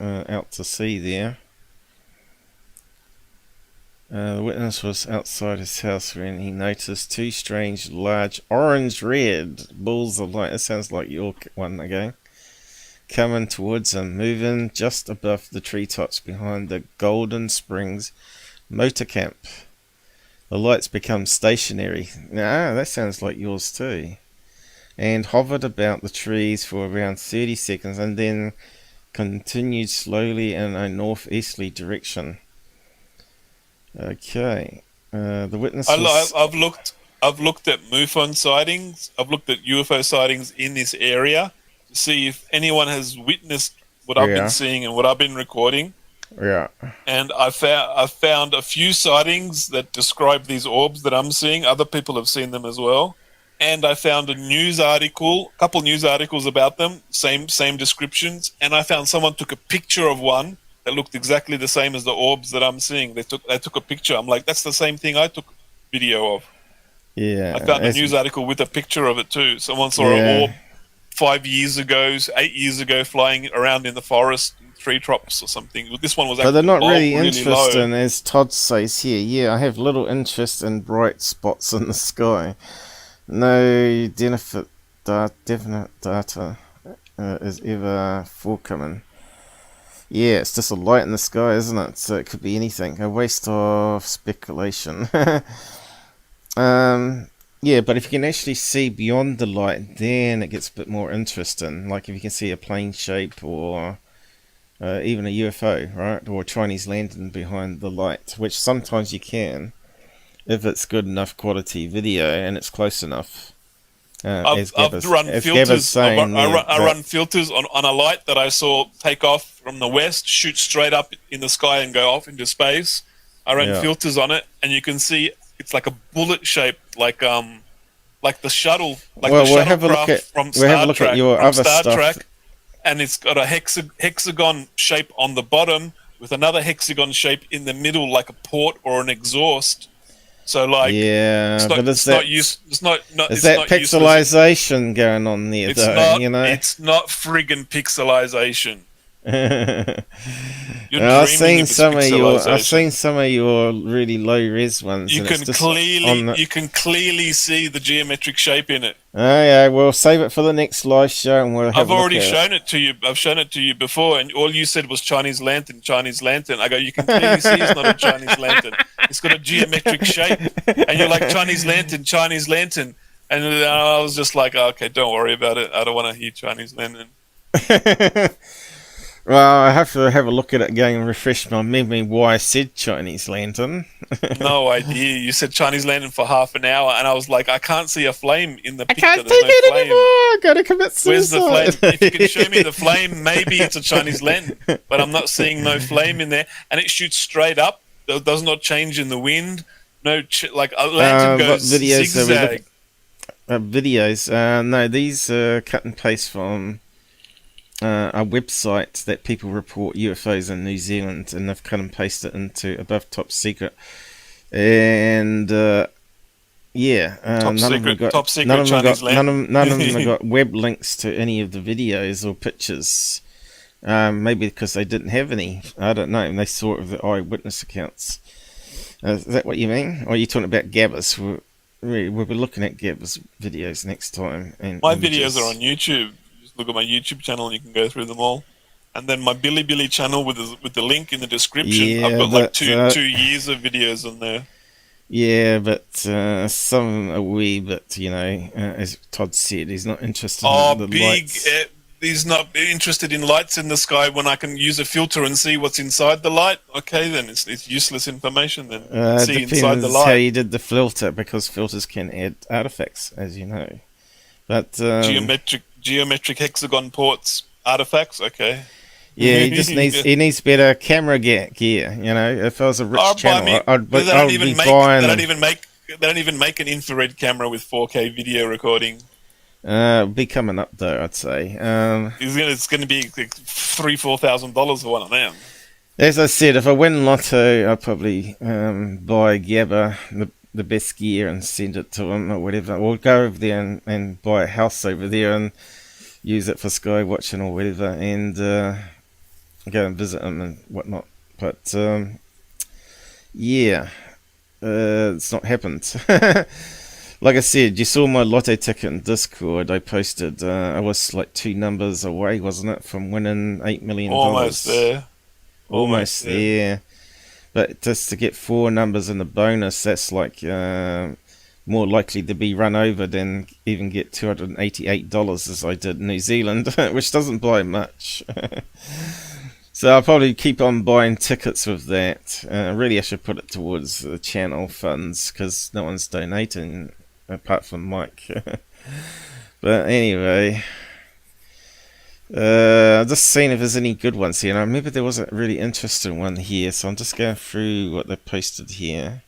out to sea there. The witness was outside his house when he noticed two strange, large, orange-red balls of light. That sounds like your one again. Coming towards him, moving just above the treetops behind the Golden Springs motor camp. The lights become stationary. Ah, that sounds like yours too. And hovered about the trees for around 30 seconds and then continued slowly in a northeasterly direction. Okay. The witness was... I've looked at MUFON sightings. I've looked at UFO sightings in this area to see if anyone has witnessed what I've been seeing and what I've been recording. Yeah. And I found a few sightings that describe these orbs that I'm seeing. Other people have seen them as well. And I found a couple news articles about them, same descriptions. And I found someone took a picture of one that looked exactly the same as the orbs that I'm seeing. They took a picture. I'm like, that's the same thing I took video of. Yeah. I found a news article with a picture of it too. Someone saw an orb 8 years ago, flying around in the forest, tree tops or something. This one was actually, but they're not really low. interesting, as Todd says here. Yeah, I have little interest in bright spots in the sky. No definite data is ever forthcoming. Yeah, it's just a light in the sky, isn't it? So it could be anything. A waste of speculation. Yeah, but if you can actually see beyond the light, then it gets a bit more interesting. Like if you can see a plane shape or even a UFO, right? Or a Chinese lantern behind the light, which sometimes you can, if it's good enough quality video and it's close enough. I've run filters. I run filters on a light that I saw take off from the west, shoot straight up in the sky and go off into space. I ran filters on it, and you can see it's like a bullet shape, like the shuttle, like the shuttlecraft from Star Trek. And it's got a hexagon shape on the bottom with another hexagon shape in the middle, like a port or an exhaust. So, like, but is that pixelization useless. Going on there? It's not friggin' pixelization. I've seen some of your really low res ones. You can clearly see the geometric shape in it. Oh yeah, we'll save it for the next live show, and we'll have. I've already shown it to you. I've shown it to you before, and all you said was Chinese lantern, Chinese lantern. I go, you can clearly see it's not a Chinese lantern. It's got a geometric shape, and you're like Chinese lantern, Chinese lantern, and I was just like, okay, don't worry about it. I don't want to hear Chinese lantern. Well, I have to have a look at it again and refresh my memory why I said Chinese lantern. No idea. You said Chinese lantern for half an hour, and I was like, I can't see a flame in the I picture. can't There's take no it flame. anymore. I gotta commit suicide. Where's the flame? If you can show me the flame, maybe it's a Chinese lantern. But I'm not seeing no flame in there, and it shoots straight up. It does not change in the wind. No, like a lantern goes zigzag. Videos. No, these are cut and paste from a website that people report UFOs in New Zealand, and they've cut and pasted it into above top secret. And yeah, Top secret none of Chinese them have got web links to any of the videos or pictures. Maybe because they didn't have any. I don't know. And they saw it with the eyewitness accounts. Is that what you mean? Or are you talking about Gabber's? We'll be looking at Gabber's videos next time. And my videos are on YouTube. Just look at my YouTube channel and you can go through them all. And then my Billy channel with the link in the description. Yeah, I've got like 2 years of videos on there. Yeah, but some a wee bit, as Todd said, he's not interested in the lights. He's not interested in lights in the sky when I can use a filter and see what's inside the light. Okay, then it's useless information then. See inside the light. How you did the filter, because filters can add artifacts, as you know. But geometric hexagon ports artifacts. Okay. Yeah, he needs better camera gear. If I was a rich channel, I'd be buying. They don't even make an infrared camera with 4K video recording. Be coming up though, I'd say. It's going to be like $3,000-$4,000 for one of them. As I said, if I win lotto, I'll probably buy Gabber the best gear and send it to him or whatever. Or go over there and buy a house over there and use it for sky watching or whatever, and go and visit him and whatnot. But yeah, it's not happened. Like I said, you saw my lotto ticket in Discord. I posted. I was like 2 numbers away, wasn't it, from winning $8 million? Almost there. Almost there. But just to get 4 numbers in the bonus, that's like more likely to be run over than even get $288 as I did in New Zealand, which doesn't buy much. So I'll probably keep on buying tickets with that. Really, I should put it towards the channel funds because no one's donating apart from Mike. But anyway, I'm just seeing if there's any good ones here. And I remember there was a really interesting one here, so I'm just going through what they posted here.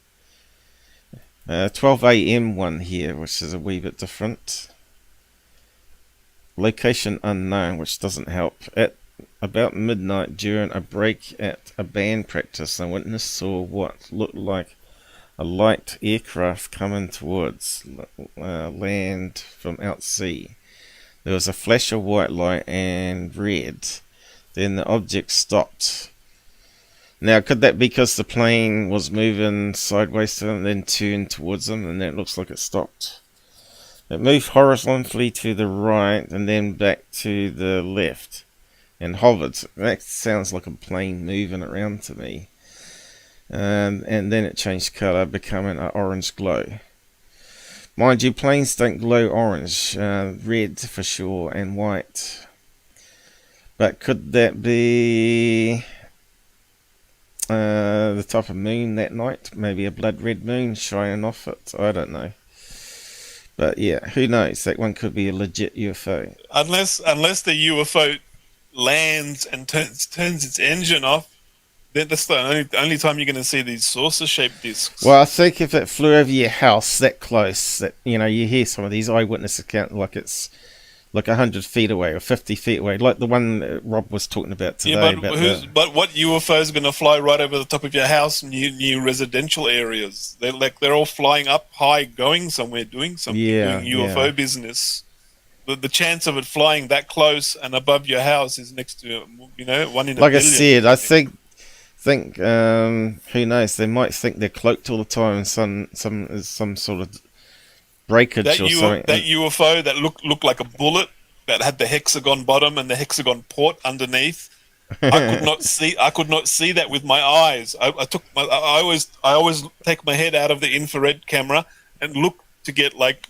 12 AM one here, which is a wee bit different. Location unknown, which doesn't help. At about midnight during a break at a band practice, a witness saw what looked like a light aircraft coming towards land from out sea. There was a flash of white light and red. Then the object stopped. Now, could that be because the plane was moving sideways to them and then turned towards them, and then it looks like it stopped? It moved horizontally to the right and then back to the left and hovered. That sounds like a plane moving around to me. And then it changed colour, becoming an orange glow. Mind you, planes don't glow orange, red for sure, and white. But could that be the type of moon that night? Maybe a blood red moon shining off it? I don't know. But yeah, who knows? That one could be a legit UFO. Unless the UFO lands and turns its engine off, then that's the only time you're going to see these saucer-shaped discs. Well, I think if it flew over your house that close, that you hear some of these eyewitness accounts like it's like 100 feet away or 50 feet away, like the one that Rob was talking about today. Yeah, but what UFO is going to fly right over the top of your house near residential areas? They're all flying up high, going somewhere, doing something, doing UFO business. The chance of it flying that close and above your house is next to 1 in a billion. Like I said, I think who knows? They might think they're cloaked all the time, and some sort of breakage or something. That UFO that looked like a bullet that had the hexagon bottom and the hexagon port underneath. I could not see that with my eyes. I always take my head out of the infrared camera and look to get like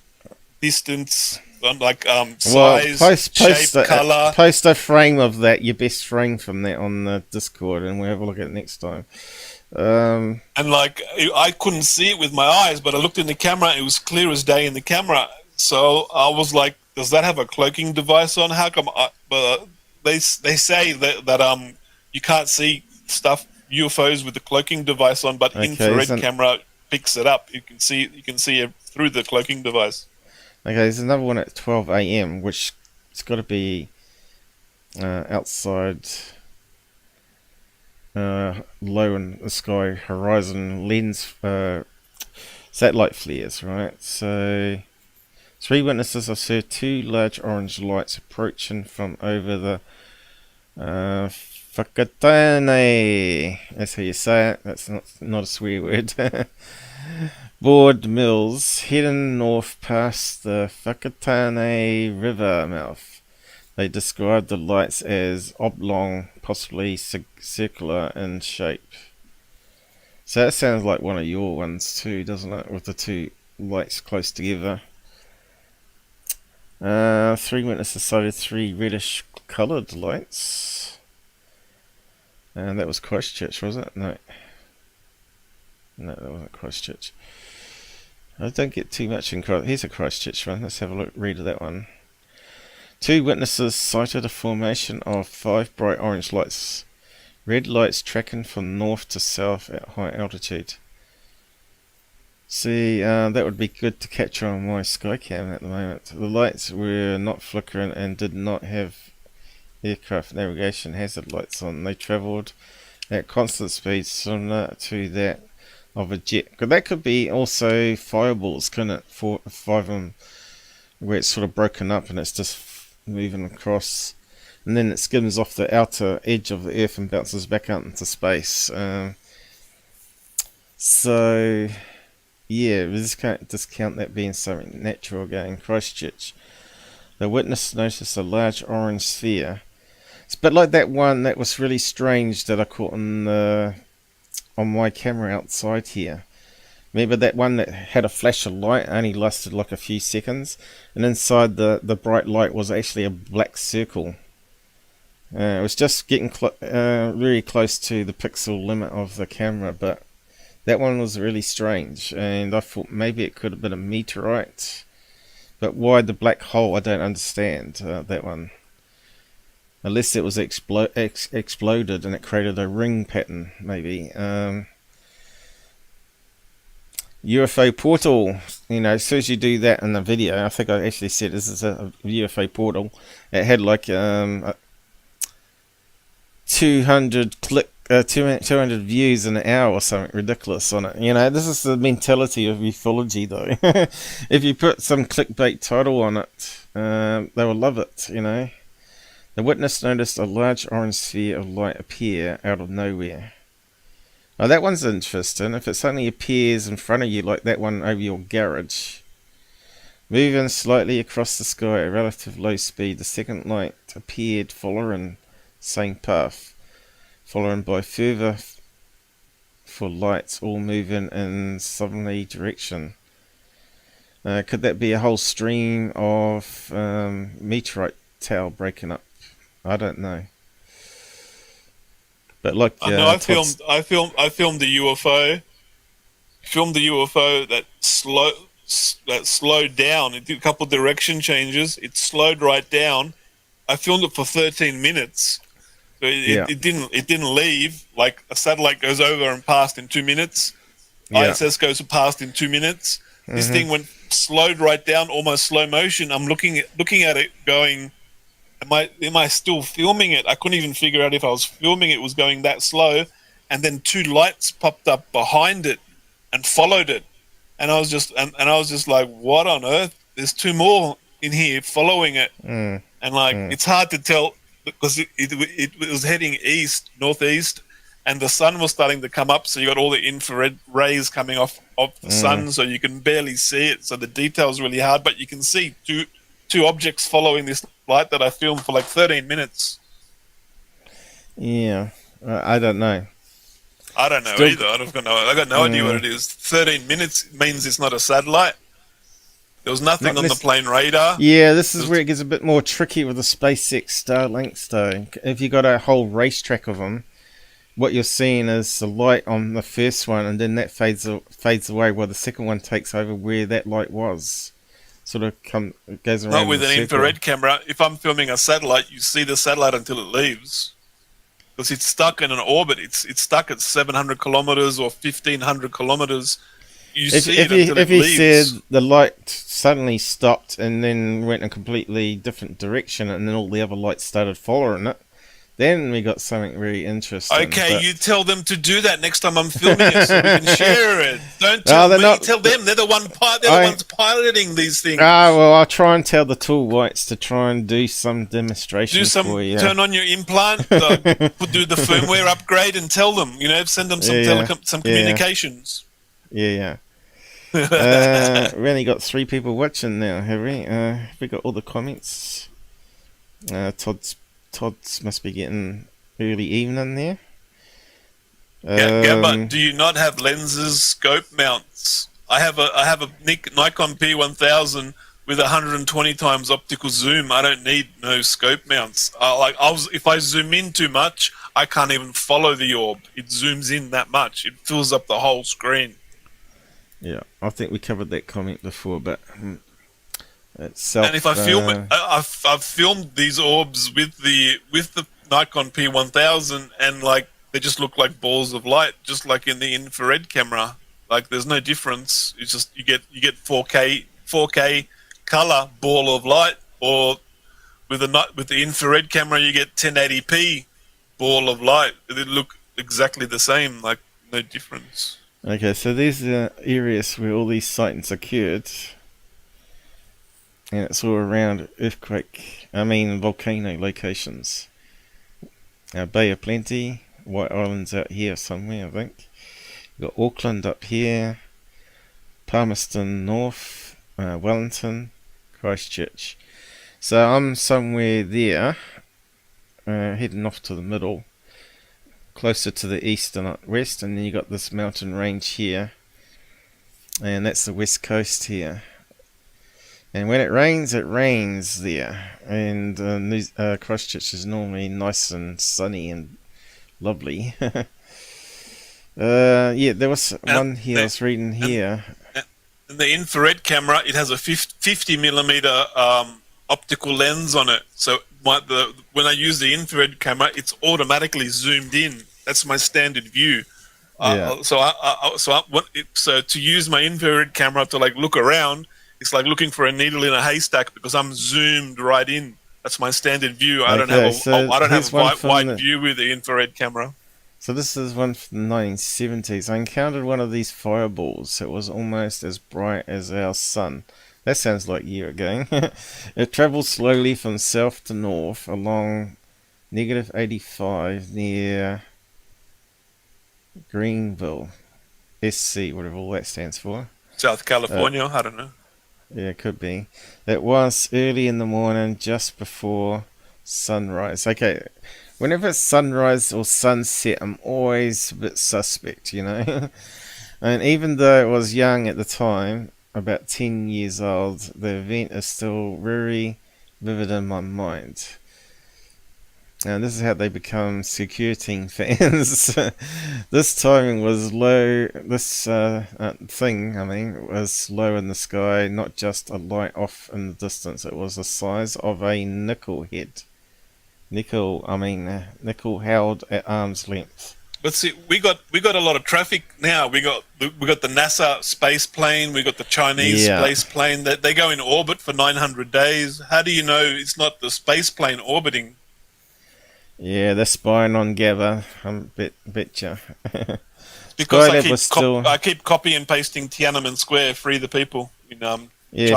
distance, Well, size, shape, color. post a frame of that, your best frame from that on the Discord, and we'll have a look at it next time. And I couldn't see it with my eyes, but I looked in the camera. It was clear as day in the camera. So I was like, "Does that have a cloaking device on? How come?" They say that you can't see UFOs with the cloaking device on, but infrared camera picks it up. You can see it through the cloaking device. Okay, there's another one at 12 a.m., which it's got to be outside, low in the sky, horizon lens satellite flares, right? So, 3 witnesses have saw 2 large orange lights approaching from over the Whakatane. That's how you say it. That's not a swear word. Board mills heading north past the Whakatane River mouth. They described the lights as oblong, possibly circular in shape. So that sounds like one of your ones too, doesn't it? With the 2 lights close together. 3 witnesses sighted 3 reddish coloured lights. And that was Christchurch, was it? No, that wasn't Christchurch. I don't get too much in Christchurch. Here's a Christchurch one. Let's have a look. Read that one. 2 witnesses sighted a formation of 5 bright orange lights. Red lights tracking from north to south at high altitude. See, that would be good to capture on my Skycam at the moment. The lights were not flickering and did not have aircraft navigation hazard lights on. They travelled at constant speed similar to that of a jet. But that could be also fireballs, couldn't it? 5 of them, where it's sort of broken up and it's just moving across, and then it skims off the outer edge of the Earth and bounces back out into space. So yeah, we just can't discount that being something natural again. Christchurch. The witness noticed a large orange sphere. It's a bit like that one that was really strange that I caught on my camera outside here. Remember that one that had a flash of light, only lasted like a few seconds, and inside the bright light was actually a black circle. It was just getting really close to the pixel limit of the camera, but that one was really strange, and I thought maybe it could have been a meteorite. But why the black hole, I don't understand that one. Unless it was exploded and it created a ring pattern, maybe. UFO portal, as soon as you do that in the video, I think I actually said this is a UFO portal. It had like 200 views in an hour or something ridiculous on it. This is the mentality of ufology, though. If you put some clickbait title on it, they will love it. The witness noticed a large orange sphere of light appear out of nowhere. Oh, that one's interesting. If it suddenly appears in front of you like that one over your garage, moving slightly across the sky at relative low speed, the second light appeared following same path, followed by further 4 lights all moving in southerly direction. Could that be a whole stream of meteorite tail breaking up? I don't know. But like, I filmed the UFO. Filmed the UFO that slowed down. It did a couple of direction changes. It slowed right down. I filmed it for 13 minutes. So it didn't leave. Like a satellite goes over and past in 2 minutes. Yeah. ISS goes past in 2 minutes. Mm-hmm. This thing slowed right down, almost slow motion. I'm looking at it, going, am I still filming it? I couldn't even figure out if I was filming it. It was going that slow, and then 2 lights popped up behind it and followed it, and I was just like, what on earth? There's 2 more in here following it, and it's hard to tell because it was heading northeast, and the sun was starting to come up, so you got all the infrared rays coming off the sun, so you can barely see it. So the detail's really hard, but you can see two objects following this light that I filmed for like 13 minutes. Yeah, I don't know. I don't know either. I got no idea what it is. 13 minutes means it's not a satellite. There was nothing on the plane radar. Yeah, this is where it gets a bit more tricky with the SpaceX Starlinks, though. If you got a whole racetrack of them, what you're seeing is the light on the first one, and then that fades away while the second one takes over where that light was. Sort of goes around. Not with an infrared camera. If I'm filming a satellite, you see the satellite until it leaves. Because it's stuck in an orbit. It's stuck at 700 kilometers or 1,500 kilometers. If he said the light suddenly stopped and then went in a completely different direction, and then all the other lights started following it, then we got something really interesting. Okay, you tell them to do that next time I'm filming it, so we can share it. Don't tell me. Tell them. They're the ones piloting these things. Well, I'll try and tell the tool whites to try and do some demonstration for you. Turn on your implant, do the firmware upgrade, and tell them. Send them some communications. Yeah. We only got 3 people watching now, have we? We got all the comments. Todd's must be getting early evening there. Gabber, do you not have lenses, scope mounts? I have a Nikon P1000 with 120 times optical zoom. I don't need no scope mounts. If I zoom in too much, I can't even follow the orb. It zooms in that much. It fills up the whole screen. Yeah, I think we covered that comment before, but and if I film it, I've filmed these orbs with the Nikon P1000, and they just look like balls of light, just like in the infrared camera. There's no difference. It's just you get 4K color ball of light, or with the infrared camera you get 1080p ball of light. They look exactly the same, no difference. Okay, so these are areas where all these sightings occurred. And it's all around volcano locations. Bay of Plenty, White Island's out here somewhere, I think. You've got Auckland up here, Palmerston North, Wellington, Christchurch. So I'm somewhere there, heading off to the middle, closer to the east and west, and then you got this mountain range here, and that's the west coast here. And when it rains there, and Christchurch is normally nice and sunny and lovely. There was one here I was reading here. And the infrared camera, it has a 50mm optical lens on it, so when I use the infrared camera, it's automatically zoomed in. That's my standard view. So to use my infrared camera to look around, it's like looking for a needle in a haystack because I'm zoomed right in. That's my standard view. I don't have a wide view with the infrared camera. So this is one from the 1970s. I encountered one of these fireballs. It was almost as bright as our sun. That sounds like a year ago. It travelled slowly from south to north along -85 near Greenville, SC, whatever all that stands for. South California, I don't know. Yeah, it could be. It was early in the morning, just before sunrise. Okay, whenever it's sunrise or sunset, I'm always a bit suspect, And even though I was young at the time, about 10 years old, the event is still very vivid in my mind. And this is how they become security fans. This timing was low. This was low in the sky, not just a light off in the distance. It was the size of a nickel head. Nickel held at arm's length. But see, we got a lot of traffic now. We got the NASA space plane. We got the Chinese space plane. That they go in orbit for 900 days. How do you know it's not the space plane orbiting? Yeah, they're spying on Gabber. Betcha. Because I keep copy and pasting Tiananmen Square, free the people in China.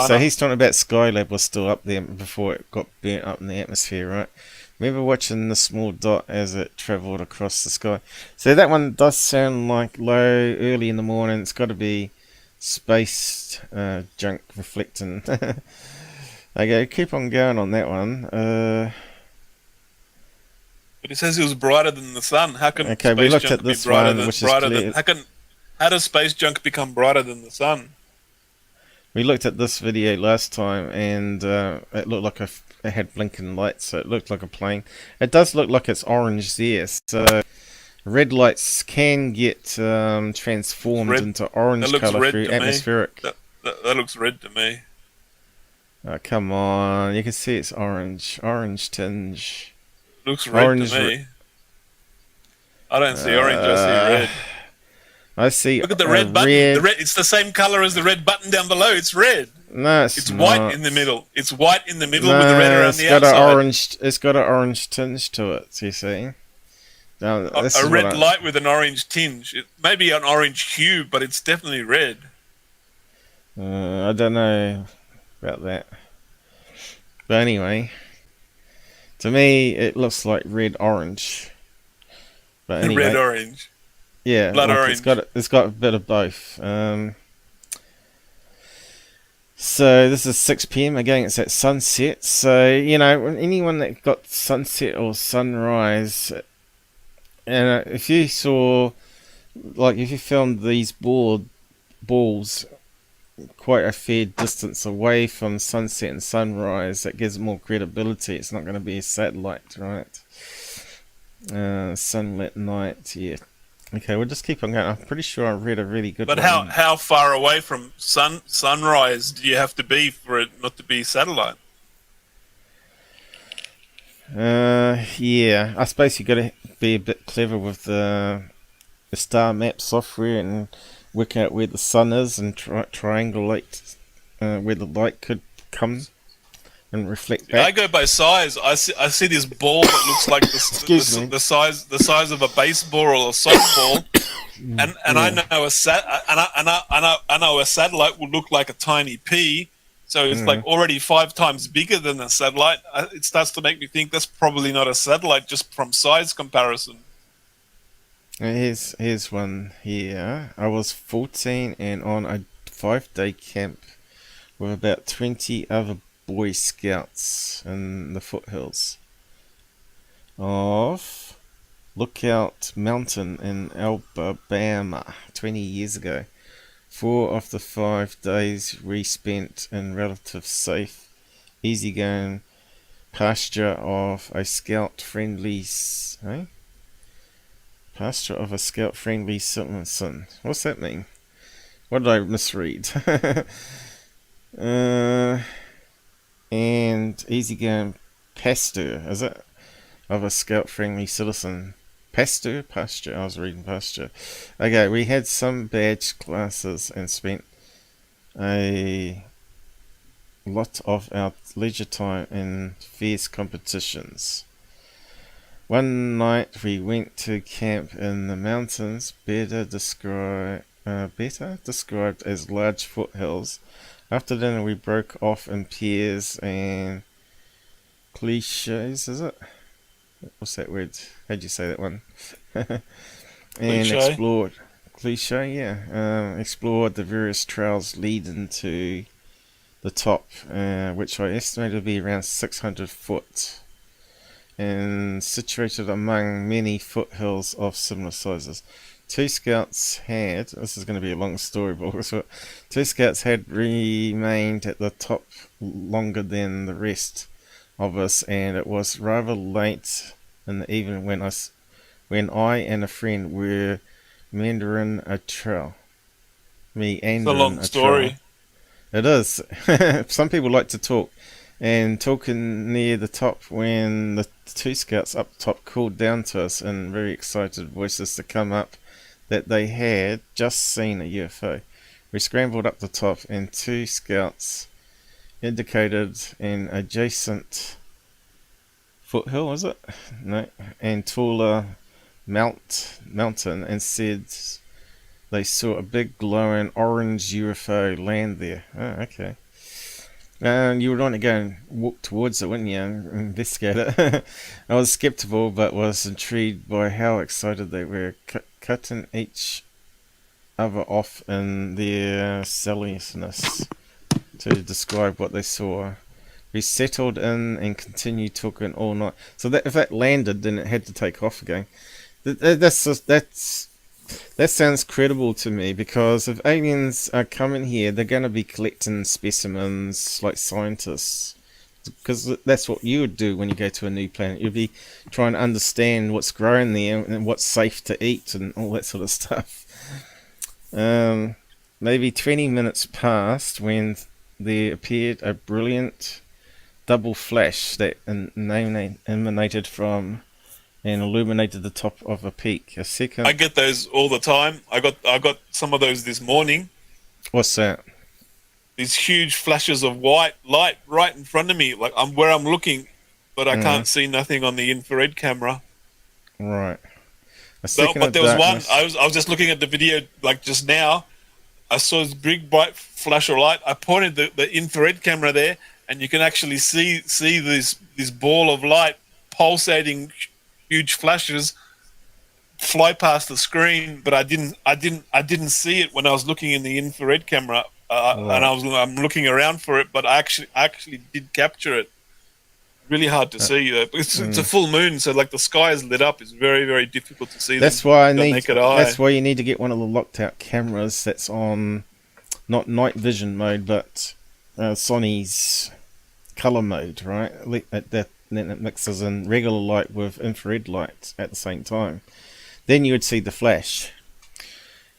So he's talking about Skylab was still up there before it got burnt up in the atmosphere, right? Remember watching the small dot as it travelled across the sky. So that one does sound like low, early in the morning. It's got to be space junk reflecting. Okay, keep on going on that one. But it says it was brighter than the sun. How can space we looked junk at this be brighter one, than, which brighter is than, how does space junk become brighter than the sun? We looked at this video last time, and it looked like it had blinking lights, so it looked like a plane. It does look like it's orange there, so red lights can get transformed into orange colour through atmospheric. That looks red to me. Oh, come on, you can see it's orange tinge. Looks red orange to me. I don't see orange, I see red. I see. Look at the red button. The red, it's the same color as the red button down below. It's red. No, it's not. White in the middle. It's white in the middle with the red around the outside. It's got an orange tinge to it. You see, now, a red light with an orange tinge. It may be an orange hue, but it's definitely red. I don't know about that, but anyway, to me it looks like red orange. But anyway, red orange. Yeah, blood orange. It's got a bit of both. So this is 6 p.m. again. It's at sunset. So you know, anyone that got sunset or sunrise, and if you saw, like, if you filmed these balls quite a fair distance away from sunset and sunrise, that gives more credibility. It's not going to be a satellite, right? Sunlit night, yeah. Okay, we'll just keep on going. I'm pretty sure I read a really good one. But how far away from sunrise do you have to be for it not to be satellite? Yeah, I suppose you got to be a bit clever with the star map software and work out where the sun is and triangulate where the light could come and reflect back. I go by size. I see this ball that looks like the size of a baseball or a softball, and I know a satellite would look like a tiny pea, so it's like already 5 times bigger than a satellite. It starts to make me think that's probably not a satellite just from size comparison. Here's one here. I was 14 and on a 5-day camp with about 20 other Boy Scouts in the foothills of Lookout Mountain in Alabama 20 years ago. 4 of the 5 days we spent in relative safe, easygoing pasture of a scout-friendly citizen. What's that mean? What did I misread? And easygoing pasture, is it? Of a scout-friendly citizen. Pasture? I was reading pasture. Okay, we had some badge classes and spent a lot of our leisure time in fierce competitions. One night we went to camp in the mountains, better described as large foothills. After dinner we broke off in pairs and cliches, is it? What's that word? How'd you say that one? And explored explored the various trails leading to the top, which I estimated to be around 600 foot and situated among many foothills of similar sizes. 2 scouts had, this is going to be a long story, but 2 scouts had remained at the top longer than the rest of us, and it was rather late in the evening when I and a friend were meandering a trail. It's a long story. It is. Some people like to talk, and talking near the top when the 2 scouts up top called down to us in very excited voices to come up, that they had just seen a UFO. We scrambled up the top and 2 scouts indicated an adjacent foothill, is it? No, and taller mountain, and said they saw a big glowing orange UFO land there. Oh, okay. You would want to go and walk towards it, wouldn't you, and investigate it? I was skeptical, but was intrigued by how excited they were, cutting each other off in their silliness to describe what they saw. We settled in and continued talking all night. So that if that landed, then it had to take off again. That's That sounds credible to me, because if aliens are coming here, they're going to be collecting specimens like scientists. Because that's what you would do when you go to a new planet. You'd be trying to understand what's growing there and what's safe to eat and all that sort of stuff. Maybe 20 minutes passed when there appeared a brilliant double flash that emanated from and illuminated the top of a peak. A second. I get those all the time. I got some of those this morning. What's that? These huge flashes of white light right in front of me, like I'm looking, but I can't see nothing on the infrared camera. Right. But there was one. I was just looking at the video like just now. I saw this big bright flash of light. I pointed the infrared camera there, and you can actually see this ball of light pulsating, huge flashes fly past the screen. But I didn't see it when I was looking in the infrared camera, and I'm looking around for it. But I actually did capture it. Really hard to see. It's a full moon, so like the sky is lit up. It's very, very difficult to see. That's why That's why you need to get one of the locked out cameras that's on not night vision mode, but Sony's color mode, right? Then it mixes in regular light with infrared light at the same time. Then you would see the flash.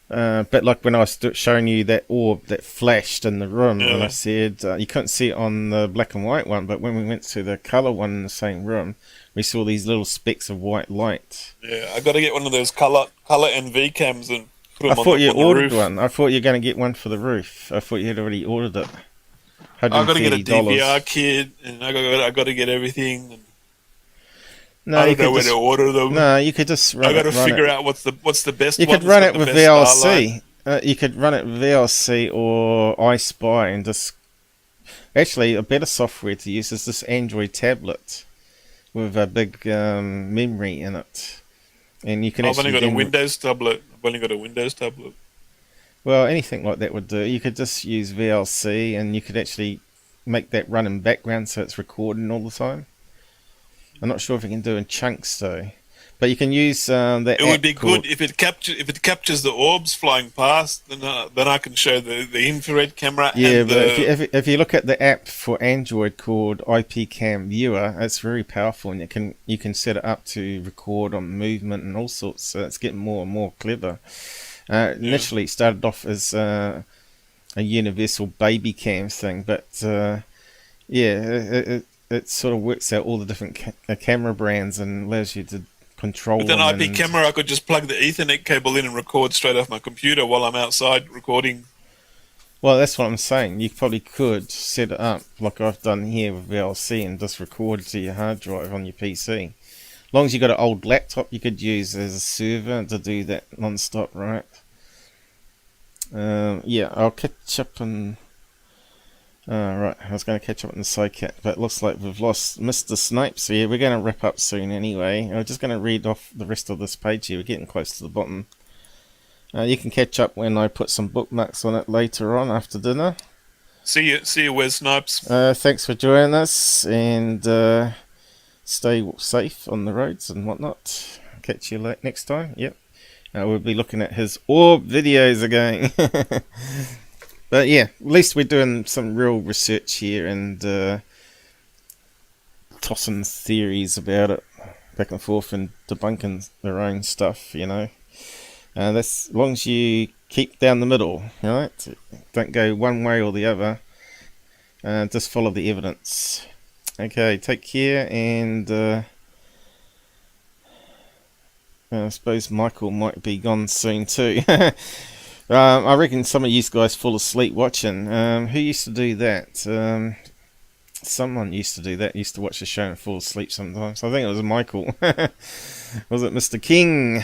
But like when I was showing you that orb that flashed in the room, and I said you couldn't see it on the black and white one, but when we went to the color one in the same room, we saw these little specks of white light. Yeah, I got to get one of those color NV cams and put them I thought you ordered roof. one. I thought you were going to get one for the roof. I thought you had already ordered it. I got to get a DVR kit, and I got to get everything. And no, I don't know where to order them. No, you could just run I got to figure out what's the best. You could run it with VLC. You could run it with VLC or iSpy, and just actually a better software to use is this Android tablet with a big memory in it, and you can. I've only got a Windows tablet. Well, anything like that would do. You could just use VLC, and you could actually make that run in background so it's recording all the time. I'm not sure if you can do in chunks though, but you can use that. It would be good if it captures the orbs flying past. Then I can show the infrared camera. Yeah, but if you look at the app for Android called IP Cam Viewer, it's very powerful, and you can set it up to record on movement and all sorts. So it's getting more and more clever. Initially, it started off as a universal baby cam thing, but it sort of works out all the different camera brands and allows you to control them. With an IP camera, I could just plug the Ethernet cable in and record straight off my computer while I'm outside recording. Well, that's what I'm saying. You probably could set it up like I've done here with VLC and just record to your hard drive on your PC. As long as you've got an old laptop you could use as a server to do that non-stop, right? Yeah, I'll catch up on... right, I was going to catch up on the SciCat, but it looks like we've lost Mr. Snipes. So yeah, we're going to wrap up soon anyway. I'm just going to read off the rest of this page here. We're getting close to the bottom. You can catch up when I put some bookmarks on it later on after dinner. See you, Wes Snipes. Thanks for joining us, and stay safe on the roads and whatnot. Catch you next time. Yep. We'll be looking at his orb videos again. But yeah, at least we're doing some real research here and tossing theories about it back and forth and debunking their own stuff, you know. That's as long as you keep down the middle, right? Don't go one way or the other. Just follow the evidence. Okay, take care, and I suppose Michael might be gone soon too. I reckon some of you guys fall asleep watching. Who used to do that? Someone used to do that. Used to watch the show and fall asleep sometimes. I think it was Michael. Was it Mr. King?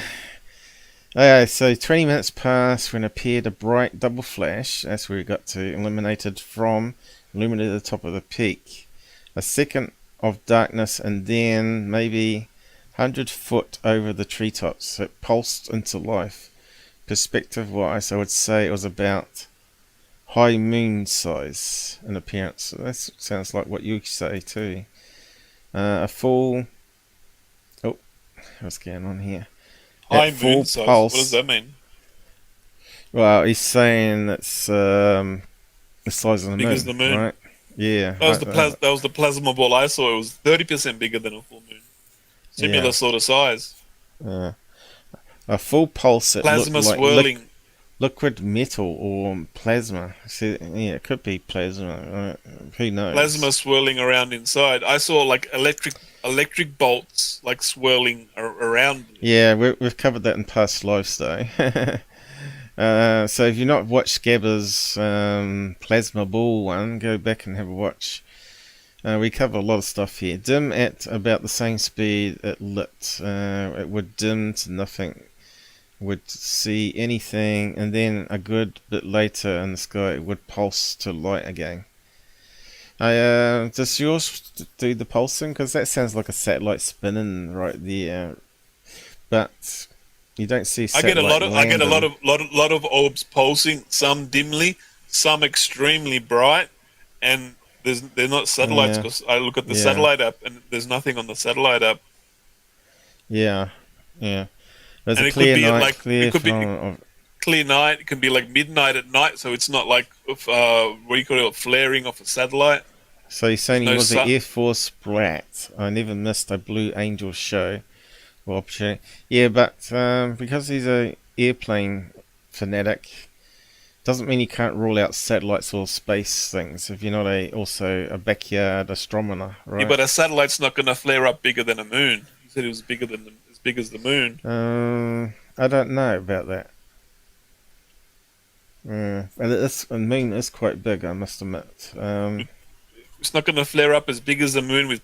So 20 minutes passed when appeared a bright double flash. That's where we got to. Illuminated the top of the peak. A second of darkness, and then maybe 100 foot over the treetops. It pulsed into life. Perspective wise, I would say it was about high moon size in appearance. So that sounds like what you say too. A full... Oh, what's going on here? High moon size. Pulse. What does that mean? Well, he's saying it's the size of the Big moon, as the moon. right? Yeah. That was the plasma ball I saw. It was 30% bigger than a full moon. Similar sort of size. A full pulse. It Plasma looked like swirling. liquid metal or plasma. See, yeah, it could be plasma. Who knows? Plasma swirling around inside. I saw like electric bolts like swirling around. Yeah, we've covered that in past lives though. So if you've not watched Gabber's plasma ball one, go back and have a watch. We cover a lot of stuff here. Dim at about the same speed it lit. It would dim to nothing. Would see anything, and then a good bit later in the sky it would pulse to light again. Does yours do the pulsing? Because that sounds like a satellite spinning right there, but you don't see satellite I get a lot of orbs pulsing. Some dimly, some extremely bright, and they're not satellites because I look at the satellite app and there's nothing on the satellite app. Yeah. There's and a clear night, clear night. It can be like midnight at night, so it's not like what do you call it, flaring off a satellite. So you're saying he was an Air Force brat. I never missed a Blue Angel show. Well, yeah, but because he's a airplane fanatic, doesn't mean you can't rule out satellites or space things if you're not also a backyard astronomer, right? Yeah, but a satellite's not going to flare up bigger than a moon. You said it was bigger than as big as the moon. I don't know about that. And the moon is quite big, I must admit. It's not going to flare up as big as the moon with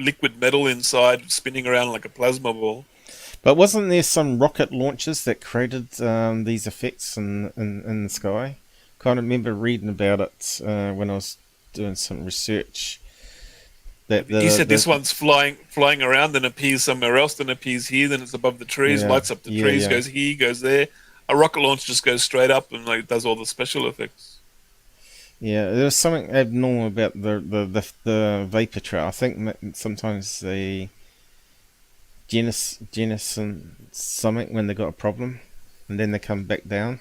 liquid metal inside spinning around like a plasma ball. But wasn't there some rocket launches that created these effects in the sky? Kind of remember reading about it when I was doing some research. He said this one's flying around, then appears somewhere else, then appears here, then it's above the trees, lights up the trees, goes here, goes there. A rocket launch just goes straight up and like does all the special effects. Yeah, there's something abnormal about the vapor trail. I think sometimes the jettison something when they got a problem, and then they come back down,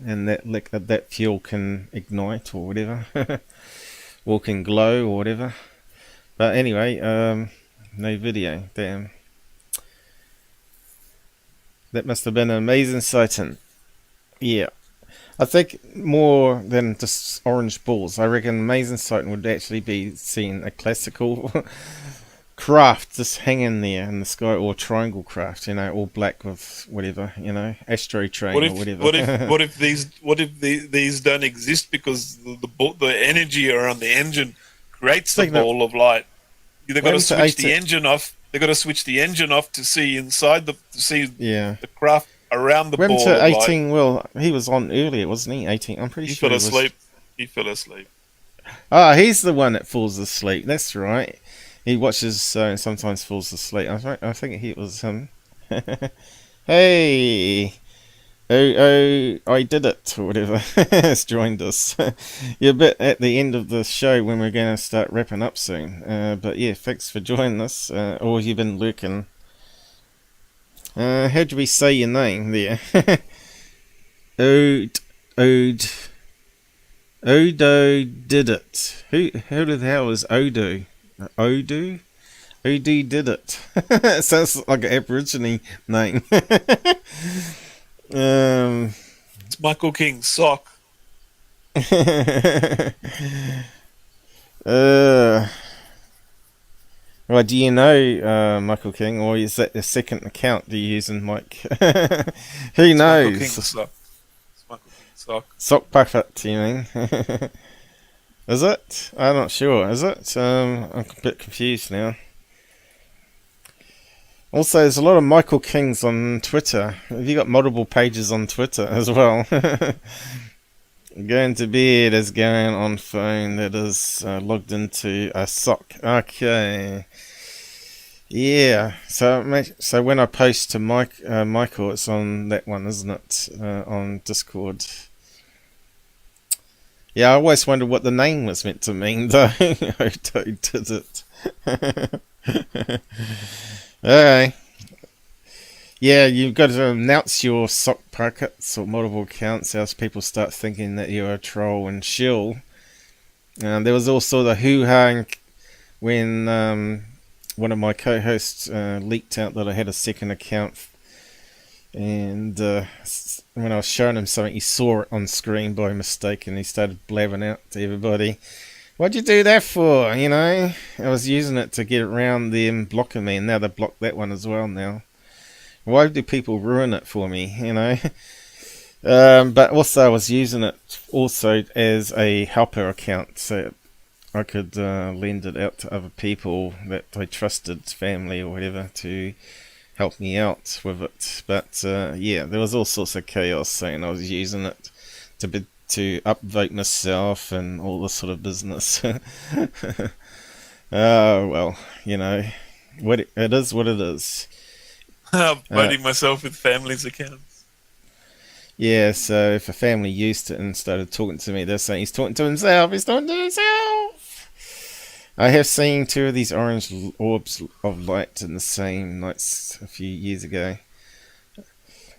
and that fuel can ignite or whatever, or can glow or whatever. But anyway, no video. Damn, that must have been an amazing sighting. Yeah. I think more than just orange balls. I reckon amazing sighting would actually be seeing a classical craft just hanging there in the sky, or triangle craft, all black with whatever, astro train or whatever. What if these don't exist because the energy around the engine creates the ball of light? They've got to switch the engine off. They've got to switch the engine off to see inside the craft around the ball of light. 18, well, he was on earlier, wasn't he? 18, I'm pretty sure He fell asleep. Ah, he's the one that falls asleep. That's right. He watches and sometimes falls asleep. I think it was him. Hey! Oh, I did it, or whatever. Has joined us. You're a bit at the end of the show when we're going to start wrapping up soon. But yeah, thanks for joining us. Or you've been lurking. How do we say your name there? Odo did it. Who the hell is Odo? Odo? Odo did it. It sounds like an Aborigine name. It's Michael King's sock. Well, do you know Michael King, or is that the second account you're using, Mike? Who knows? It's Michael King's sock. Sock puppet, you mean? Is it? I'm not sure. Is it? I'm a bit confused now. Also, there's a lot of Michael Kings on Twitter. Have you got multiple pages on Twitter as well? Going to bed is going on phone that is logged into a sock. Okay. Yeah. So when I post to Michael, it's on that one, isn't it? On Discord. Yeah, I always wondered what the name was meant to mean, though. I did it. Okay. Yeah, you've got to announce your sock packets or multiple accounts, else people start thinking that you're a troll and shill. There was also the hoo-ha when one of my co-hosts leaked out that I had a second account, and when I was showing him something, he saw it on screen by mistake, and he started blabbing out to everybody, "What'd you do that for?" You know, I was using it to get around them blocking me, and now they blocked that one as well now. Why do people ruin it for me, you know? But also I was using it also as a helper account, so I could lend it out to other people that I trusted, family or whatever, to help me out with it. But yeah, there was all sorts of chaos saying I was using it to upvote myself and all this sort of business. Oh, well, you know, it is what it is. Voting myself with family's accounts. Yeah, so if a family used it and started talking to me, they're saying he's talking to himself, he's talking to himself. I have seen 2 of these orange orbs of light in the same nights a few years ago.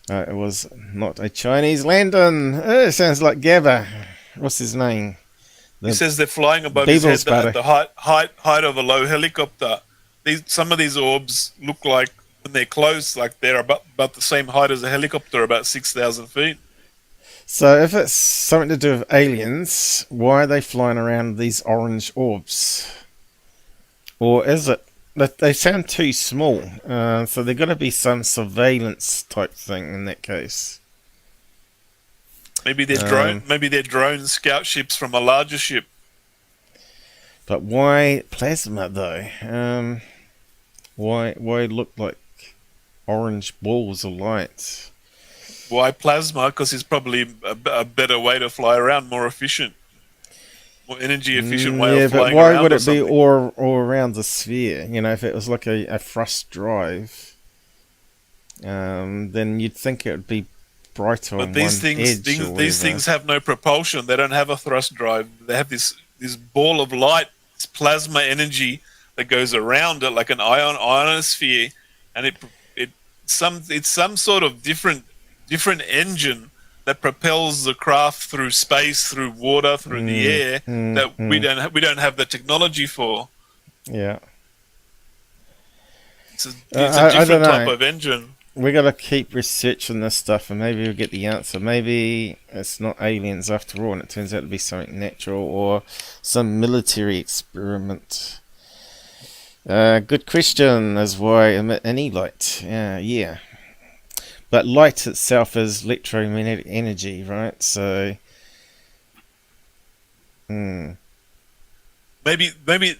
It was not a Chinese landing. It sounds like Gabber. What's his name? He says they're flying above his head at the height of a low helicopter. Some of these orbs look like, when they're close, like they're about the same height as a helicopter, about 6,000 feet. So if it's something to do with aliens, why are they flying around these orange orbs? Or is it that they sound too small? So there's got to be some surveillance type thing in that case. Maybe they're drone scout ships from a larger ship. But why plasma though? Why look like orange balls of light? Why plasma? Because it's probably a better way to fly around, more efficient, more energy efficient way of flying around. Yeah, but why would it be all around the sphere? You know, if it was like a thrust drive, then you'd think it would be brighter on one edge. But these things have no propulsion. They don't have a thrust drive. They have this ball of light, this plasma energy that goes around it like an ionosphere, and it's some sort of different engine that propels the craft through space, through water, through the air that we don't have the technology for. Yeah, it's a different type of engine. We got to keep researching this stuff, and maybe we'll get the answer. Maybe it's not aliens after all, and it turns out to be something natural or some military experiment. Good question as why emit any light. Yeah. But light itself is electromagnetic energy, right? So, maybe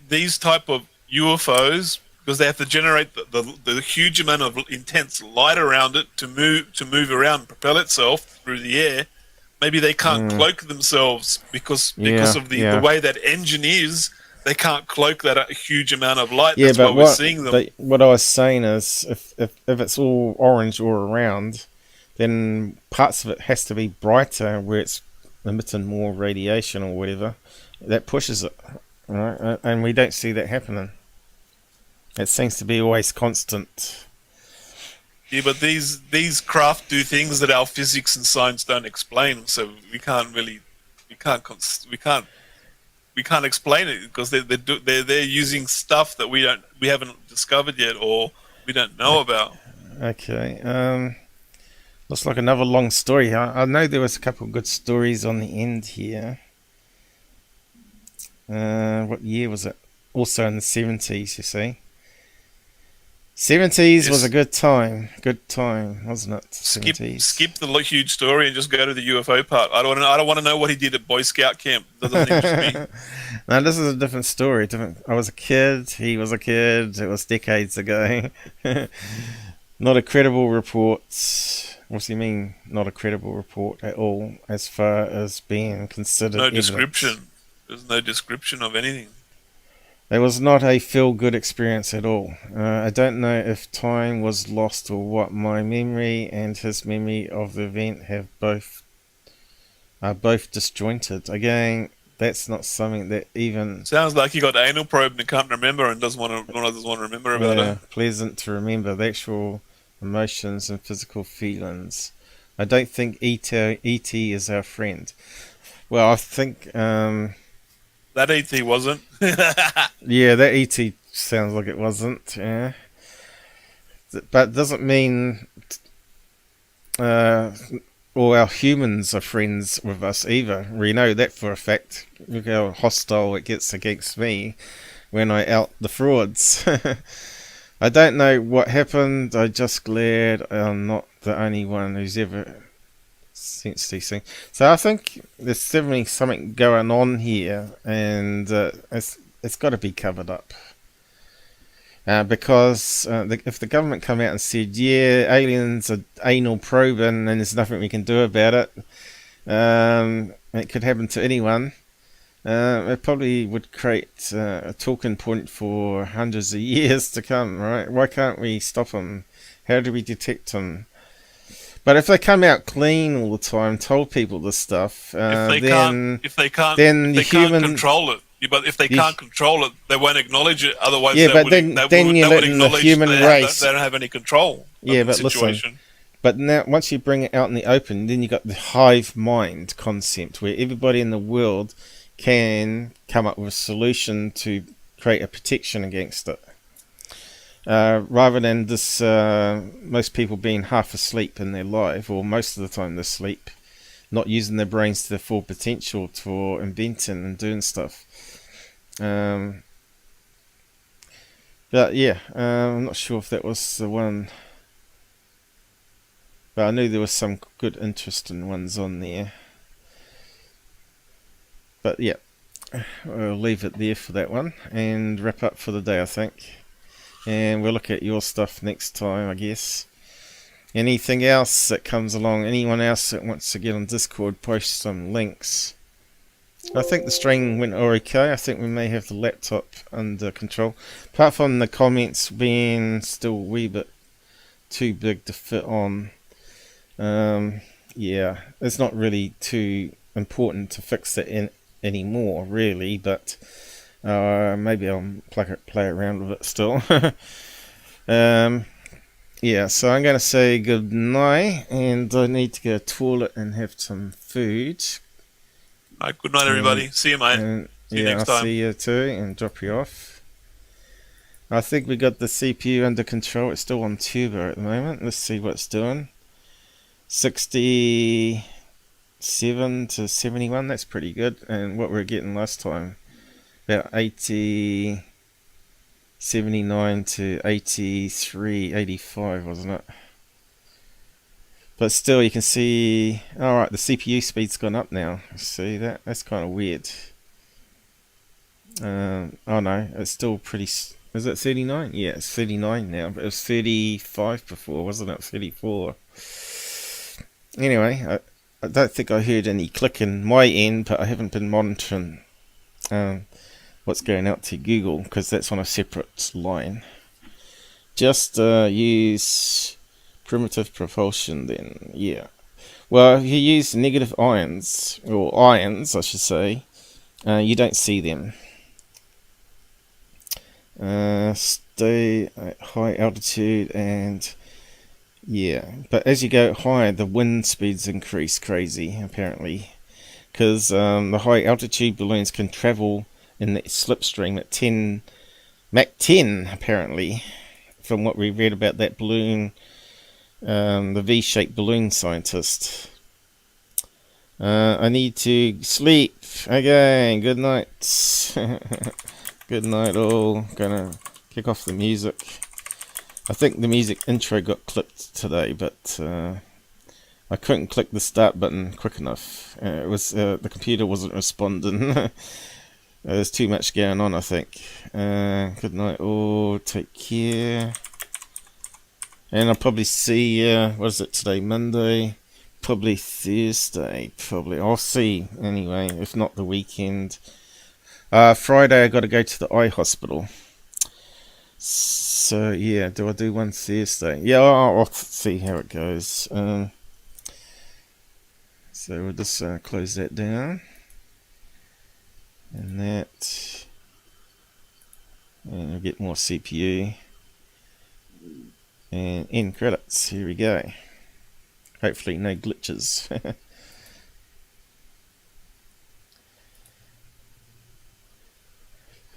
these type of UFOs, because they have to generate the huge amount of intense light around it to move around, propel itself through the air. Maybe they can't cloak themselves because of the way that engine is. They can't cloak that huge amount of light. Yeah, that's but why we're seeing them. What I was saying is, if it's all orange all around, then parts of it has to be brighter where it's emitting more radiation or whatever. That pushes it, right? And we don't see that happening. It seems to be always constant. Yeah, but these craft do things that our physics and science don't explain. So we can't explain it because they're using stuff that we haven't discovered yet or we don't know about. Okay. Looks like another long story. I know there was a couple of good stories on the end here. What year was it? Also in the 70s, you see. 70s was a good time, wasn't it? 70s. Skip the huge story and just go to the UFO part. I don't want to know what he did at Boy Scout camp. That doesn't interest me. No, this is a different story. I was a kid. He was a kid. It was decades ago. Not a credible report. What do you mean, not a credible report at all, as far as being considered? No evidence? description. There's no description of anything. It was not a feel-good experience at all. I don't know if time was lost or what. My memory and his memory of the event are both disjointed. Again, that's not something that even... Sounds like he got anal probed and can't remember and doesn't want to remember about it. Pleasant to remember. The actual emotions and physical feelings. I don't think ET is our friend. Well, I think that ET wasn't. yeah, that ET sounds like it wasn't. Yeah, but doesn't mean all our humans are friends with us either. We know that for a fact. Look how hostile it gets against me when I out the frauds. I don't know what happened. I'm just glad I'm not the only one who's ever sensed these things. So I think there's definitely something going on here, and it's got to be covered up. Because if the government come out and said, yeah, aliens are anal probing and there's nothing we can do about it, it could happen to anyone, it probably would create a talking point for hundreds of years to come, right? Why can't we stop them? How do we detect them? But if they come out clean all the time, told people this stuff, if they can't control it. But if they can't control it, they won't acknowledge it. Otherwise, yeah, but then you're letting the human race. They don't have any control. Yeah, of the but situation. Listen. But now, once you bring it out in the open, then you got the hive mind concept, where everybody in the world can come up with a solution to create a protection against it. Rather than this, most people being half asleep in their life, or most of the time they're asleep, not using their brains to their full potential for inventing and doing stuff. But yeah, I'm not sure if that was the one, but I knew there was some good interesting ones on there. But yeah, we'll leave it there for that one and wrap up for the day, I think. And we'll look at your stuff next time, I guess. Anything else that comes along, anyone else that wants to get on Discord, post some links. I think the stream went okay. I think we may have the laptop under control. Apart from the comments being still a wee bit too big to fit on. Yeah, it's not really too important to fix it in anymore, really, but maybe I'll play around with it still. Yeah, so I'm going to say good night, and I need to go to the toilet and have some food. Right, good night, everybody. See you, mate. See you next time. I'll see you too, and drop you off. I think we got the CPU under control. It's still on turbo at the moment. Let's see what it's doing. 67 to 71, that's pretty good. And what we were getting last time, about 80, 79 to 83, 85, wasn't it? But still, you can see, alright, the CPU speed's gone up now. See that? That's kind of weird. Oh no, it's still pretty... Is it 39? Yeah, it's 39 now, but it was 35 before, wasn't it? 34. Anyway, I don't think I heard any clicking my end, but I haven't been monitoring what's going out to Google, because that's on a separate line. Just use primitive propulsion then, yeah. Well, if you use negative ions, or ions I should say, you don't see them. Stay at high altitude, and yeah, but as you go higher, the wind speeds increase crazy apparently, because the high altitude balloons can travel in the slipstream at 10 Mach 10 apparently, from what we read about that balloon, the V-shaped balloon scientist. I need to sleep. Okay, good night. Good night all. Gonna kick off the music. I think the music intro got clipped today, but I couldn't click the start button quick enough. It was the computer wasn't responding. There's too much going on, I think. Good night all. Take care. And I'll probably see, what is it today, Monday? Probably Thursday, probably. I'll see, anyway, if not the weekend. Friday I got to go to the eye hospital. So, yeah, do I do one Thursday? Yeah, I'll see how it goes. So we'll just close that down. And that. And we'll get more CPU. And end credits. Here we go. Hopefully no glitches.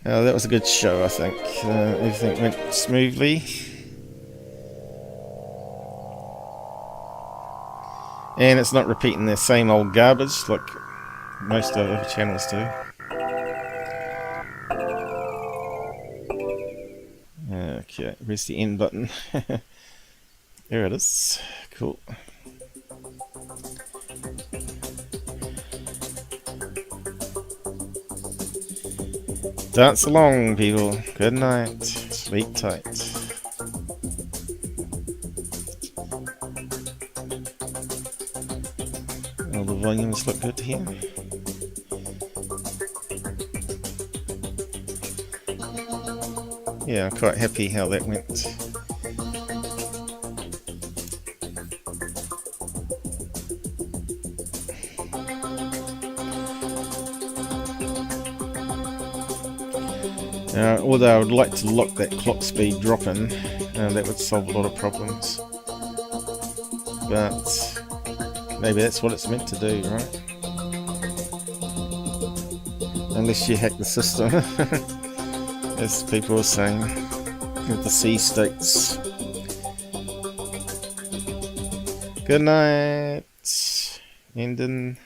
Oh, that was a good show, I think. Everything went smoothly. And it's not repeating the same old garbage like most other channels do. Okay, where's the end button? There it is. Cool. Dance along, people. Good night. Sleep tight. All the volumes look good here. Yeah, I'm quite happy how that went. Although I would like to lock that clock speed drop in, that would solve a lot of problems. But maybe that's what it's meant to do, right? Unless you hack the system, as people are saying, with the C states. Good night. Ending.